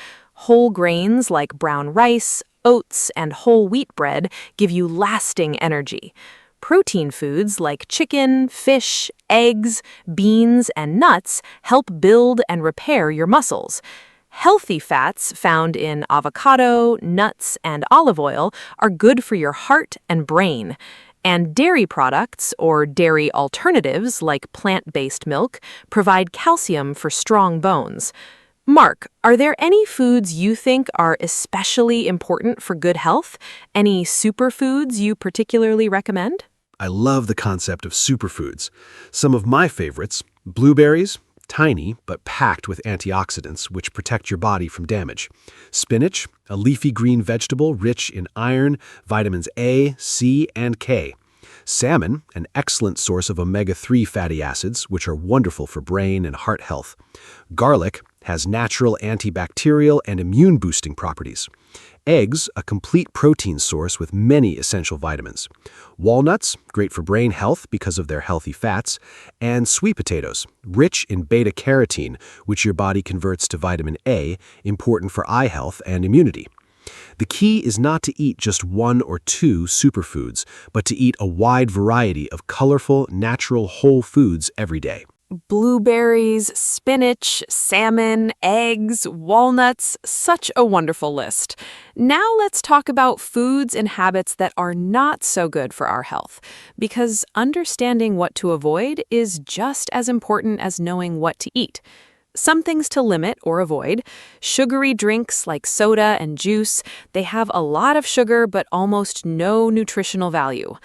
Whole grains like brown rice, oats, and whole wheat bread give you lasting energy. Protein foods like chicken, fish, eggs, beans, and nuts help build and repair your muscles. Healthy fats found in avocado, nuts, and olive oil are good for your heart and brain. And dairy products, or dairy alternatives like plant-based milk, provide calcium for strong bones. Mark, are there any foods you think are especially important for good health? Any superfoods you particularly recommend? I love the concept of superfoods. Some of my favorites: blueberries, tiny but packed with antioxidants which protect your body from damage. Spinach, a leafy green vegetable rich in iron, vitamins A, C, and K. Salmon, an excellent source of omega-3 fatty acids, which are wonderful for brain and heart health. Garlic has natural antibacterial and immune-boosting properties. Eggs, a complete protein source with many essential vitamins. Walnuts, great for brain health because of their healthy fats. And sweet potatoes, rich in beta-carotene, which your body converts to vitamin A, important for eye health and immunity. The key is not to eat just one or two superfoods, but to eat a wide variety of colorful, natural whole foods every day. Blueberries, spinach, salmon, eggs, walnuts, such a wonderful list. Now let's talk about foods and habits that are not so good for our health, because understanding what to avoid is just as important as knowing what to eat. Some things to limit or avoid: sugary drinks like soda and juice. They have a lot of sugar but almost no nutritional value.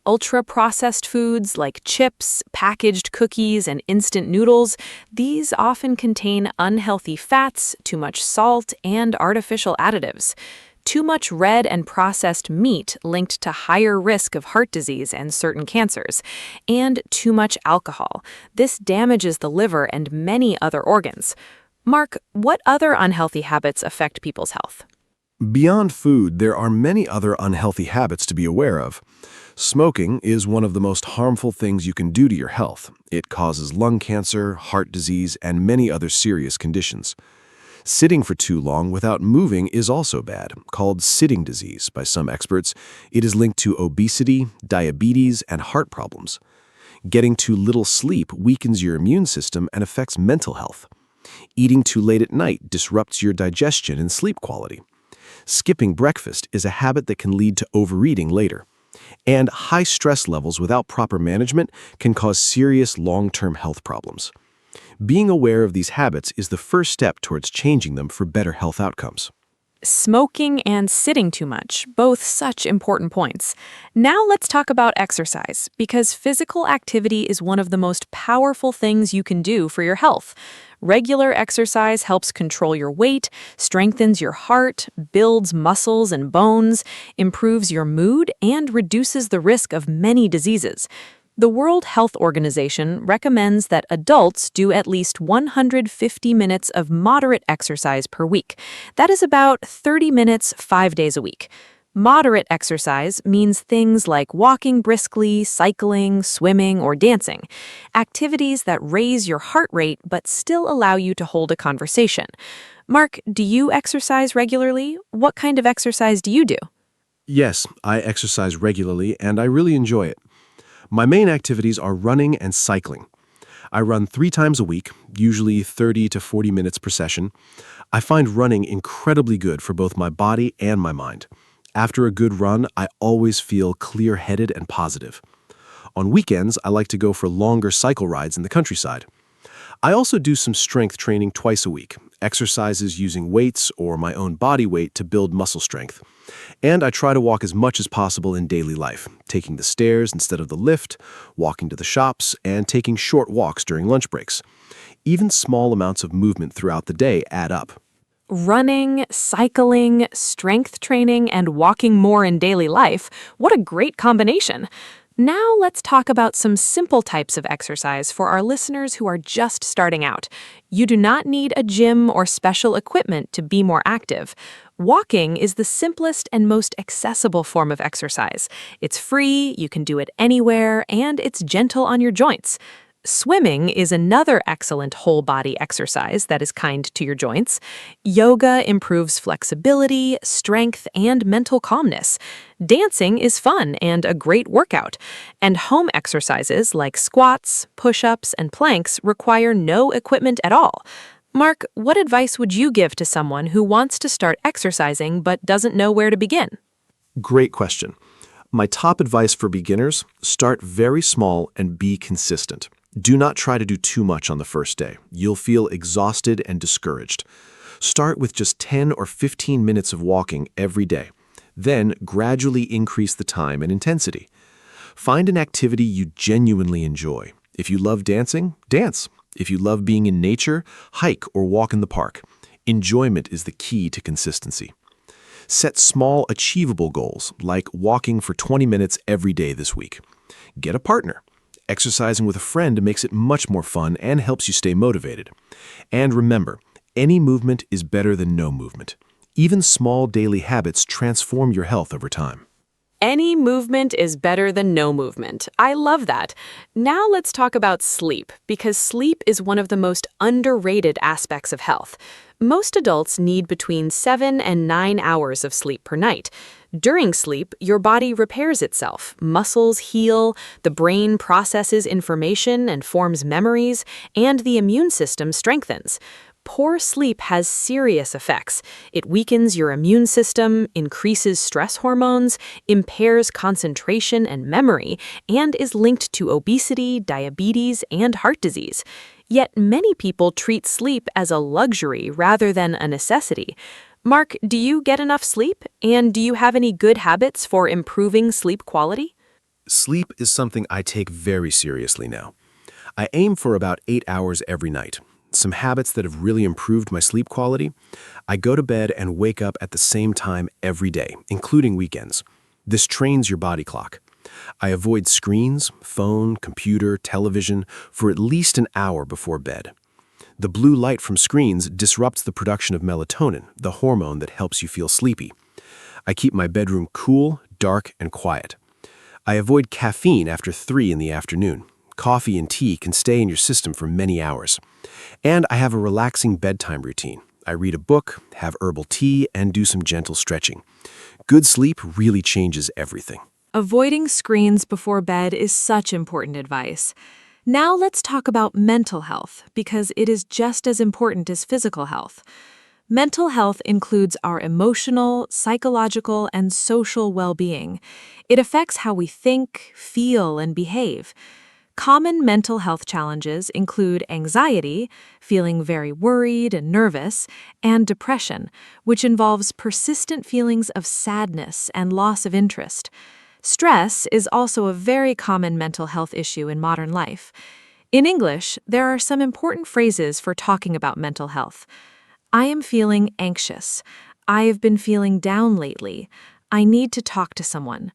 Ultra-processed foods like chips, packaged cookies, and instant noodles, these often contain unhealthy fats, too much salt, and artificial additives. Too much red and processed meat linked to higher risk of heart disease and certain cancers. And too much alcohol. This damages the liver and many other organs. Mark, what other unhealthy habits affect people's health? Beyond food, there are many other unhealthy habits to be aware of. Smoking is one of the most harmful things you can do to your health. It causes lung cancer, heart disease, and many other serious conditions. Sitting for too long without moving is also bad, called sitting disease by some experts. It is linked to obesity, diabetes, and heart problems. Getting too little sleep weakens your immune system and affects mental health. Eating too late at night disrupts your digestion and sleep quality. Skipping breakfast is a habit that can lead to overeating later. And high stress levels without proper management can cause serious long-term health problems. Being aware of these habits is the first step towards changing them for better health outcomes. Smoking and sitting too much, both such important points. Now let's talk about exercise, because physical activity is one of the most powerful things you can do for your health. Regular exercise helps control your weight, strengthens your heart, builds muscles and bones, improves your mood, and reduces the risk of many diseases. The World Health Organization recommends that adults do at least 150 minutes of moderate exercise per week. That is about 30 minutes 5 days a week. Moderate exercise means things like walking briskly, cycling, swimming, or dancing. Activities that raise your heart rate but still allow you to hold a conversation. Mark, do you exercise regularly? What kind of exercise do you do? Yes, I exercise regularly and I really enjoy it. My main activities are running and cycling. I run 3 times a week, usually 30 to 40 minutes per session. I find running incredibly good for both my body and my mind. After a good run, I always feel clear-headed and positive. On weekends, I like to go for longer cycle rides in the countryside. I also do some strength training twice a week, exercises using weights or my own body weight to build muscle strength. And I try to walk as much as possible in daily life, taking the stairs instead of the lift, walking to the shops, and taking short walks during lunch breaks. Even small amounts of movement throughout the day add up. Running, cycling, strength training, and walking more in daily life. What a great combination! Now let's talk about some simple types of exercise for our listeners who are just starting out. You do not need a gym or special equipment to be more active. Walking is the simplest and most accessible form of exercise. It's free, you can do it anywhere, and it's gentle on your joints. Swimming is another excellent whole-body exercise that is kind to your joints. Yoga improves flexibility, strength, and mental calmness. Dancing is fun and a great workout. And home exercises like squats, push-ups, and planks require no equipment at all. Mark, what advice would you give to someone who wants to start exercising but doesn't know where to begin? Great question. My top advice for beginners, start very small and be consistent. Do not try to do too much on the first day. You'll feel exhausted and discouraged. Start with just 10 or 15 minutes of walking every day. Then gradually increase the time and intensity. Find an activity you genuinely enjoy. If you love dancing, dance. If you love being in nature, hike or walk in the park. Enjoyment is the key to consistency. Set small, achievable goals, like walking for 20 minutes every day this week. Get a partner. Exercising with a friend makes it much more fun and helps you stay motivated. And remember, any movement is better than no movement. Even small daily habits transform your health over time. Any movement is better than no movement. I love that. Now let's talk about sleep, because sleep is one of the most underrated aspects of health. Most adults need between 7 and 9 hours of sleep per night. During sleep, your body repairs itself, muscles heal, the brain processes information and forms memories, and the immune system strengthens. Poor sleep has serious effects. It weakens your immune system, increases stress hormones, impairs concentration and memory, and is linked to obesity, diabetes, and heart disease. Yet many people treat sleep as a luxury rather than a necessity. Mark, do you get enough sleep? And do you have any good habits for improving sleep quality? Sleep is something I take very seriously now. I aim for about 8 hours every night. Some habits that have really improved my sleep quality: I go to bed and wake up at the same time every day, including weekends. This trains your body clock. I avoid screens, phone, computer, television for at least an hour before bed. The blue light from screens disrupts the production of melatonin, the hormone that helps you feel sleepy. I keep my bedroom cool, dark, and quiet. I avoid caffeine after 3 in the afternoon. Coffee and tea can stay in your system for many hours. And I have a relaxing bedtime routine. I read a book, have herbal tea, and do some gentle stretching. Good sleep really changes everything. Avoiding screens before bed is such important advice. Now let's talk about mental health, because it is just as important as physical health. Mental health includes our emotional, psychological, and social well-being. It affects how we think, feel, and behave. Common mental health challenges include anxiety, feeling very worried and nervous, and depression, which involves persistent feelings of sadness and loss of interest. Stress is also a very common mental health issue in modern life. In English, there are some important phrases for talking about mental health. I am feeling anxious. I have been feeling down lately. I need to talk to someone.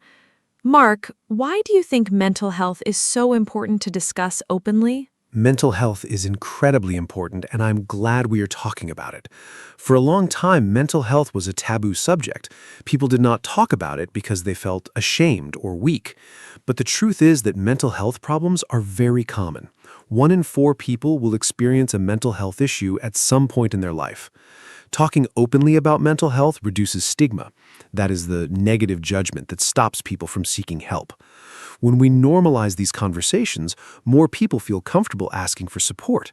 Mark, why do you think mental health is so important to discuss openly? Mental health is incredibly important, and I'm glad we are talking about it. For a long time, mental health was a taboo subject. People did not talk about it because they felt ashamed or weak. But the truth is that mental health problems are very common. 1 in 4 people will experience a mental health issue at some point in their life. Talking openly about mental health reduces stigma. That is the negative judgment that stops people from seeking help. When we normalize these conversations, more people feel comfortable asking for support.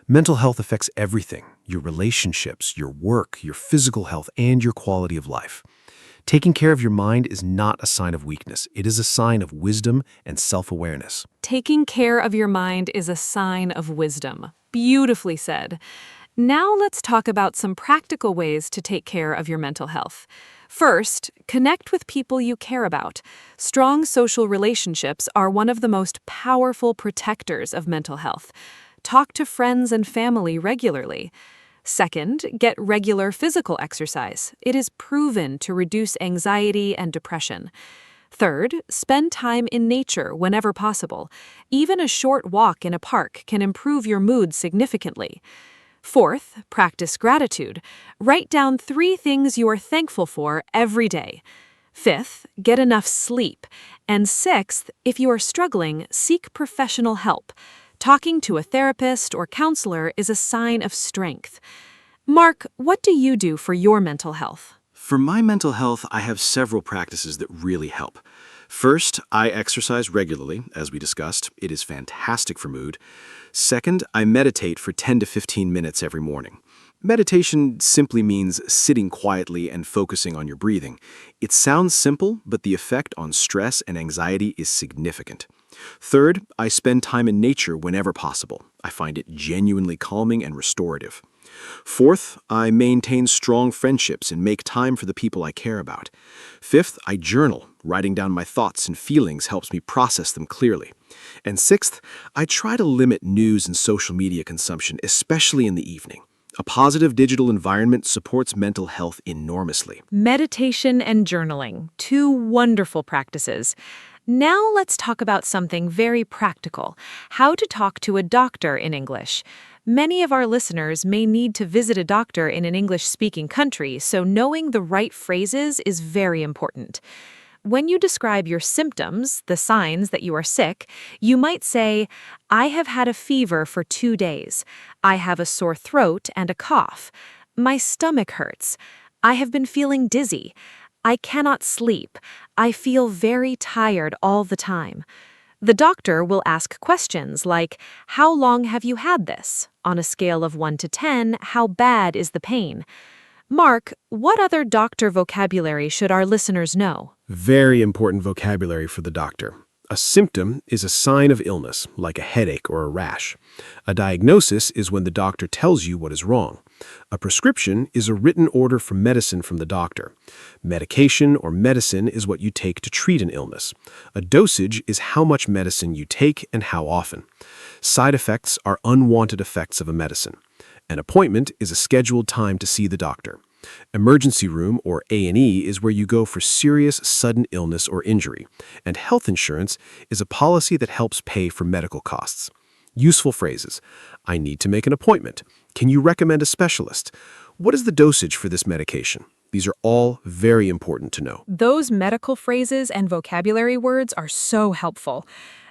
Mental health affects everything: your relationships, your work, your physical health, and your quality of life. Taking care of your mind is not a sign of weakness. It is a sign of wisdom and self-awareness. Taking care of your mind is a sign of wisdom. Beautifully said. Now let's talk about some practical ways to take care of your mental health. First, connect with people you care about. Strong social relationships are one of the most powerful protectors of mental health. Talk to friends and family regularly. Second, get regular physical exercise. It is proven to reduce anxiety and depression. Third, spend time in nature whenever possible. Even a short walk in a park can improve your mood significantly. Fourth, practice gratitude. Write down 3 things you are thankful for every day. Fifth, get enough sleep. And sixth, if you are struggling, seek professional help. Talking to a therapist or counselor is a sign of strength. Mark, what do you do for your mental health? For my mental health, I have several practices that really help. First, I exercise regularly, as we discussed. It is fantastic for mood. Second, I meditate for 10 to 15 minutes every morning. Meditation simply means sitting quietly and focusing on your breathing. It sounds simple, but the effect on stress and anxiety is significant. Third, I spend time in nature whenever possible. I find it genuinely calming and restorative. Fourth, I maintain strong friendships and make time for the people I care about. Fifth, I journal. Writing down my thoughts and feelings helps me process them clearly. And sixth, I try to limit news and social media consumption, especially in the evening. A positive digital environment supports mental health enormously. Meditation and journaling, two wonderful practices. Now let's talk about something very practical, how to talk to a doctor in English. Many of our listeners may need to visit a doctor in an English-speaking country, so knowing the right phrases is very important. When you describe your symptoms, the signs that you are sick, you might say, "I have had a fever for 2 days. I have a sore throat and a cough. My stomach hurts. I have been feeling dizzy. I cannot sleep. I feel very tired all the time." The doctor will ask questions like, "How long have you had this? On a scale of 1 to 10, how bad is the pain?" Mark, what other doctor vocabulary should our listeners know? Very important vocabulary for the doctor. A symptom is a sign of illness, like a headache or a rash. A diagnosis is when the doctor tells you what is wrong. A prescription is a written order for medicine from the doctor. Medication or medicine is what you take to treat an illness. A dosage is how much medicine you take and how often. Side effects are unwanted effects of a medicine. An appointment is a scheduled time to see the doctor. Emergency room, or A&E, is where you go for serious, sudden illness or injury. And health insurance is a policy that helps pay for medical costs. Useful phrases. I need to make an appointment. Can you recommend a specialist? What is the dosage for this medication? These are all very important to know. Those medical phrases and vocabulary words are so helpful.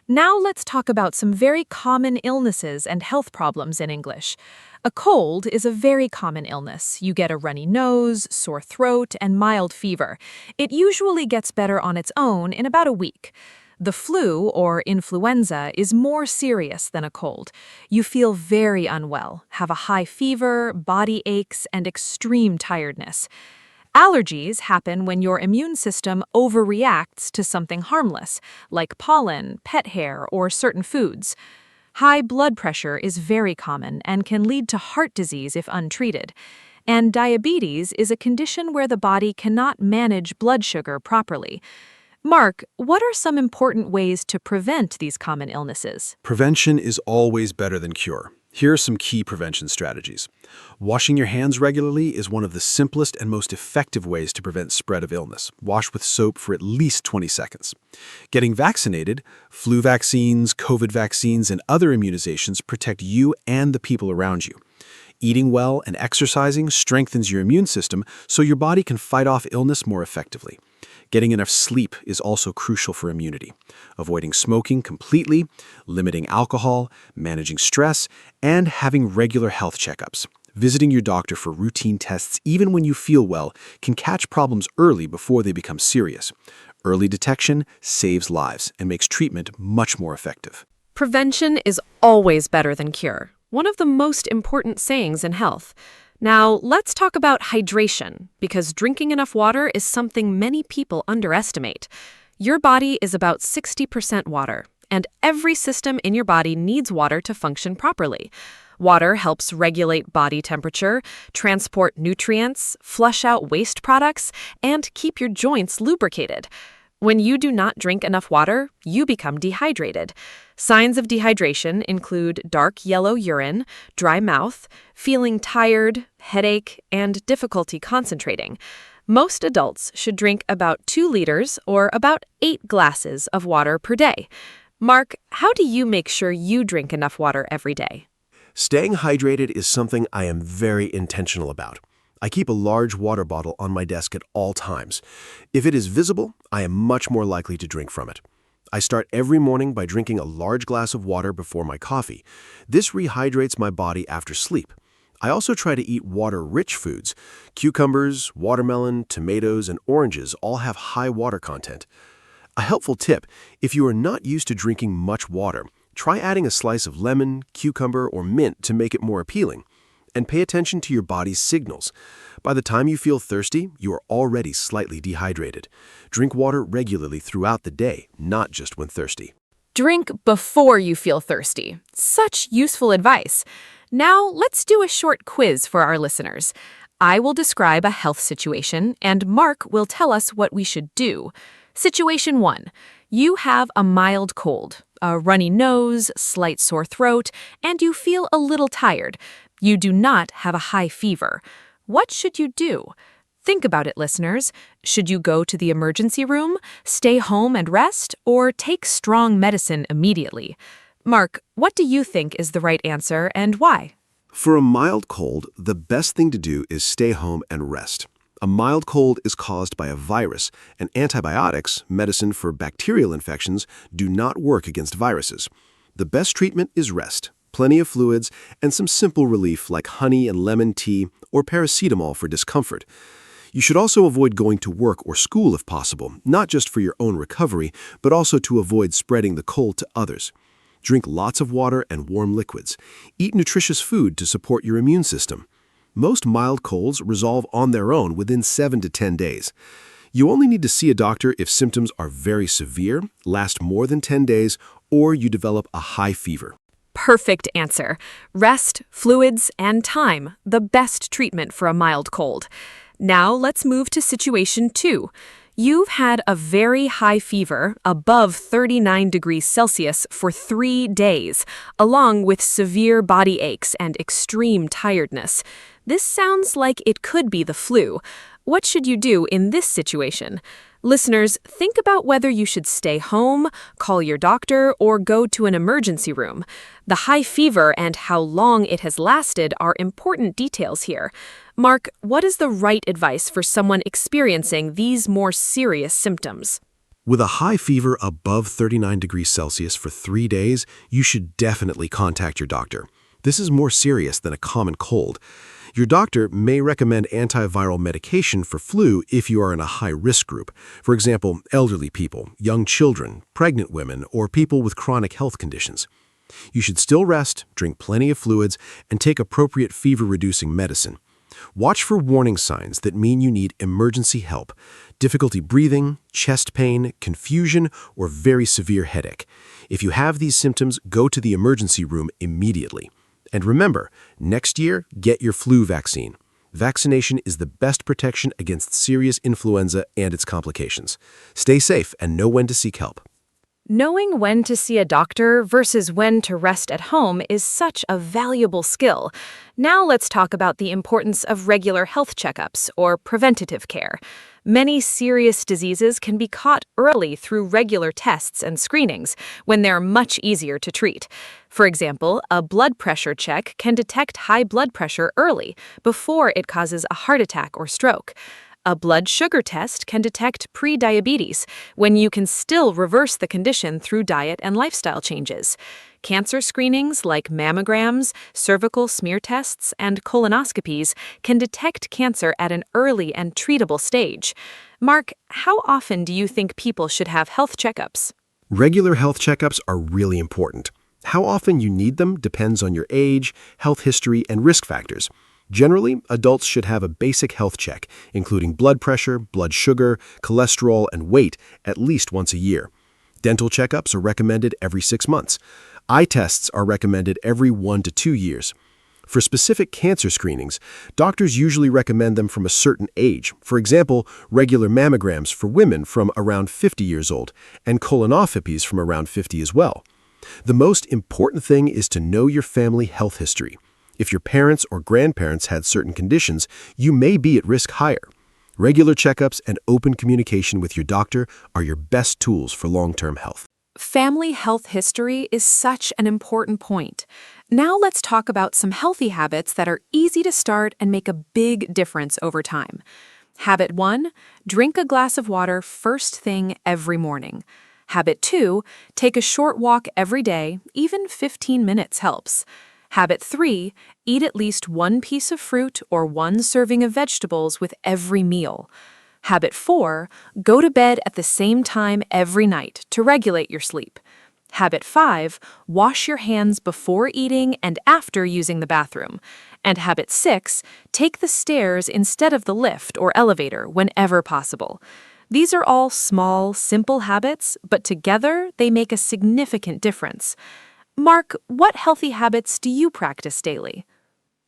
Now let's talk about some very common illnesses and health problems in English. A cold is a very common illness. You get a runny nose, sore throat, and mild fever. It usually gets better on its own in about a week. The flu, or influenza, is more serious than a cold. You feel very unwell, have a high fever, body aches, and extreme tiredness. Allergies happen when your immune system overreacts to something harmless, like pollen, pet hair, or certain foods. High blood pressure is very common and can lead to heart disease if untreated. And diabetes is a condition where the body cannot manage blood sugar properly. Mark, what are some important ways to prevent these common illnesses? Prevention is always better than cure. Here are some key prevention strategies. Washing your hands regularly is one of the simplest and most effective ways to prevent spread of illness. Wash with soap for at least 20 seconds. Getting vaccinated, flu vaccines, COVID vaccines, and other immunizations protect you and the people around you. Eating well and exercising strengthens your immune system so your body can fight off illness more effectively. Getting enough sleep is also crucial for immunity. Avoiding smoking completely, limiting alcohol, managing stress, and having regular health checkups. Visiting your doctor for routine tests even when you feel well can catch problems early before they become serious. Early detection saves lives and makes treatment much more effective. Prevention is always better than cure, one of the most important sayings in health. Now, let's talk about hydration, because drinking enough water is something many people underestimate. Your body is about 60% water, and every system in your body needs water to function properly. Water helps regulate body temperature, transport nutrients, flush out waste products, and keep your joints lubricated. When you do not drink enough water, you become dehydrated. Signs of dehydration include dark yellow urine, dry mouth, feeling tired, headache, and difficulty concentrating. Most adults should drink about 2 liters or about 8 glasses of water per day. Mark, how do you make sure you drink enough water every day? Staying hydrated is something I am very intentional about. I keep a large water bottle on my desk at all times. If it is visible, I am much more likely to drink from it. I start every morning by drinking a large glass of water before my coffee. This rehydrates my body after sleep. I also try to eat water-rich foods. Cucumbers, watermelon, tomatoes, and oranges all have high water content. A helpful tip: if you are not used to drinking much water, try adding a slice of lemon, cucumber, or mint to make it more appealing. And pay attention to your body's signals. By the time you feel thirsty, you are already slightly dehydrated. Drink water regularly throughout the day, not just when thirsty. Drink before you feel thirsty. Such useful advice. Now, let's do a short quiz for our listeners. I will describe a health situation, and Mark will tell us what we should do. Situation 1. You have a mild cold, a runny nose, slight sore throat, and you feel a little tired. You do not have a high fever. What should you do? Think about it, listeners. Should you go to the emergency room, stay home and rest, or take strong medicine immediately? Mark, what do you think is the right answer and why? For a mild cold, the best thing to do is stay home and rest. A mild cold is caused by a virus, and antibiotics, medicine for bacterial infections, do not work against viruses. The best treatment is rest, plenty of fluids, and some simple relief like honey and lemon tea or paracetamol for discomfort. You should also avoid going to work or school if possible, not just for your own recovery, but also to avoid spreading the cold to others. Drink lots of water and warm liquids. Eat nutritious food to support your immune system. Most mild colds resolve on their own within 7 to 10 days. You only need to see a doctor if symptoms are very severe, last more than 10 days, or you develop a high fever. Perfect answer. Rest, fluids, and time, the best treatment for a mild cold. Now let's move to situation 2. You've had a very high fever, above 39 degrees Celsius, for 3 days, along with severe body aches and extreme tiredness. This sounds like it could be the flu. What should you do in this situation? Listeners, think about whether you should stay home, call your doctor, or go to an emergency room. The high fever and how long it has lasted are important details here. Mark, what is the right advice for someone experiencing these more serious symptoms? With a high fever above 39 degrees Celsius for 3 days, you should definitely contact your doctor. This is more serious than a common cold. Your doctor may recommend antiviral medication for flu if you are in a high-risk group. For example, elderly people, young children, pregnant women, or people with chronic health conditions. You should still rest, drink plenty of fluids, and take appropriate fever-reducing medicine. Watch for warning signs that mean you need emergency help: difficulty breathing, chest pain, confusion, or very severe headache. If you have these symptoms, go to the emergency room immediately. And remember, next year, get your flu vaccine. Vaccination is the best protection against serious influenza and its complications. Stay safe and know when to seek help. Knowing when to see a doctor versus when to rest at home is such a valuable skill. Now let's talk about the importance of regular health checkups or preventative care. Many serious diseases can be caught early through regular tests and screenings when they're much easier to treat. For example, a blood pressure check can detect high blood pressure early, before it causes a heart attack or stroke. A blood sugar test can detect pre-diabetes when you can still reverse the condition through diet and lifestyle changes. Cancer screenings like mammograms, cervical smear tests, and colonoscopies can detect cancer at an early and treatable stage. Mark, how often do you think people should have health checkups? Regular health checkups are really important. How often you need them depends on your age, health history, and risk factors. Generally, adults should have a basic health check, including blood pressure, blood sugar, cholesterol, and weight, at least once a year. Dental checkups are recommended every 6 months. Eye tests are recommended every 1 to 2 years. For specific cancer screenings, doctors usually recommend them from a certain age. For example, regular mammograms for women from around 50 years old, and colonoscopies from around 50 as well. The most important thing is to know your family health history. If your parents or grandparents had certain conditions, you may be at risk higher. Regular checkups and open communication with your doctor are your best tools for long-term health. Family health history is such an important point. Now let's talk about some healthy habits that are easy to start and make a big difference over time. Habit 1, drink a glass of water first thing every morning. Habit 2, take a short walk every day, even 15 minutes helps. Habit 3, eat at least one piece of fruit or one serving of vegetables with every meal. Habit 4, go to bed at the same time every night to regulate your sleep. Habit 5, wash your hands before eating and after using the bathroom. And habit 6, take the stairs instead of the lift or elevator whenever possible. These are all small, simple habits, but together they make a significant difference. Mark, what healthy habits do you practice daily?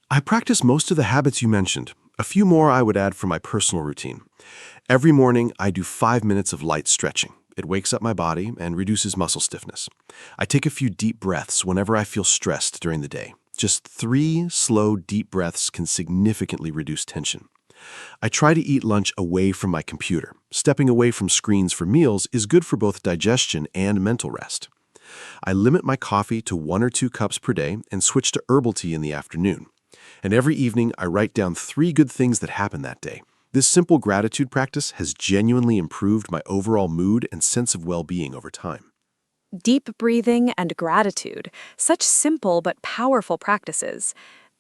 I practice most of the habits you mentioned. A few more I would add for my personal routine. Every morning, I do 5 minutes of light stretching. It wakes up my body and reduces muscle stiffness. I take a few deep breaths whenever I feel stressed during the day. Just 3 slow, deep breaths can significantly reduce tension. I try to eat lunch away from my computer. Stepping away from screens for meals is good for both digestion and mental rest. I limit my coffee to 1 or 2 cups per day and switch to herbal tea in the afternoon. And every evening, I write down 3 good things that happened that day. This simple gratitude practice has genuinely improved my overall mood and sense of well-being over time. Deep breathing and gratitude, such simple but powerful practices.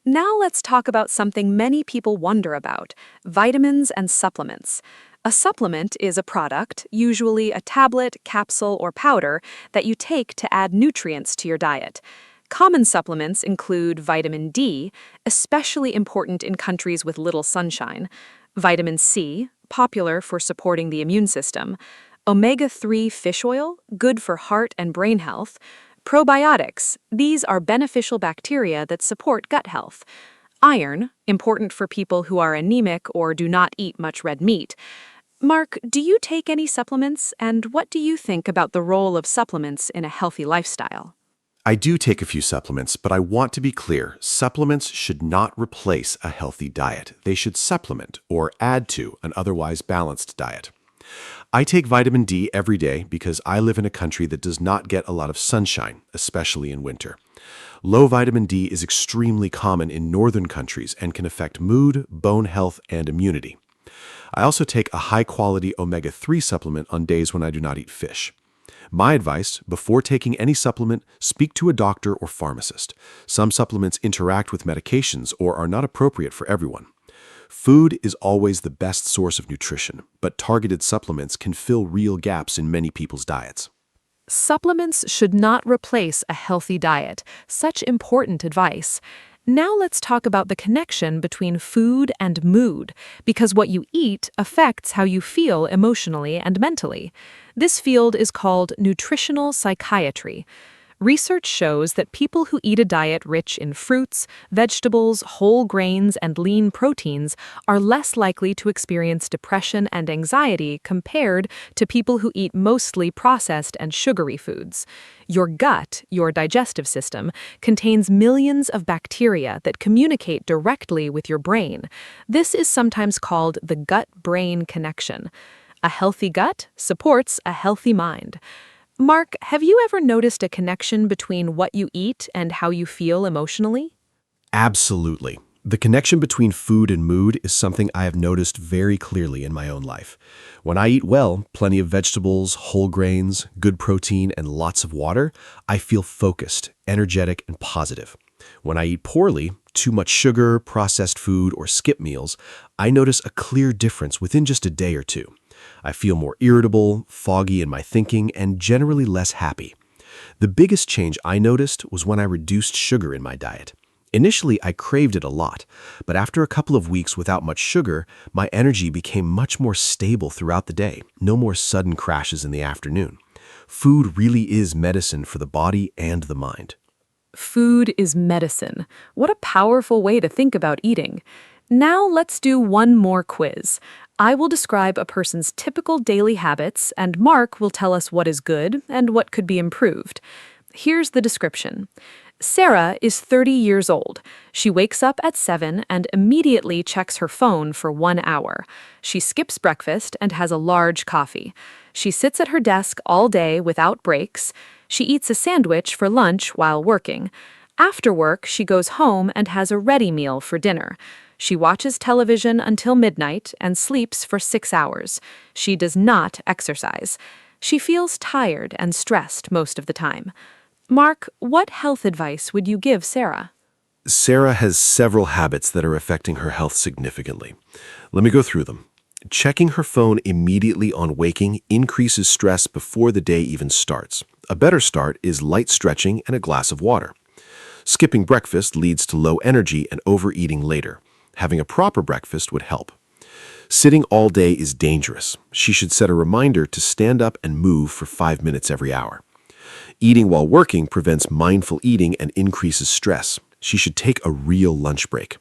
Now let's talk about something many people wonder about, vitamins and supplements. A supplement is a product, usually a tablet, capsule, or powder, that you take to add nutrients to your diet. Common supplements include vitamin D, especially important in countries with little sunshine, vitamin C, popular for supporting the immune system, omega-3 fish oil, good for heart and brain health, probiotics, these are beneficial bacteria that support gut health, iron, important for people who are anemic or do not eat much red meat. Mark, do you take any supplements, and what do you think about the role of supplements in a healthy lifestyle? I do take a few supplements, but I want to be clear, supplements should not replace a healthy diet. They should supplement or add to an otherwise balanced diet. I take vitamin D every day because I live in a country that does not get a lot of sunshine, especially in winter. Low vitamin D is extremely common in northern countries and can affect mood, bone health, and immunity. I also take a high-quality omega-3 supplement on days when I do not eat fish. My advice, before taking any supplement, speak to a doctor or pharmacist. Some supplements interact with medications or are not appropriate for everyone. Food is always the best source of nutrition, but targeted supplements can fill real gaps in many people's diets. Supplements should not replace a healthy diet. Such important advice. Now let's talk about the connection between food and mood, because what you eat affects how you feel emotionally and mentally. This field is called nutritional psychiatry. Research shows that people who eat a diet rich in fruits, vegetables, whole grains, and lean proteins are less likely to experience depression and anxiety compared to people who eat mostly processed and sugary foods. Your gut, your digestive system, contains millions of bacteria that communicate directly with your brain. This is sometimes called the gut-brain connection. A healthy gut supports a healthy mind. Mark, have you ever noticed a connection between what you eat and how you feel emotionally? Absolutely. The connection between food and mood is something I have noticed very clearly in my own life. When I eat well, plenty of vegetables, whole grains, good protein, and lots of water, I feel focused, energetic, and positive. When I eat poorly, too much sugar, processed food, or skip meals, I notice a clear difference within just a day or two. I feel more irritable, foggy in my thinking, and generally less happy. The biggest change I noticed was when I reduced sugar in my diet. Initially, I craved it a lot, but after a couple of weeks without much sugar, my energy became much more stable throughout the day, no more sudden crashes in the afternoon. Food really is medicine for the body and the mind. Food is medicine. What a powerful way to think about eating. Now let's do one more quiz. I will describe a person's typical daily habits, and Mark will tell us what is good and what could be improved. Here's the description. Sarah is 30 years old. She wakes up at 7 and immediately checks her phone for 1 hour. She skips breakfast and has a large coffee. She sits at her desk all day without breaks. She eats a sandwich for lunch while working. After work, she goes home and has a ready meal for dinner. She watches television until midnight and sleeps for 6 hours. She does not exercise. She feels tired and stressed most of the time. Mark, what health advice would you give Sarah? Sarah has several habits that are affecting her health significantly. Let me go through them. Checking her phone immediately on waking increases stress before the day even starts. A better start is light stretching and a glass of water. Skipping breakfast leads to low energy and overeating later. Having a proper breakfast would help. Sitting all day is dangerous. She should set a reminder to stand up and move for 5 minutes every hour. Eating while working prevents mindful eating and increases stress. She should take a real lunch break.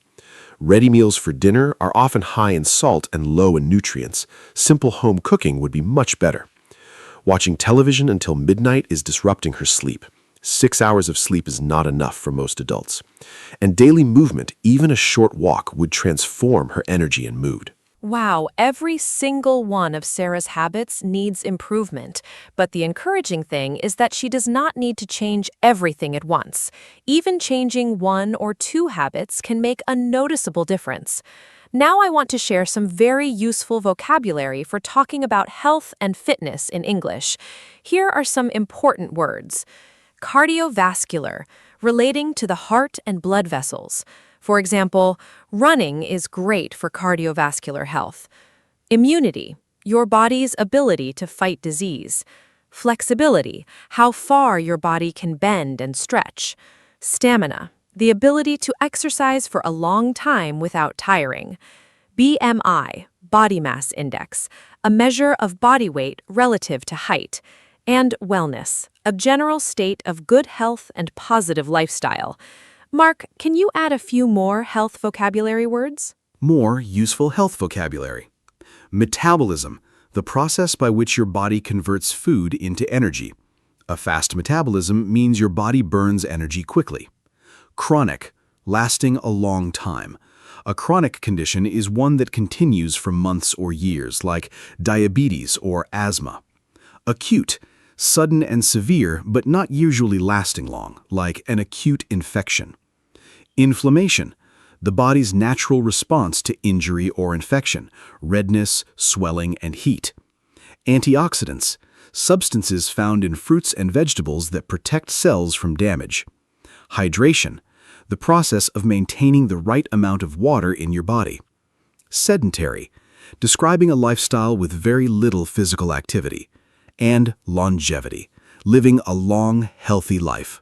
Ready meals for dinner are often high in salt and low in nutrients. Simple home cooking would be much better. Watching television until midnight is disrupting her sleep. 6 hours of sleep is not enough for most adults. And daily movement, even a short walk, would transform her energy and mood. Wow, every single one of Sarah's habits needs improvement. But the encouraging thing is that she does not need to change everything at once. Even changing 1 or 2 habits can make a noticeable difference. Now I want to share some very useful vocabulary for talking about health and fitness in English. Here are some important words. Cardiovascular, relating to the heart and blood vessels. For example, running is great for cardiovascular health. Immunity, your body's ability to fight disease. Flexibility, how far your body can bend and stretch. Stamina, the ability to exercise for a long time without tiring. BMI, body mass index, a measure of body weight relative to height. And wellness, a general state of good health and positive lifestyle. Mark, can you add a few more health vocabulary words? More useful health vocabulary. Metabolism, the process by which your body converts food into energy. A fast metabolism means your body burns energy quickly. Chronic, lasting a long time. A chronic condition is one that continues for months or years, like diabetes or asthma. Acute, sudden and severe, but not usually lasting long, like an acute infection. Inflammation, the body's natural response to injury or infection, redness, swelling, and heat. Antioxidants, substances found in fruits and vegetables that protect cells from damage. Hydration, the process of maintaining the right amount of water in your body. Sedentary, describing a lifestyle with very little physical activity. And longevity, living a long, healthy life.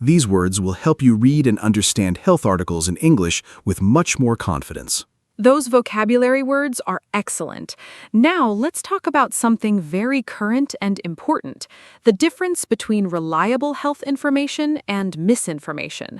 These words will help you read and understand health articles in English with much more confidence. Those vocabulary words are excellent. Now let's talk about something very current and important: the difference between reliable health information and misinformation.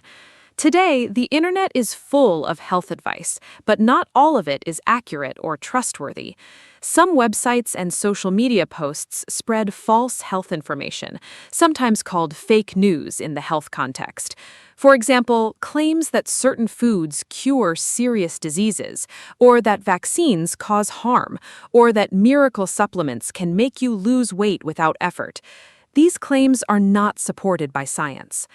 Today, the internet is full of health advice, but not all of it is accurate or trustworthy. Some websites and social media posts spread false health information, sometimes called fake news in the health context. For example, claims that certain foods cure serious diseases, or that vaccines cause harm, or that miracle supplements can make you lose weight without effort. These claims are not supported by science.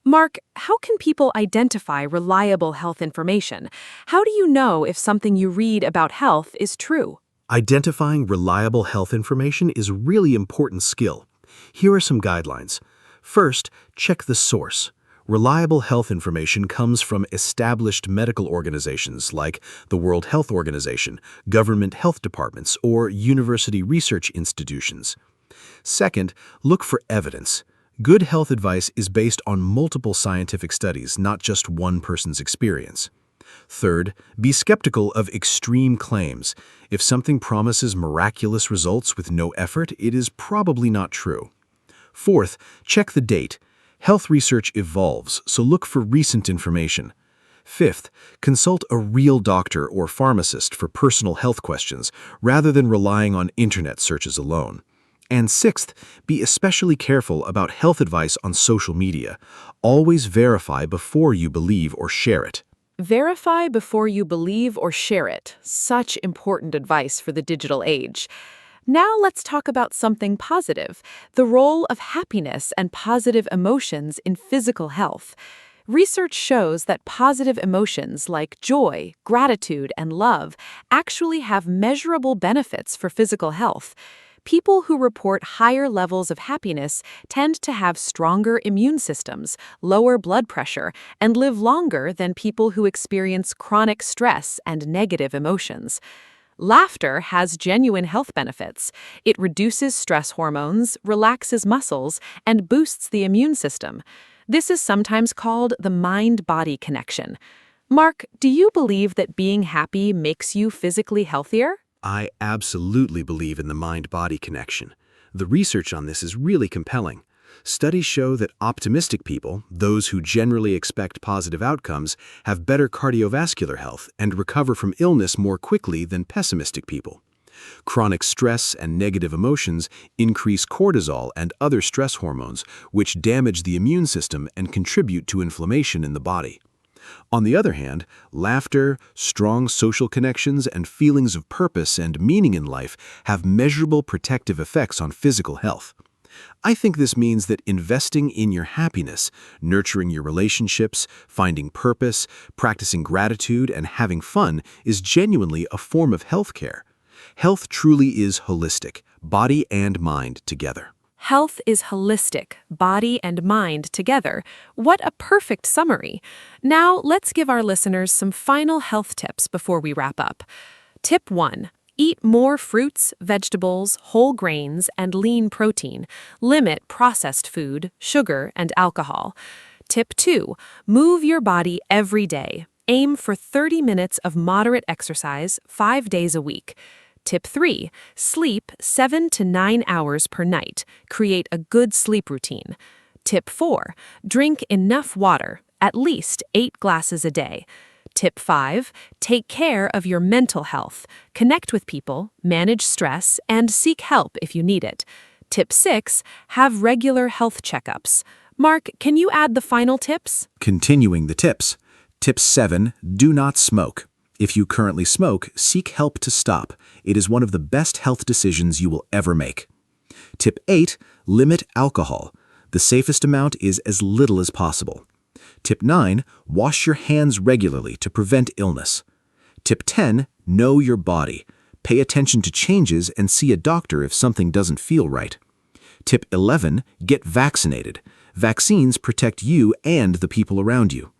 Mark, how can people identify reliable health information? How do you know if something you read about health is true? Identifying reliable health information is a really important skill. Here are some guidelines. First, check the source. Reliable health information comes from established medical organizations like the World Health Organization, government health departments, or university research institutions. Second, look for evidence. Good health advice is based on multiple scientific studies, not just one person's experience. Third, be skeptical of extreme claims. If something promises miraculous results with no effort, it is probably not true. Fourth, check the date. Health research evolves, so look for recent information. Fifth, consult a real doctor or pharmacist for personal health questions rather than relying on internet searches alone. And sixth, be especially careful about health advice on social media. Always verify before you believe or share it. Verify before you believe or share it. Such important advice for the digital age. Now let's talk about something positive: the role of happiness and positive emotions in physical health. Research shows that positive emotions like joy, gratitude, and love actually have measurable benefits for physical health. People who report higher levels of happiness tend to have stronger immune systems, lower blood pressure, and live longer than people who experience chronic stress and negative emotions. Laughter has genuine health benefits. It reduces stress hormones, relaxes muscles, and boosts the immune system. This is sometimes called the mind-body connection. Mark, do you believe that being happy makes you physically healthier? I absolutely believe in the mind-body connection. The research on this is really compelling. Studies show that optimistic people, those who generally expect positive outcomes, have better cardiovascular health and recover from illness more quickly than pessimistic people. Chronic stress and negative emotions increase cortisol and other stress hormones, which damage the immune system and contribute to inflammation in the body. On the other hand, laughter, strong social connections, and feelings of purpose and meaning in life have measurable protective effects on physical health. I think this means that investing in your happiness, nurturing your relationships, finding purpose, practicing gratitude, and having fun is genuinely a form of healthcare. Health truly is holistic, body and mind together. Health is holistic, body and mind together. What a perfect summary. Now, let's give our listeners some final health tips before we wrap up. Tip 1. Eat more fruits, vegetables, whole grains, and lean protein. Limit processed food, sugar, and alcohol. Tip 2. Move your body every day. Aim for 30 minutes of moderate exercise 5 days a week. Tip 3. Sleep 7 to 9 hours per night. Create a good sleep routine. Tip 4. Drink enough water, at least 8 glasses a day. Tip 5. Take care of your mental health. Connect with people, manage stress, and seek help if you need it. Tip 6. Have regular health checkups. Mark, can you add the final tips? Continuing the tips. Tip 7. Do not smoke. If you currently smoke, seek help to stop. It is one of the best health decisions you will ever make. Tip 8. Limit alcohol. The safest amount is as little as possible. Tip 9. Wash your hands regularly to prevent illness. Tip 10. Know your body. Pay attention to changes and see a doctor if something doesn't feel right. Tip 11. Get vaccinated. Vaccines protect you and the people around you.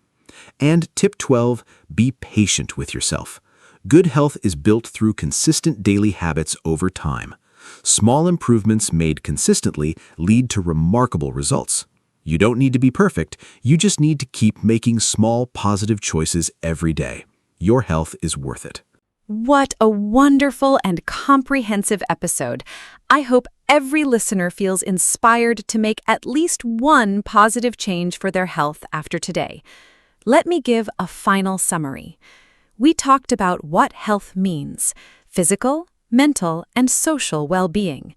And tip 12, be patient with yourself. Good health is built through consistent daily habits over time. Small improvements made consistently lead to remarkable results. You don't need to be perfect, you just need to keep making small positive choices every day. Your health is worth it. What a wonderful and comprehensive episode. I hope every listener feels inspired to make at least one positive change for their health after today. Let me give a final summary. We talked about what health means: physical, mental, and social well-being.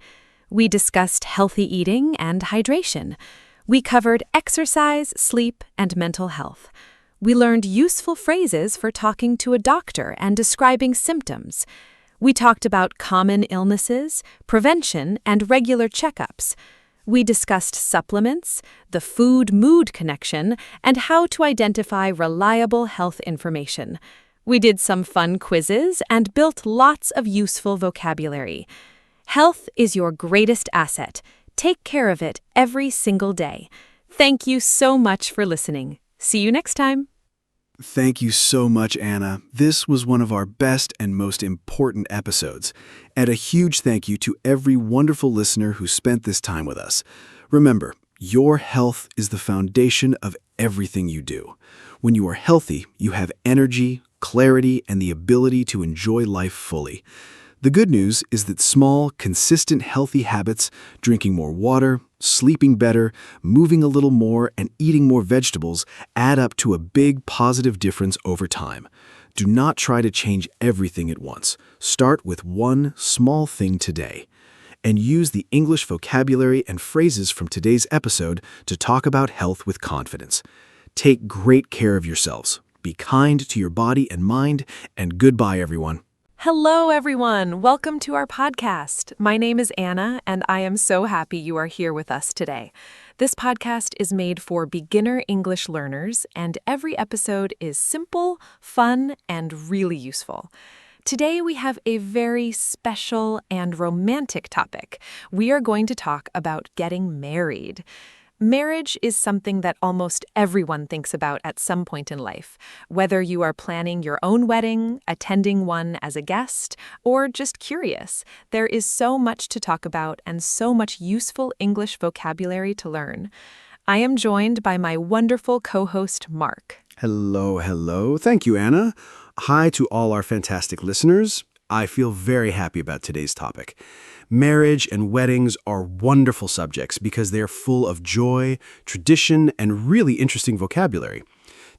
We discussed healthy eating and hydration. We covered exercise, sleep, and mental health. We learned useful phrases for talking to a doctor and describing symptoms. We talked about common illnesses, prevention, and regular checkups. We discussed supplements, the food-mood connection, and how to identify reliable health information. We did some fun quizzes and built lots of useful vocabulary. Health is your greatest asset. Take care of it every single day. Thank you so much for listening. See you next time. Thank you so much, Anna. This was one of our best and most important episodes. And a huge thank you to every wonderful listener who spent this time with us. Remember, your health is the foundation of everything you do. When you are healthy, you have energy, clarity, and the ability to enjoy life fully. The good news is that small, consistent, healthy habits, drinking more water, sleeping better, moving a little more, and eating more vegetables add up to a big positive difference over time. Do not try to change everything at once. Start with one small thing today. And use the English vocabulary and phrases from today's episode to talk about health with confidence. Take great care of yourselves. Be kind to your body and mind, and goodbye, everyone. Hello, everyone. Welcome to our podcast. My name is Anna, and I am so happy you are here with us today. This podcast is made for beginner English learners, and every episode is simple, fun, and really useful. Today we have a very special and romantic topic. We are going to talk about getting married. Marriage is something that almost everyone thinks about at some point in life. Whether you are planning your own wedding, attending one as a guest, or just curious, there is so much to talk about and so much useful English vocabulary to learn. I am joined by my wonderful co-host, Mark. Hello, hello. Thank you, Anna. Hi to all our fantastic listeners. I feel very happy about today's topic. Marriage and weddings are wonderful subjects because they are full of joy, tradition, and really interesting vocabulary.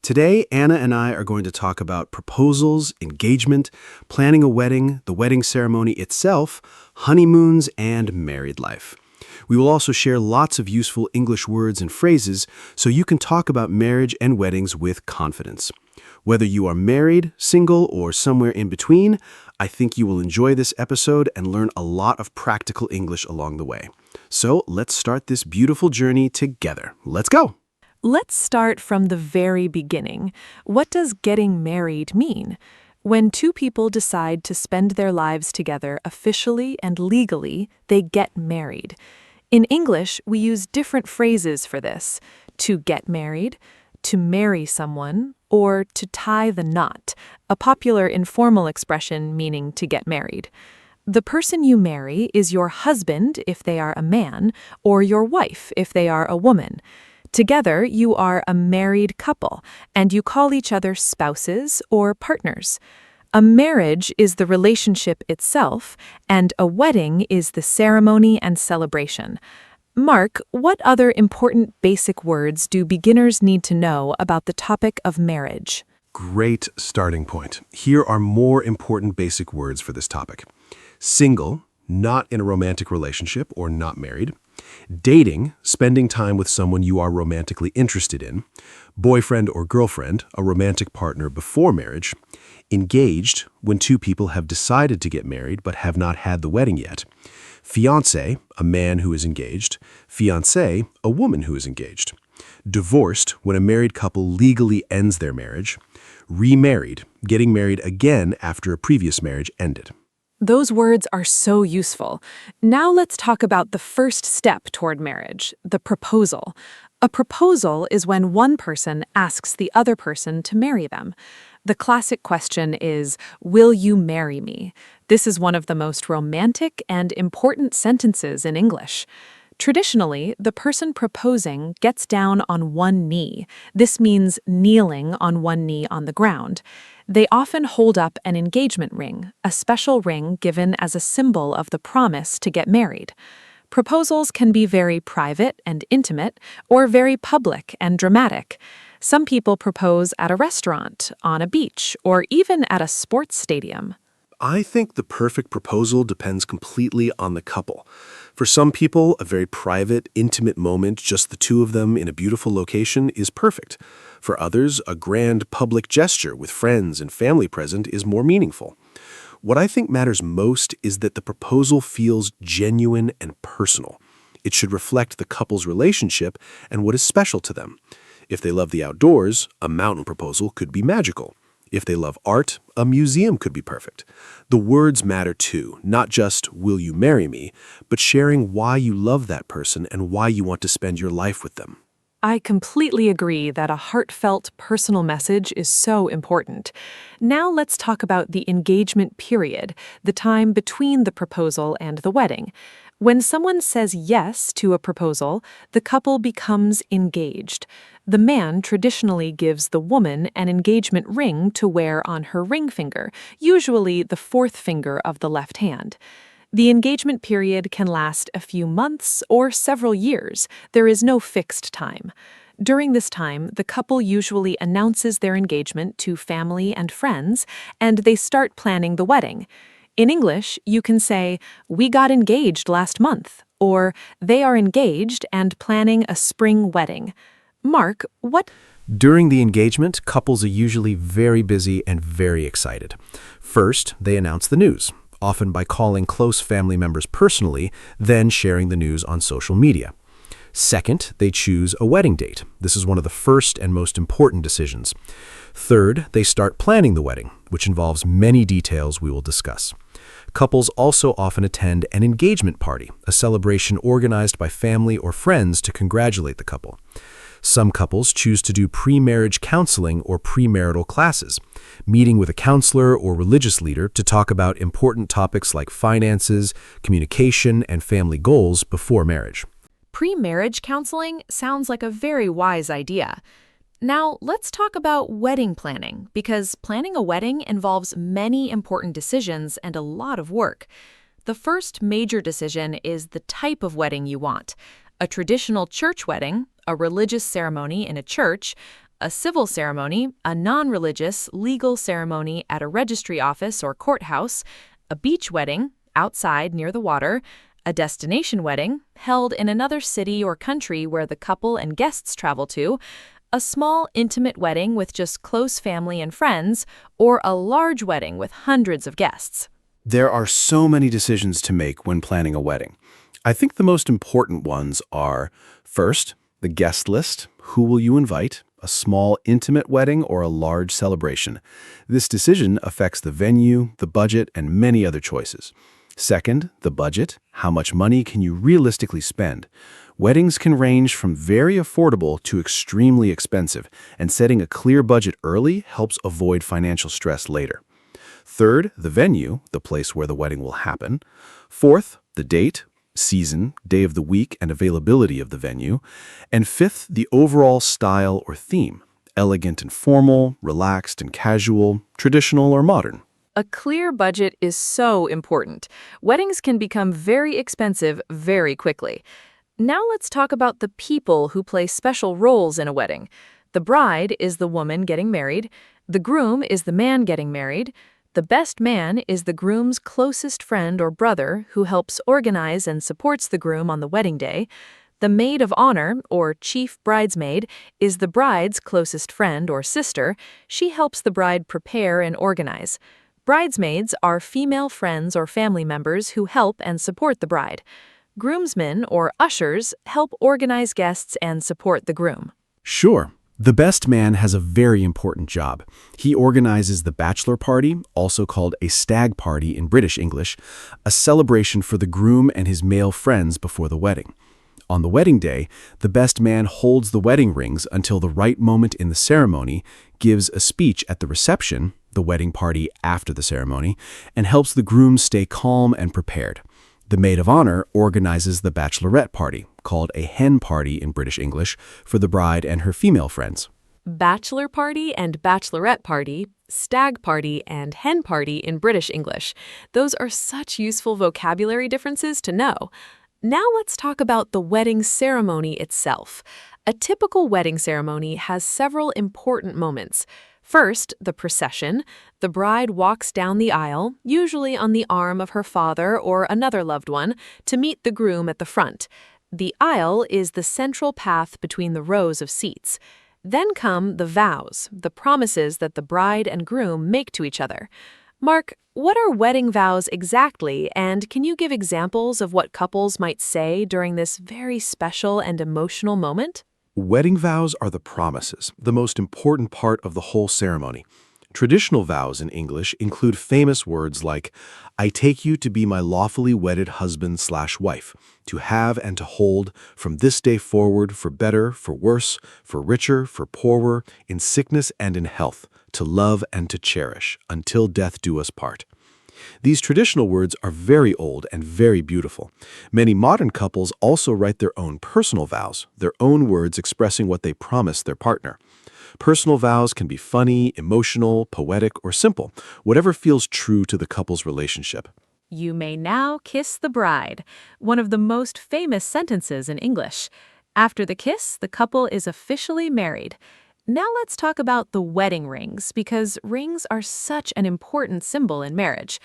Today, Anna and I are going to talk about proposals, engagement, planning a wedding, the wedding ceremony itself, honeymoons, and married life. We will also share lots of useful English words and phrases so you can talk about marriage and weddings with confidence. Whether you are married, single, or somewhere in between, I think you will enjoy this episode and learn a lot of practical English along the way. So let's start this beautiful journey together. Let's go! Let's start from the very beginning. What does getting married mean? When two people decide to spend their lives together officially and legally, they get married. In English, we use different phrases for this: to get married, to marry someone, or to tie the knot, a popular informal expression meaning to get married. The person you marry is your husband if they are a man, or your wife if they are a woman. Together, you are a married couple, and you call each other spouses or partners. A marriage is the relationship itself, and a wedding is the ceremony and celebration. Mark, what other important basic words do beginners need to know about the topic of marriage? Great starting point. Here are more important basic words for this topic. Single, not in a romantic relationship or not married. Dating, spending time with someone you are romantically interested in. Boyfriend or girlfriend, a romantic partner before marriage. Engaged, when two people have decided to get married but have not had the wedding yet. Fiancé, a man who is engaged. Fiancée, a woman who is engaged. Divorced, when a married couple legally ends their marriage. Remarried, getting married again after a previous marriage ended. Those words are so useful. Now let's talk about the first step toward marriage, the proposal. A proposal is when one person asks the other person to marry them. The classic question is, "Will you marry me?" This is one of the most romantic and important sentences in English. Traditionally, the person proposing gets down on one knee. This means kneeling on one knee on the ground. They often hold up an engagement ring, a special ring given as a symbol of the promise to get married. Proposals can be very private and intimate, or very public and dramatic. Some people propose at a restaurant, on a beach, or even at a sports stadium. I think the perfect proposal depends completely on the couple. For some people, a very private, intimate moment, just the two of them in a beautiful location, is perfect. For others, a grand public gesture with friends and family present is more meaningful. What I think matters most is that the proposal feels genuine and personal. It should reflect the couple's relationship and what is special to them. If they love the outdoors, a mountain proposal could be magical. If they love art, a museum could be perfect. The words matter too, not just "will you marry me," but sharing why you love that person and why you want to spend your life with them. I completely agree that a heartfelt, personal message is so important. Now let's talk about the engagement period, the time between the proposal and the wedding. When someone says yes to a proposal, the couple becomes engaged. The man traditionally gives the woman an engagement ring to wear on her ring finger, usually the fourth finger of the left hand. The engagement period can last a few months or several years. There is no fixed time. During this time, the couple usually announces their engagement to family and friends, and they start planning the wedding. In English, you can say, "We got engaged last month," or "They are engaged and planning a spring wedding." Mark, what? During the engagement, couples are usually very busy and very excited. First, they announce the news, often by calling close family members personally, then sharing the news on social media. Second, they choose a wedding date. This is one of the first and most important decisions. Third, they start planning the wedding, which involves many details we will discuss. Couples also often attend an engagement party, a celebration organized by family or friends to congratulate the couple. Some couples choose to do pre-marriage counseling or premarital classes, meeting with a counselor or religious leader to talk about important topics like finances, communication, and family goals before marriage. Pre-marriage counseling sounds like a very wise idea. Now, let's talk about wedding planning, because planning a wedding involves many important decisions and a lot of work. The first major decision is the type of wedding you want. A traditional church wedding, a religious ceremony in a church, a civil ceremony, a non-religious legal ceremony at a registry office or courthouse, a beach wedding, outside near the water, a destination wedding, held in another city or country where the couple and guests travel to, a small, intimate wedding with just close family and friends, or a large wedding with hundreds of guests. There are so many decisions to make when planning a wedding. I think the most important ones are, first, the guest list. Who will you invite? A small, intimate wedding or a large celebration? This decision affects the venue, the budget, and many other choices. Second, the budget. How much money can you realistically spend? Weddings can range from very affordable to extremely expensive, and setting a clear budget early helps avoid financial stress later. Third, the venue, the place where the wedding will happen. Fourth, the date, season, day of the week, and availability of the venue. And fifth, the overall style or theme, elegant and formal, relaxed and casual, traditional or modern. A clear budget is so important. Weddings can become very expensive very quickly. Now let's talk about the people who play special roles in a wedding. The bride is the woman getting married. The groom is the man getting married. The best man is the groom's closest friend or brother who helps organize and supports the groom on the wedding day. The maid of honor, or chief bridesmaid, is the bride's closest friend or sister. She helps the bride prepare and organize. Bridesmaids are female friends or family members who help and support the bride. Groomsmen, or ushers, help organize guests and support the groom. Sure. The best man has a very important job. He organizes the bachelor party, also called a stag party in British English, a celebration for the groom and his male friends before the wedding. On the wedding day, the best man holds the wedding rings until the right moment in the ceremony, gives a speech at the reception, the wedding party after the ceremony, and helps the groom stay calm and prepared. The maid of honor organizes the bachelorette party, called a hen party in British English, for the bride and her female friends. Bachelor party and bachelorette party, stag party and hen party in British English. Those are such useful vocabulary differences to know. Now let's talk about the wedding ceremony itself. A typical wedding ceremony has several important moments. First, the procession. The bride walks down the aisle, usually on the arm of her father or another loved one, to meet the groom at the front. The aisle is the central path between the rows of seats. Then come the vows, the promises that the bride and groom make to each other. Mark, what are wedding vows exactly, and can you give examples of what couples might say during this very special and emotional moment? Wedding vows are the promises, the most important part of the whole ceremony. Traditional vows in English include famous words like, "I take you to be my lawfully wedded husband/wife, to have and to hold from this day forward for better, for worse, for richer, for poorer, in sickness and in health, to love and to cherish, until death do us part." These traditional words are very old and very beautiful. Many modern couples also write their own personal vows, their own words expressing what they promise their partner. Personal vows can be funny, emotional, poetic, or simple, whatever feels true to the couple's relationship. You may now kiss the bride, one of the most famous sentences in English. After the kiss, the couple is officially married. Now let's talk about the wedding rings, because rings are such an important symbol in marriage.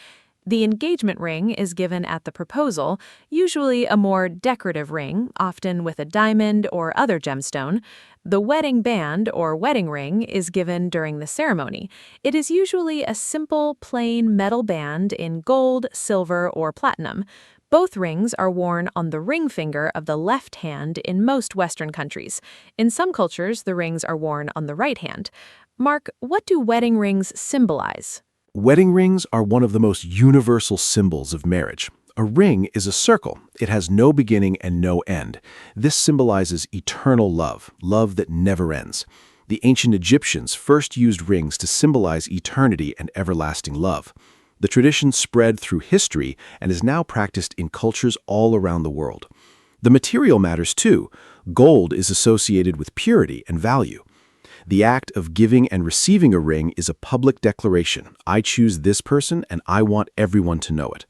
The engagement ring is given at the proposal, usually a more decorative ring, often with a diamond or other gemstone. The wedding band or wedding ring is given during the ceremony. It is usually a simple, plain metal band in gold, silver, or platinum. Both rings are worn on the ring finger of the left hand in most Western countries. In some cultures, the rings are worn on the right hand. Mark, what do wedding rings symbolize? Wedding rings are one of the most universal symbols of marriage. A ring is a circle. It has no beginning and no end. This symbolizes eternal love, love that never ends. The ancient Egyptians first used rings to symbolize eternity and everlasting love. The tradition spread through history and is now practiced in cultures all around the world. The material matters too. Gold is associated with purity and value. The act of giving and receiving a ring is a public declaration. I choose this person and I want everyone to know it.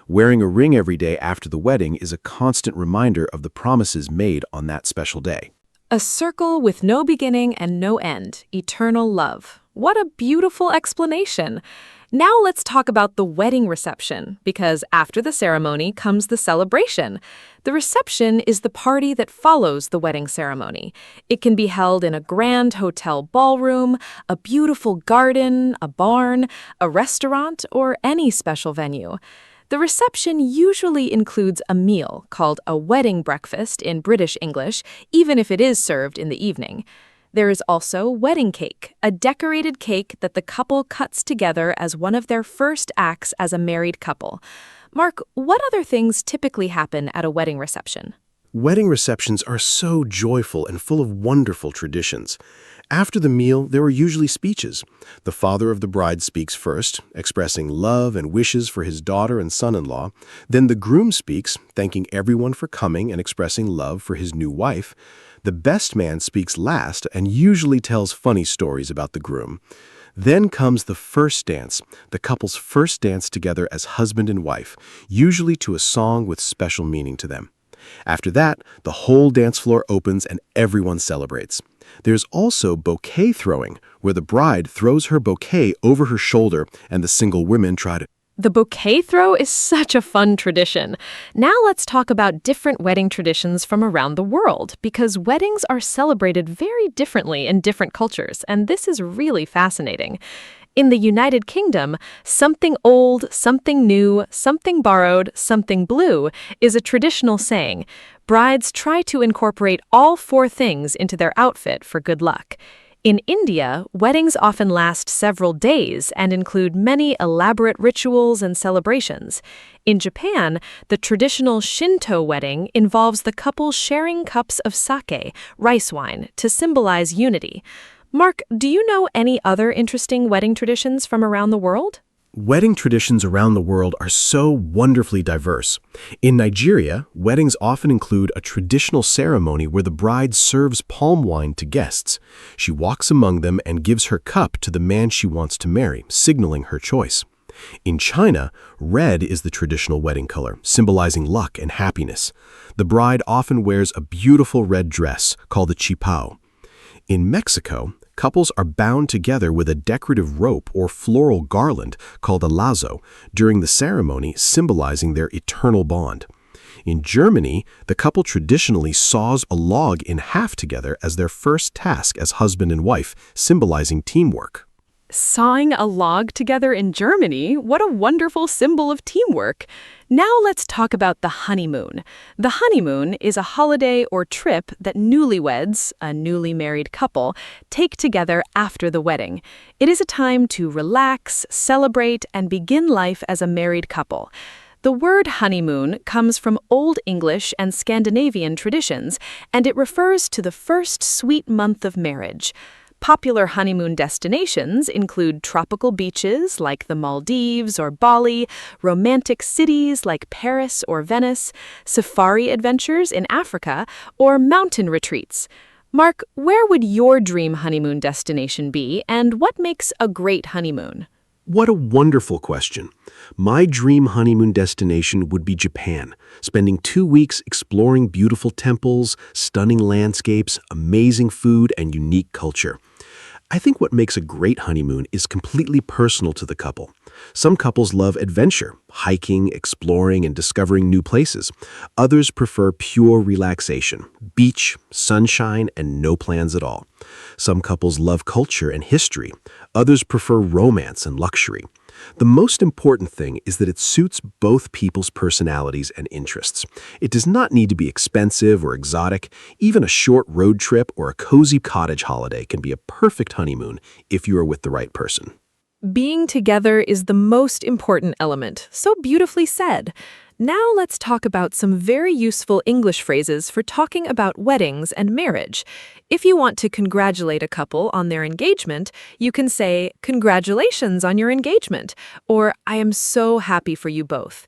Wearing a ring every day after the wedding is a constant reminder of the promises made on that special day. A circle with no beginning and no end, eternal love. What a beautiful explanation. Now let's talk about the wedding reception, because after the ceremony comes the celebration. The reception is the party that follows the wedding ceremony. It can be held in a grand hotel ballroom, a beautiful garden, a barn, a restaurant, or any special venue. The reception usually includes a meal called a wedding breakfast in British English, even if it is served in the evening. There is also wedding cake, a decorated cake that the couple cuts together as one of their first acts as a married couple. Mark, what other things typically happen at a wedding reception? Wedding receptions are so joyful and full of wonderful traditions. After the meal, there are usually speeches. The father of the bride speaks first, expressing love and wishes for his daughter and son-in-law. Then the groom speaks, thanking everyone for coming and expressing love for his new wife. The best man speaks last and usually tells funny stories about the groom. Then comes the first dance, the couple's first dance together as husband and wife, usually to a song with special meaning to them. After that, the whole dance floor opens and everyone celebrates. There's also bouquet throwing, where the bride throws her bouquet over her shoulder and the single women try to. The bouquet throw is such a fun tradition. Now let's talk about different wedding traditions from around the world, because weddings are celebrated very differently in different cultures, and this is really fascinating. In the United Kingdom, something old, something new, something borrowed, something blue is a traditional saying. Brides try to incorporate all four things into their outfit for good luck. In India, weddings often last several days and include many elaborate rituals and celebrations. In Japan, the traditional Shinto wedding involves the couple sharing cups of sake, rice wine, to symbolize unity. Mark, do you know any other interesting wedding traditions from around the world? Wedding traditions around the world are so wonderfully diverse. In Nigeria, weddings often include a traditional ceremony where the bride serves palm wine to guests. She walks among them and gives her cup to the man she wants to marry, signaling her choice. In China, red is the traditional wedding color, symbolizing luck and happiness. The bride often wears a beautiful red dress called a qipao. In Mexico, couples are bound together with a decorative rope or floral garland called a lazo during the ceremony, symbolizing their eternal bond. In Germany, the couple traditionally saws a log in half together as their first task as husband and wife, symbolizing teamwork. Sawing a log together in Germany? What a wonderful symbol of teamwork. Now let's talk about the honeymoon. The honeymoon is a holiday or trip that newlyweds, a newly married couple, take together after the wedding. It is a time to relax, celebrate, and begin life as a married couple. The word honeymoon comes from Old English and Scandinavian traditions, and it refers to the first sweet month of marriage. Popular honeymoon destinations include tropical beaches like the Maldives or Bali, romantic cities like Paris or Venice, safari adventures in Africa, or mountain retreats. Mark, where would your dream honeymoon destination be, and what makes a great honeymoon? What a wonderful question. My dream honeymoon destination would be Japan, spending 2 weeks exploring beautiful temples, stunning landscapes, amazing food, and unique culture. I think what makes a great honeymoon is completely personal to the couple. Some couples love adventure, hiking, exploring, and discovering new places. Others prefer pure relaxation, beach, sunshine, and no plans at all. Some couples love culture and history. Others prefer romance and luxury. The most important thing is that it suits both people's personalities and interests. It does not need to be expensive or exotic. Even a short road trip or a cozy cottage holiday can be a perfect honeymoon if you are with the right person. Being together is the most important element. So beautifully said. Now let's talk about some very useful English phrases for talking about weddings and marriage. If you want to congratulate a couple on their engagement, you can say, "Congratulations on your engagement," or "I am so happy for you both."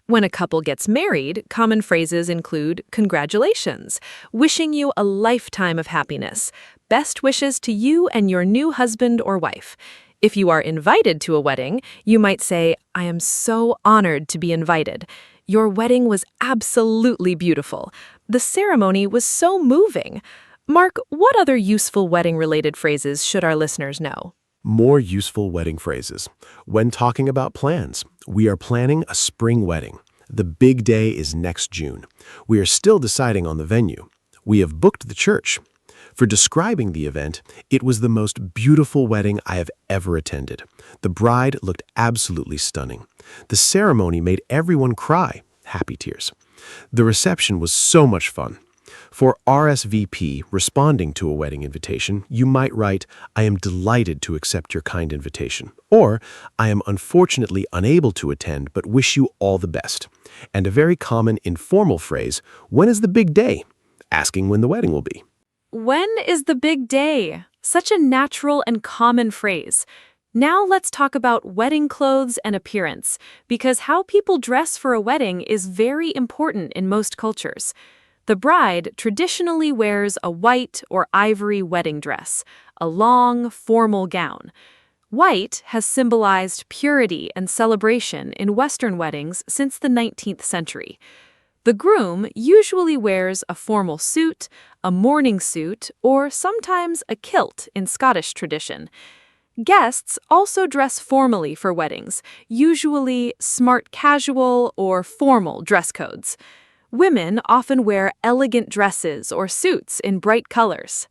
When a couple gets married, common phrases include "Congratulations," "Wishing you a lifetime of happiness," "Best wishes to you and your new husband or wife." If you are invited to a wedding, you might say, "I am so honored to be invited. Your wedding was absolutely beautiful. The ceremony was so moving." Mark, what other useful wedding-related phrases should our listeners know? More useful wedding phrases. When talking about plans, we are planning a spring wedding. The big day is next June. We are still deciding on the venue. We have booked the church. For describing the event, it was the most beautiful wedding I have ever attended. The bride looked absolutely stunning. The ceremony made everyone cry, happy tears. The reception was so much fun. For RSVP, responding to a wedding invitation, you might write, "I am delighted to accept your kind invitation," or "I am unfortunately unable to attend but wish you all the best." And a very common informal phrase, "When is the big day?" asking when the wedding will be. When is the big day? Such a natural and common phrase. Now let's talk about wedding clothes and appearance, because how people dress for a wedding is very important in most cultures. The bride traditionally wears a white or ivory wedding dress, a long, formal gown. White has symbolized purity and celebration in Western weddings since the 19th century. The groom usually wears a formal suit, a morning suit, or sometimes a kilt in Scottish tradition. Guests also dress formally for weddings, usually smart casual or formal dress codes. Women often wear elegant dresses or suits in bright colors.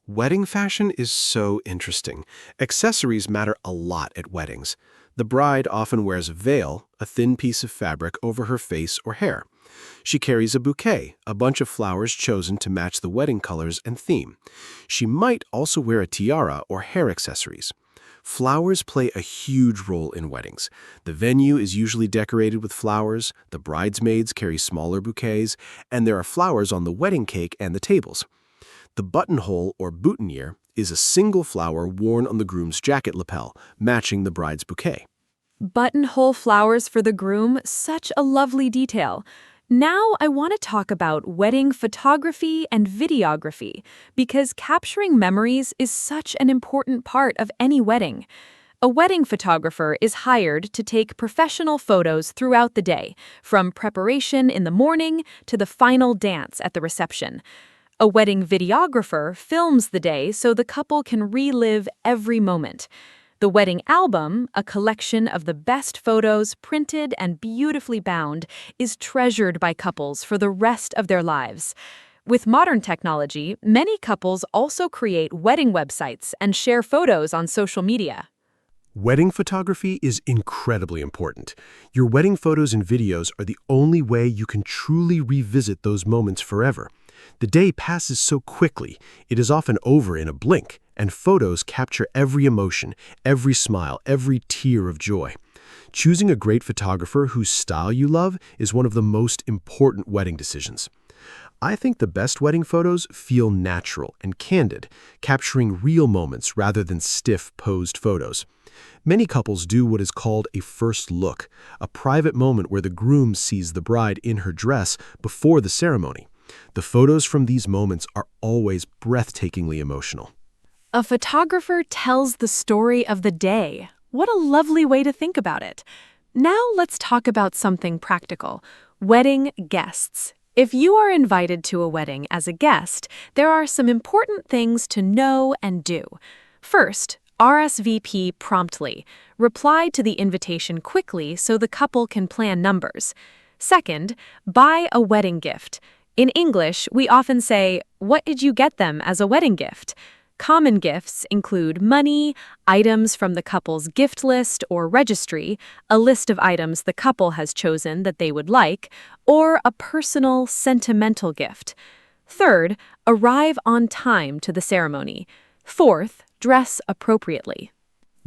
Wedding fashion is so interesting. Accessories matter a lot at weddings. The bride often wears a veil, a thin piece of fabric over her face or hair. She carries a bouquet, a bunch of flowers chosen to match the wedding colors and theme. She might also wear a tiara or hair accessories. Flowers play a huge role in weddings. The venue is usually decorated with flowers, the bridesmaids carry smaller bouquets, and there are flowers on the wedding cake and the tables. The buttonhole or boutonniere is a single flower worn on the groom's jacket lapel, matching the bride's bouquet. Buttonhole flowers for the groom, such a lovely detail. Now I want to talk about wedding photography and videography, because capturing memories is such an important part of any wedding. A wedding photographer is hired to take professional photos throughout the day, from preparation in the morning to the final dance at the reception. A wedding videographer films the day so the couple can relive every moment. The wedding album, a collection of the best photos printed and beautifully bound, is treasured by couples for the rest of their lives. With modern technology, many couples also create wedding websites and share photos on social media. Wedding photography is incredibly important. Your wedding photos and videos are the only way you can truly revisit those moments forever. The day passes so quickly, it is often over in a blink, and photos capture every emotion, every smile, every tear of joy. Choosing a great photographer whose style you love is one of the most important wedding decisions. I think the best wedding photos feel natural and candid, capturing real moments rather than stiff, posed photos. Many couples do what is called a first look, a private moment where the groom sees the bride in her dress before the ceremony. The photos from these moments are always breathtakingly emotional. A photographer tells the story of the day. What a lovely way to think about it. Now let's talk about something practical: wedding guests. If you are invited to a wedding as a guest, there are some important things to know and do. First, RSVP promptly. Reply to the invitation quickly so the couple can plan numbers. Second, buy a wedding gift. In English, we often say, "What did you get them as a wedding gift?" Common gifts include money, items from the couple's gift list or registry, a list of items the couple has chosen that they would like, or a personal, sentimental gift. Third, arrive on time to the ceremony. Fourth, dress appropriately.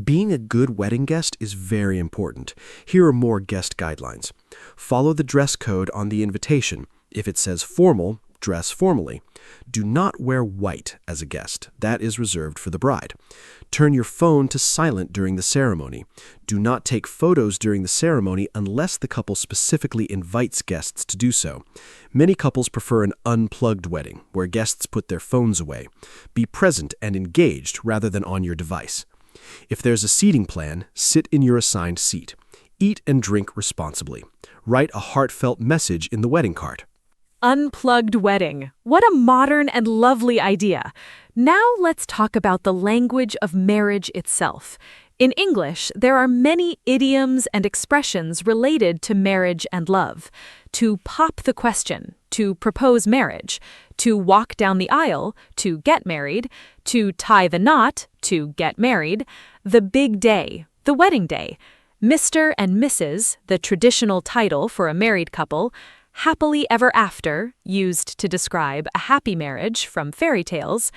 Being a good wedding guest is very important. Here are more guest guidelines. Follow the dress code on the invitation. If it says formal, dress formally. Do not wear white as a guest. That is reserved for the bride. Turn your phone to silent during the ceremony. Do not take photos during the ceremony unless the couple specifically invites guests to do so. Many couples prefer an unplugged wedding, where guests put their phones away. Be present and engaged rather than on your device. If there's a seating plan, sit in your assigned seat. Eat and drink responsibly. Write a heartfelt message in the wedding card. Unplugged wedding. What a modern and lovely idea. Now let's talk about the language of marriage itself. In English, there are many idioms and expressions related to marriage and love. To pop the question, to propose marriage, to walk down the aisle, to get married, to tie the knot, to get married, the big day, the wedding day, Mr. and Mrs., the traditional title for a married couple, happily ever after, used to describe a happy marriage from fairy tales,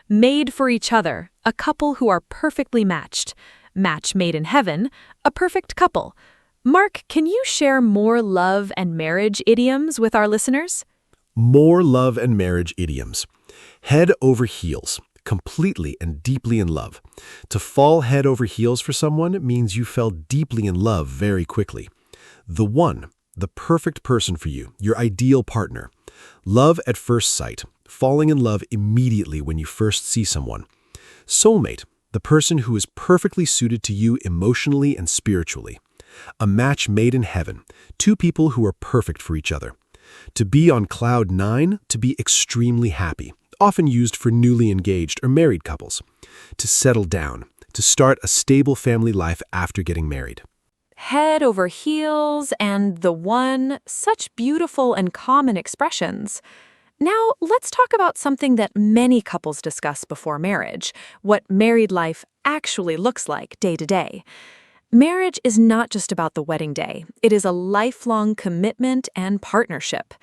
made for each other, a couple who are perfectly matched, match made in heaven, a perfect couple. Mark, can you share more love and marriage idioms with our listeners? More love and marriage idioms. Head over heels. Completely and deeply in love. To fall head over heels for someone means you fell deeply in love very quickly. The one, the perfect person for you, your ideal partner. Love at first sight, falling in love immediately when you first see someone. Soulmate, the person who is perfectly suited to you emotionally and spiritually. A match made in heaven, two people who are perfect for each other. To be on cloud nine, to be extremely happy, often used for newly engaged or married couples. To settle down, to start a stable family life after getting married. Head over heels and the one, such beautiful and common expressions. Now, let's talk about something that many couples discuss before marriage, what married life actually looks like day to day. Marriage is not just about the wedding day. It is a lifelong commitment and partnership.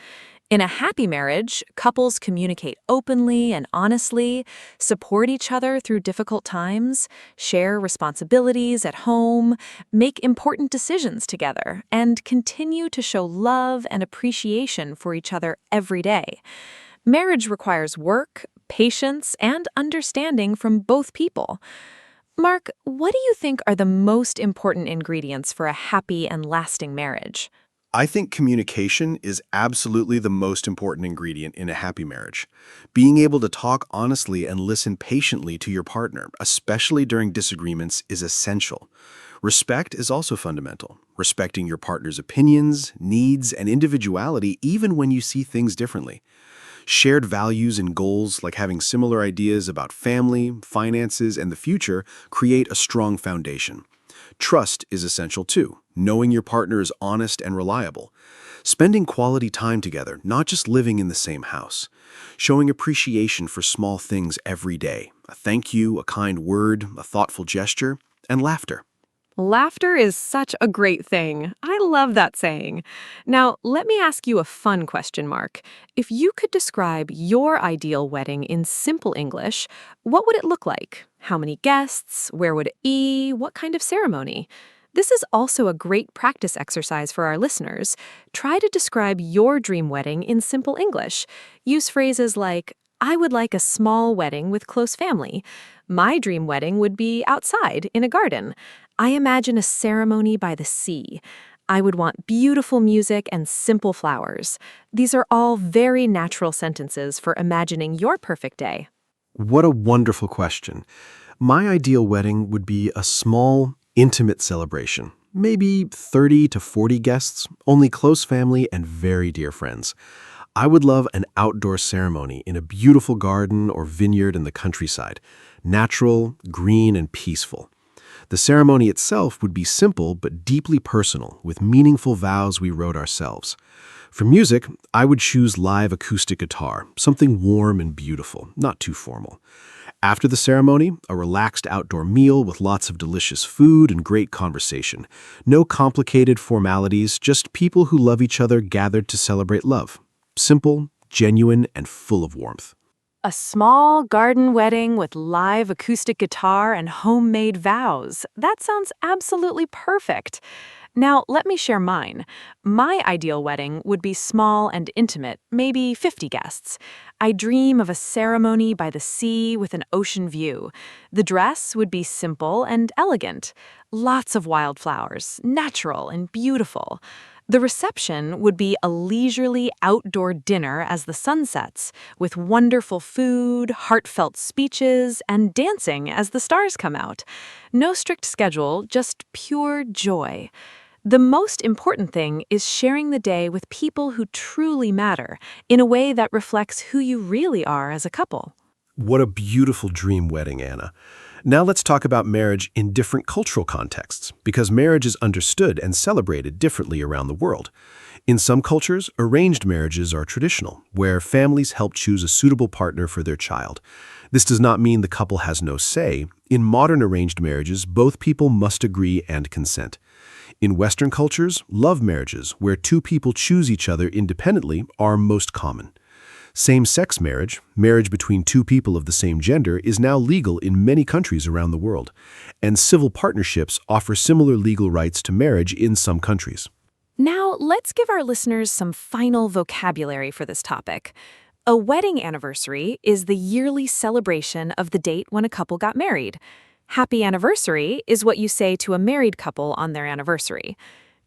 In a happy marriage, couples communicate openly and honestly, support each other through difficult times, share responsibilities at home, make important decisions together, and continue to show love and appreciation for each other every day. Marriage requires work, patience, and understanding from both people. Mark, what do you think are the most important ingredients for a happy and lasting marriage? I think communication is absolutely the most important ingredient in a happy marriage. Being able to talk honestly and listen patiently to your partner, especially during disagreements, is essential. Respect is also fundamental. Respecting your partner's opinions, needs, and individuality even when you see things differently. Shared values and goals, like having similar ideas about family, finances, and the future, create a strong foundation. Trust is essential too, knowing your partner is honest and reliable. Spending quality time together, not just living in the same house. Showing appreciation for small things every day. A thank you, a kind word, a thoughtful gesture, and laughter. Laughter is such a great thing. I love that saying. Now, let me ask you a fun question, Mark. If you could describe your ideal wedding in simple English, what would it look like? How many guests? Where would it be? What kind of ceremony? This is also a great practice exercise for our listeners. Try to describe your dream wedding in simple English. Use phrases like, I would like a small wedding with close family. My dream wedding would be outside, in a garden. I imagine a ceremony by the sea. I would want beautiful music and simple flowers. These are all very natural sentences for imagining your perfect day. What a wonderful question. My ideal wedding would be a small, intimate celebration. Maybe 30 to 40 guests, only close family and very dear friends. I would love an outdoor ceremony in a beautiful garden or vineyard in the countryside. Natural, green, and peaceful. The ceremony itself would be simple but deeply personal, with meaningful vows we wrote ourselves. For music, I would choose live acoustic guitar, something warm and beautiful, not too formal. After the ceremony, a relaxed outdoor meal with lots of delicious food and great conversation. No complicated formalities, just people who love each other gathered to celebrate love. Simple, genuine, and full of warmth. A small garden wedding with live acoustic guitar and homemade vows. That sounds absolutely perfect. Now, let me share mine. My ideal wedding would be small and intimate, maybe 50 guests. I dream of a ceremony by the sea with an ocean view. The dress would be simple and elegant. Lots of wildflowers, natural and beautiful. The reception would be a leisurely outdoor dinner as the sun sets, with wonderful food, heartfelt speeches, and dancing as the stars come out. No strict schedule, just pure joy. The most important thing is sharing the day with people who truly matter, in a way that reflects who you really are as a couple. What a beautiful dream wedding, Anna. Now let's talk about marriage in different cultural contexts, because marriage is understood and celebrated differently around the world. In some cultures, arranged marriages are traditional, where families help choose a suitable partner for their child. This does not mean the couple has no say. In modern arranged marriages, both people must agree and consent. In Western cultures, love marriages, where two people choose each other independently, are most common. Same-sex marriage, marriage between two people of the same gender, is now legal in many countries around the world, and civil partnerships offer similar legal rights to marriage in some countries. Now, let's give our listeners some final vocabulary for this topic. A wedding anniversary is the yearly celebration of the date when a couple got married. Happy anniversary is what you say to a married couple on their anniversary.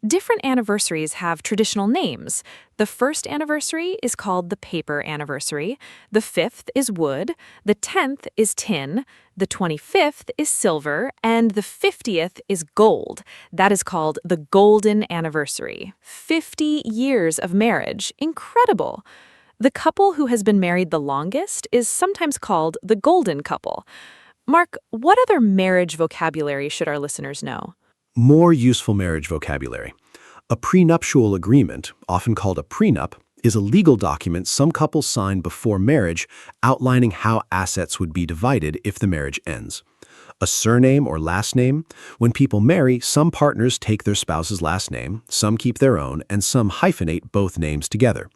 Different anniversaries have traditional names. The first anniversary is called the paper anniversary, the 5th is wood, the 10th is tin, the 25th is silver, and the 50th is gold. That is called the golden anniversary. 50 years of marriage. Incredible! The couple who has been married the longest is sometimes called the golden couple. Mark, what other marriage vocabulary should our listeners know? More useful marriage vocabulary. A prenuptial agreement, often called a prenup, is a legal document some couples sign before marriage outlining how assets would be divided if the marriage ends. A surname or last name. When people marry, some partners take their spouse's last name, some keep their own, and some hyphenate both names together.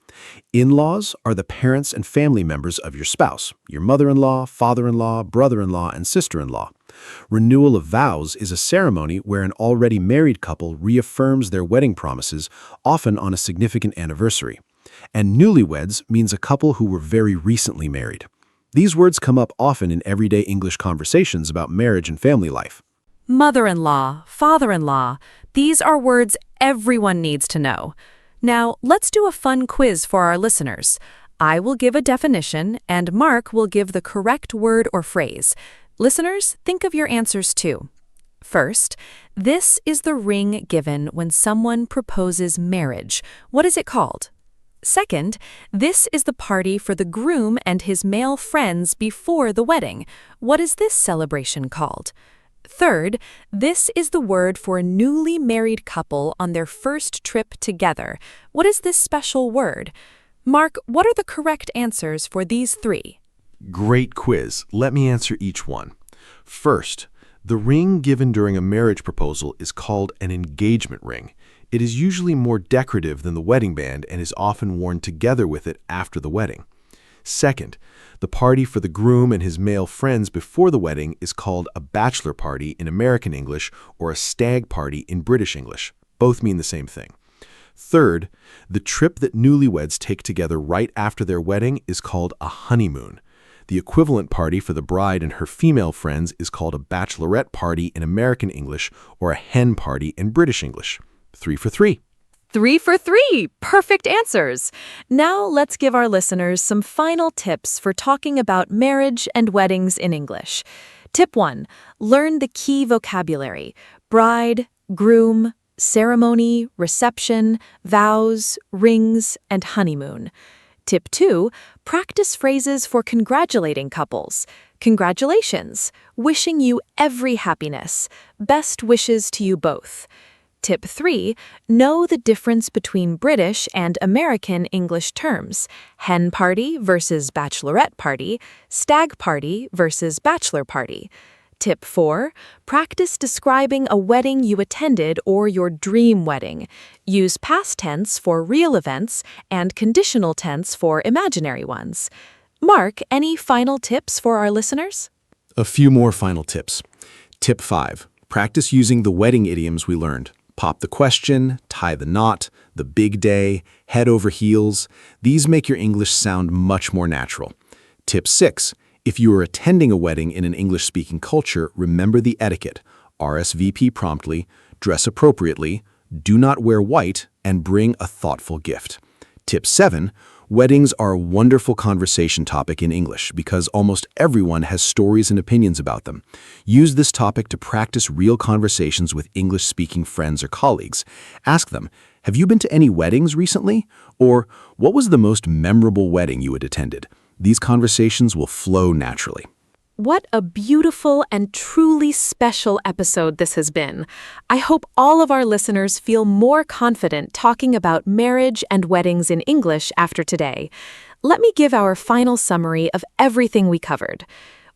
In-laws are the parents and family members of your spouse, your mother-in-law, father-in-law, brother-in-law, and sister-in-law. Renewal of vows is a ceremony where an already married couple reaffirms their wedding promises, often on a significant anniversary. And newlyweds means a couple who were very recently married. These words come up often in everyday English conversations about marriage and family life. Mother-in-law, father-in-law, these are words everyone needs to know. Now, let's do a fun quiz for our listeners. I will give a definition, and Mark will give the correct word or phrase. Listeners, think of your answers too. First, this is the ring given when someone proposes marriage. What is it called? Second, this is the party for the groom and his male friends before the wedding. What is this celebration called? Third, this is the word for a newly married couple on their first trip together. What is this special word? Mark, what are the correct answers for these three? Great quiz. Let me answer each one. First, the ring given during a marriage proposal is called an engagement ring. It is usually more decorative than the wedding band and is often worn together with it after the wedding. Second, the party for the groom and his male friends before the wedding is called a bachelor party in American English or a stag party in British English. Both mean the same thing. Third, the trip that newlyweds take together right after their wedding is called a honeymoon. The equivalent party for the bride and her female friends is called a bachelorette party in American English or a hen party in British English. 3 for 3. 3 for 3! Perfect answers! Now let's give our listeners some final tips for talking about marriage and weddings in English. Tip 1. Learn the key vocabulary: bride, groom, ceremony, reception, vows, rings, and honeymoon. Tip 2. Practice phrases for congratulating couples. Congratulations. Wishing you every happiness. Best wishes to you both. Tip 3. Know the difference between British and American English terms: hen party versus bachelorette party, stag party versus bachelor party. Tip 4. Practice describing a wedding you attended or your dream wedding. Use past tense for real events and conditional tense for imaginary ones. Mark, any final tips for our listeners? A few more final tips. Tip 5. Practice using the wedding idioms we learned. Pop the question, tie the knot, the big day, head over heels. These make your English sound much more natural. Tip 6. If you are attending a wedding in an English-speaking culture, remember the etiquette. RSVP promptly, dress appropriately, do not wear white, and bring a thoughtful gift. Tip 7. Weddings are a wonderful conversation topic in English because almost everyone has stories and opinions about them. Use this topic to practice real conversations with English-speaking friends or colleagues. Ask them, have you been to any weddings recently? Or, what was the most memorable wedding you had attended? These conversations will flow naturally. What a beautiful and truly special episode this has been. I hope all of our listeners feel more confident talking about marriage and weddings in English after today. Let me give our final summary of everything we covered.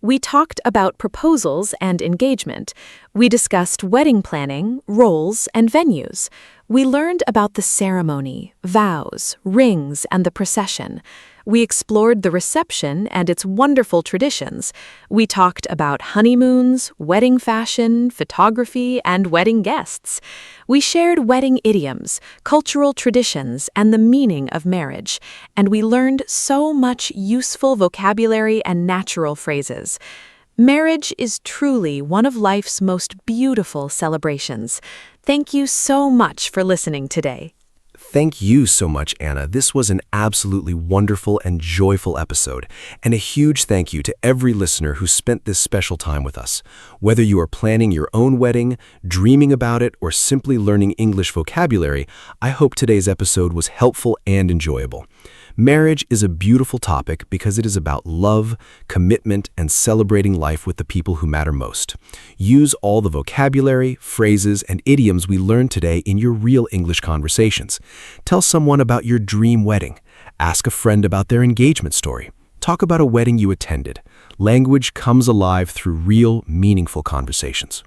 We talked about proposals and engagement. We discussed wedding planning, roles, and venues. We learned about the ceremony, vows, rings, and the procession. We explored the reception and its wonderful traditions. We talked about honeymoons, wedding fashion, photography, and wedding guests. We shared wedding idioms, cultural traditions, and the meaning of marriage. And we learned so much useful vocabulary and natural phrases. Marriage is truly one of life's most beautiful celebrations. Thank you so much for listening today. Thank you so much, Anna. This was an absolutely wonderful and joyful episode. And a huge thank you to every listener who spent this special time with us. Whether you are planning your own wedding, dreaming about it, or simply learning English vocabulary, I hope today's episode was helpful and enjoyable. Marriage is a beautiful topic because it is about love, commitment, and celebrating life with the people who matter most. Use all the vocabulary, phrases, and idioms we learned today in your real English conversations. Tell someone about your dream wedding. Ask a friend about their engagement story. Talk about a wedding you attended. Language comes alive through real, meaningful conversations.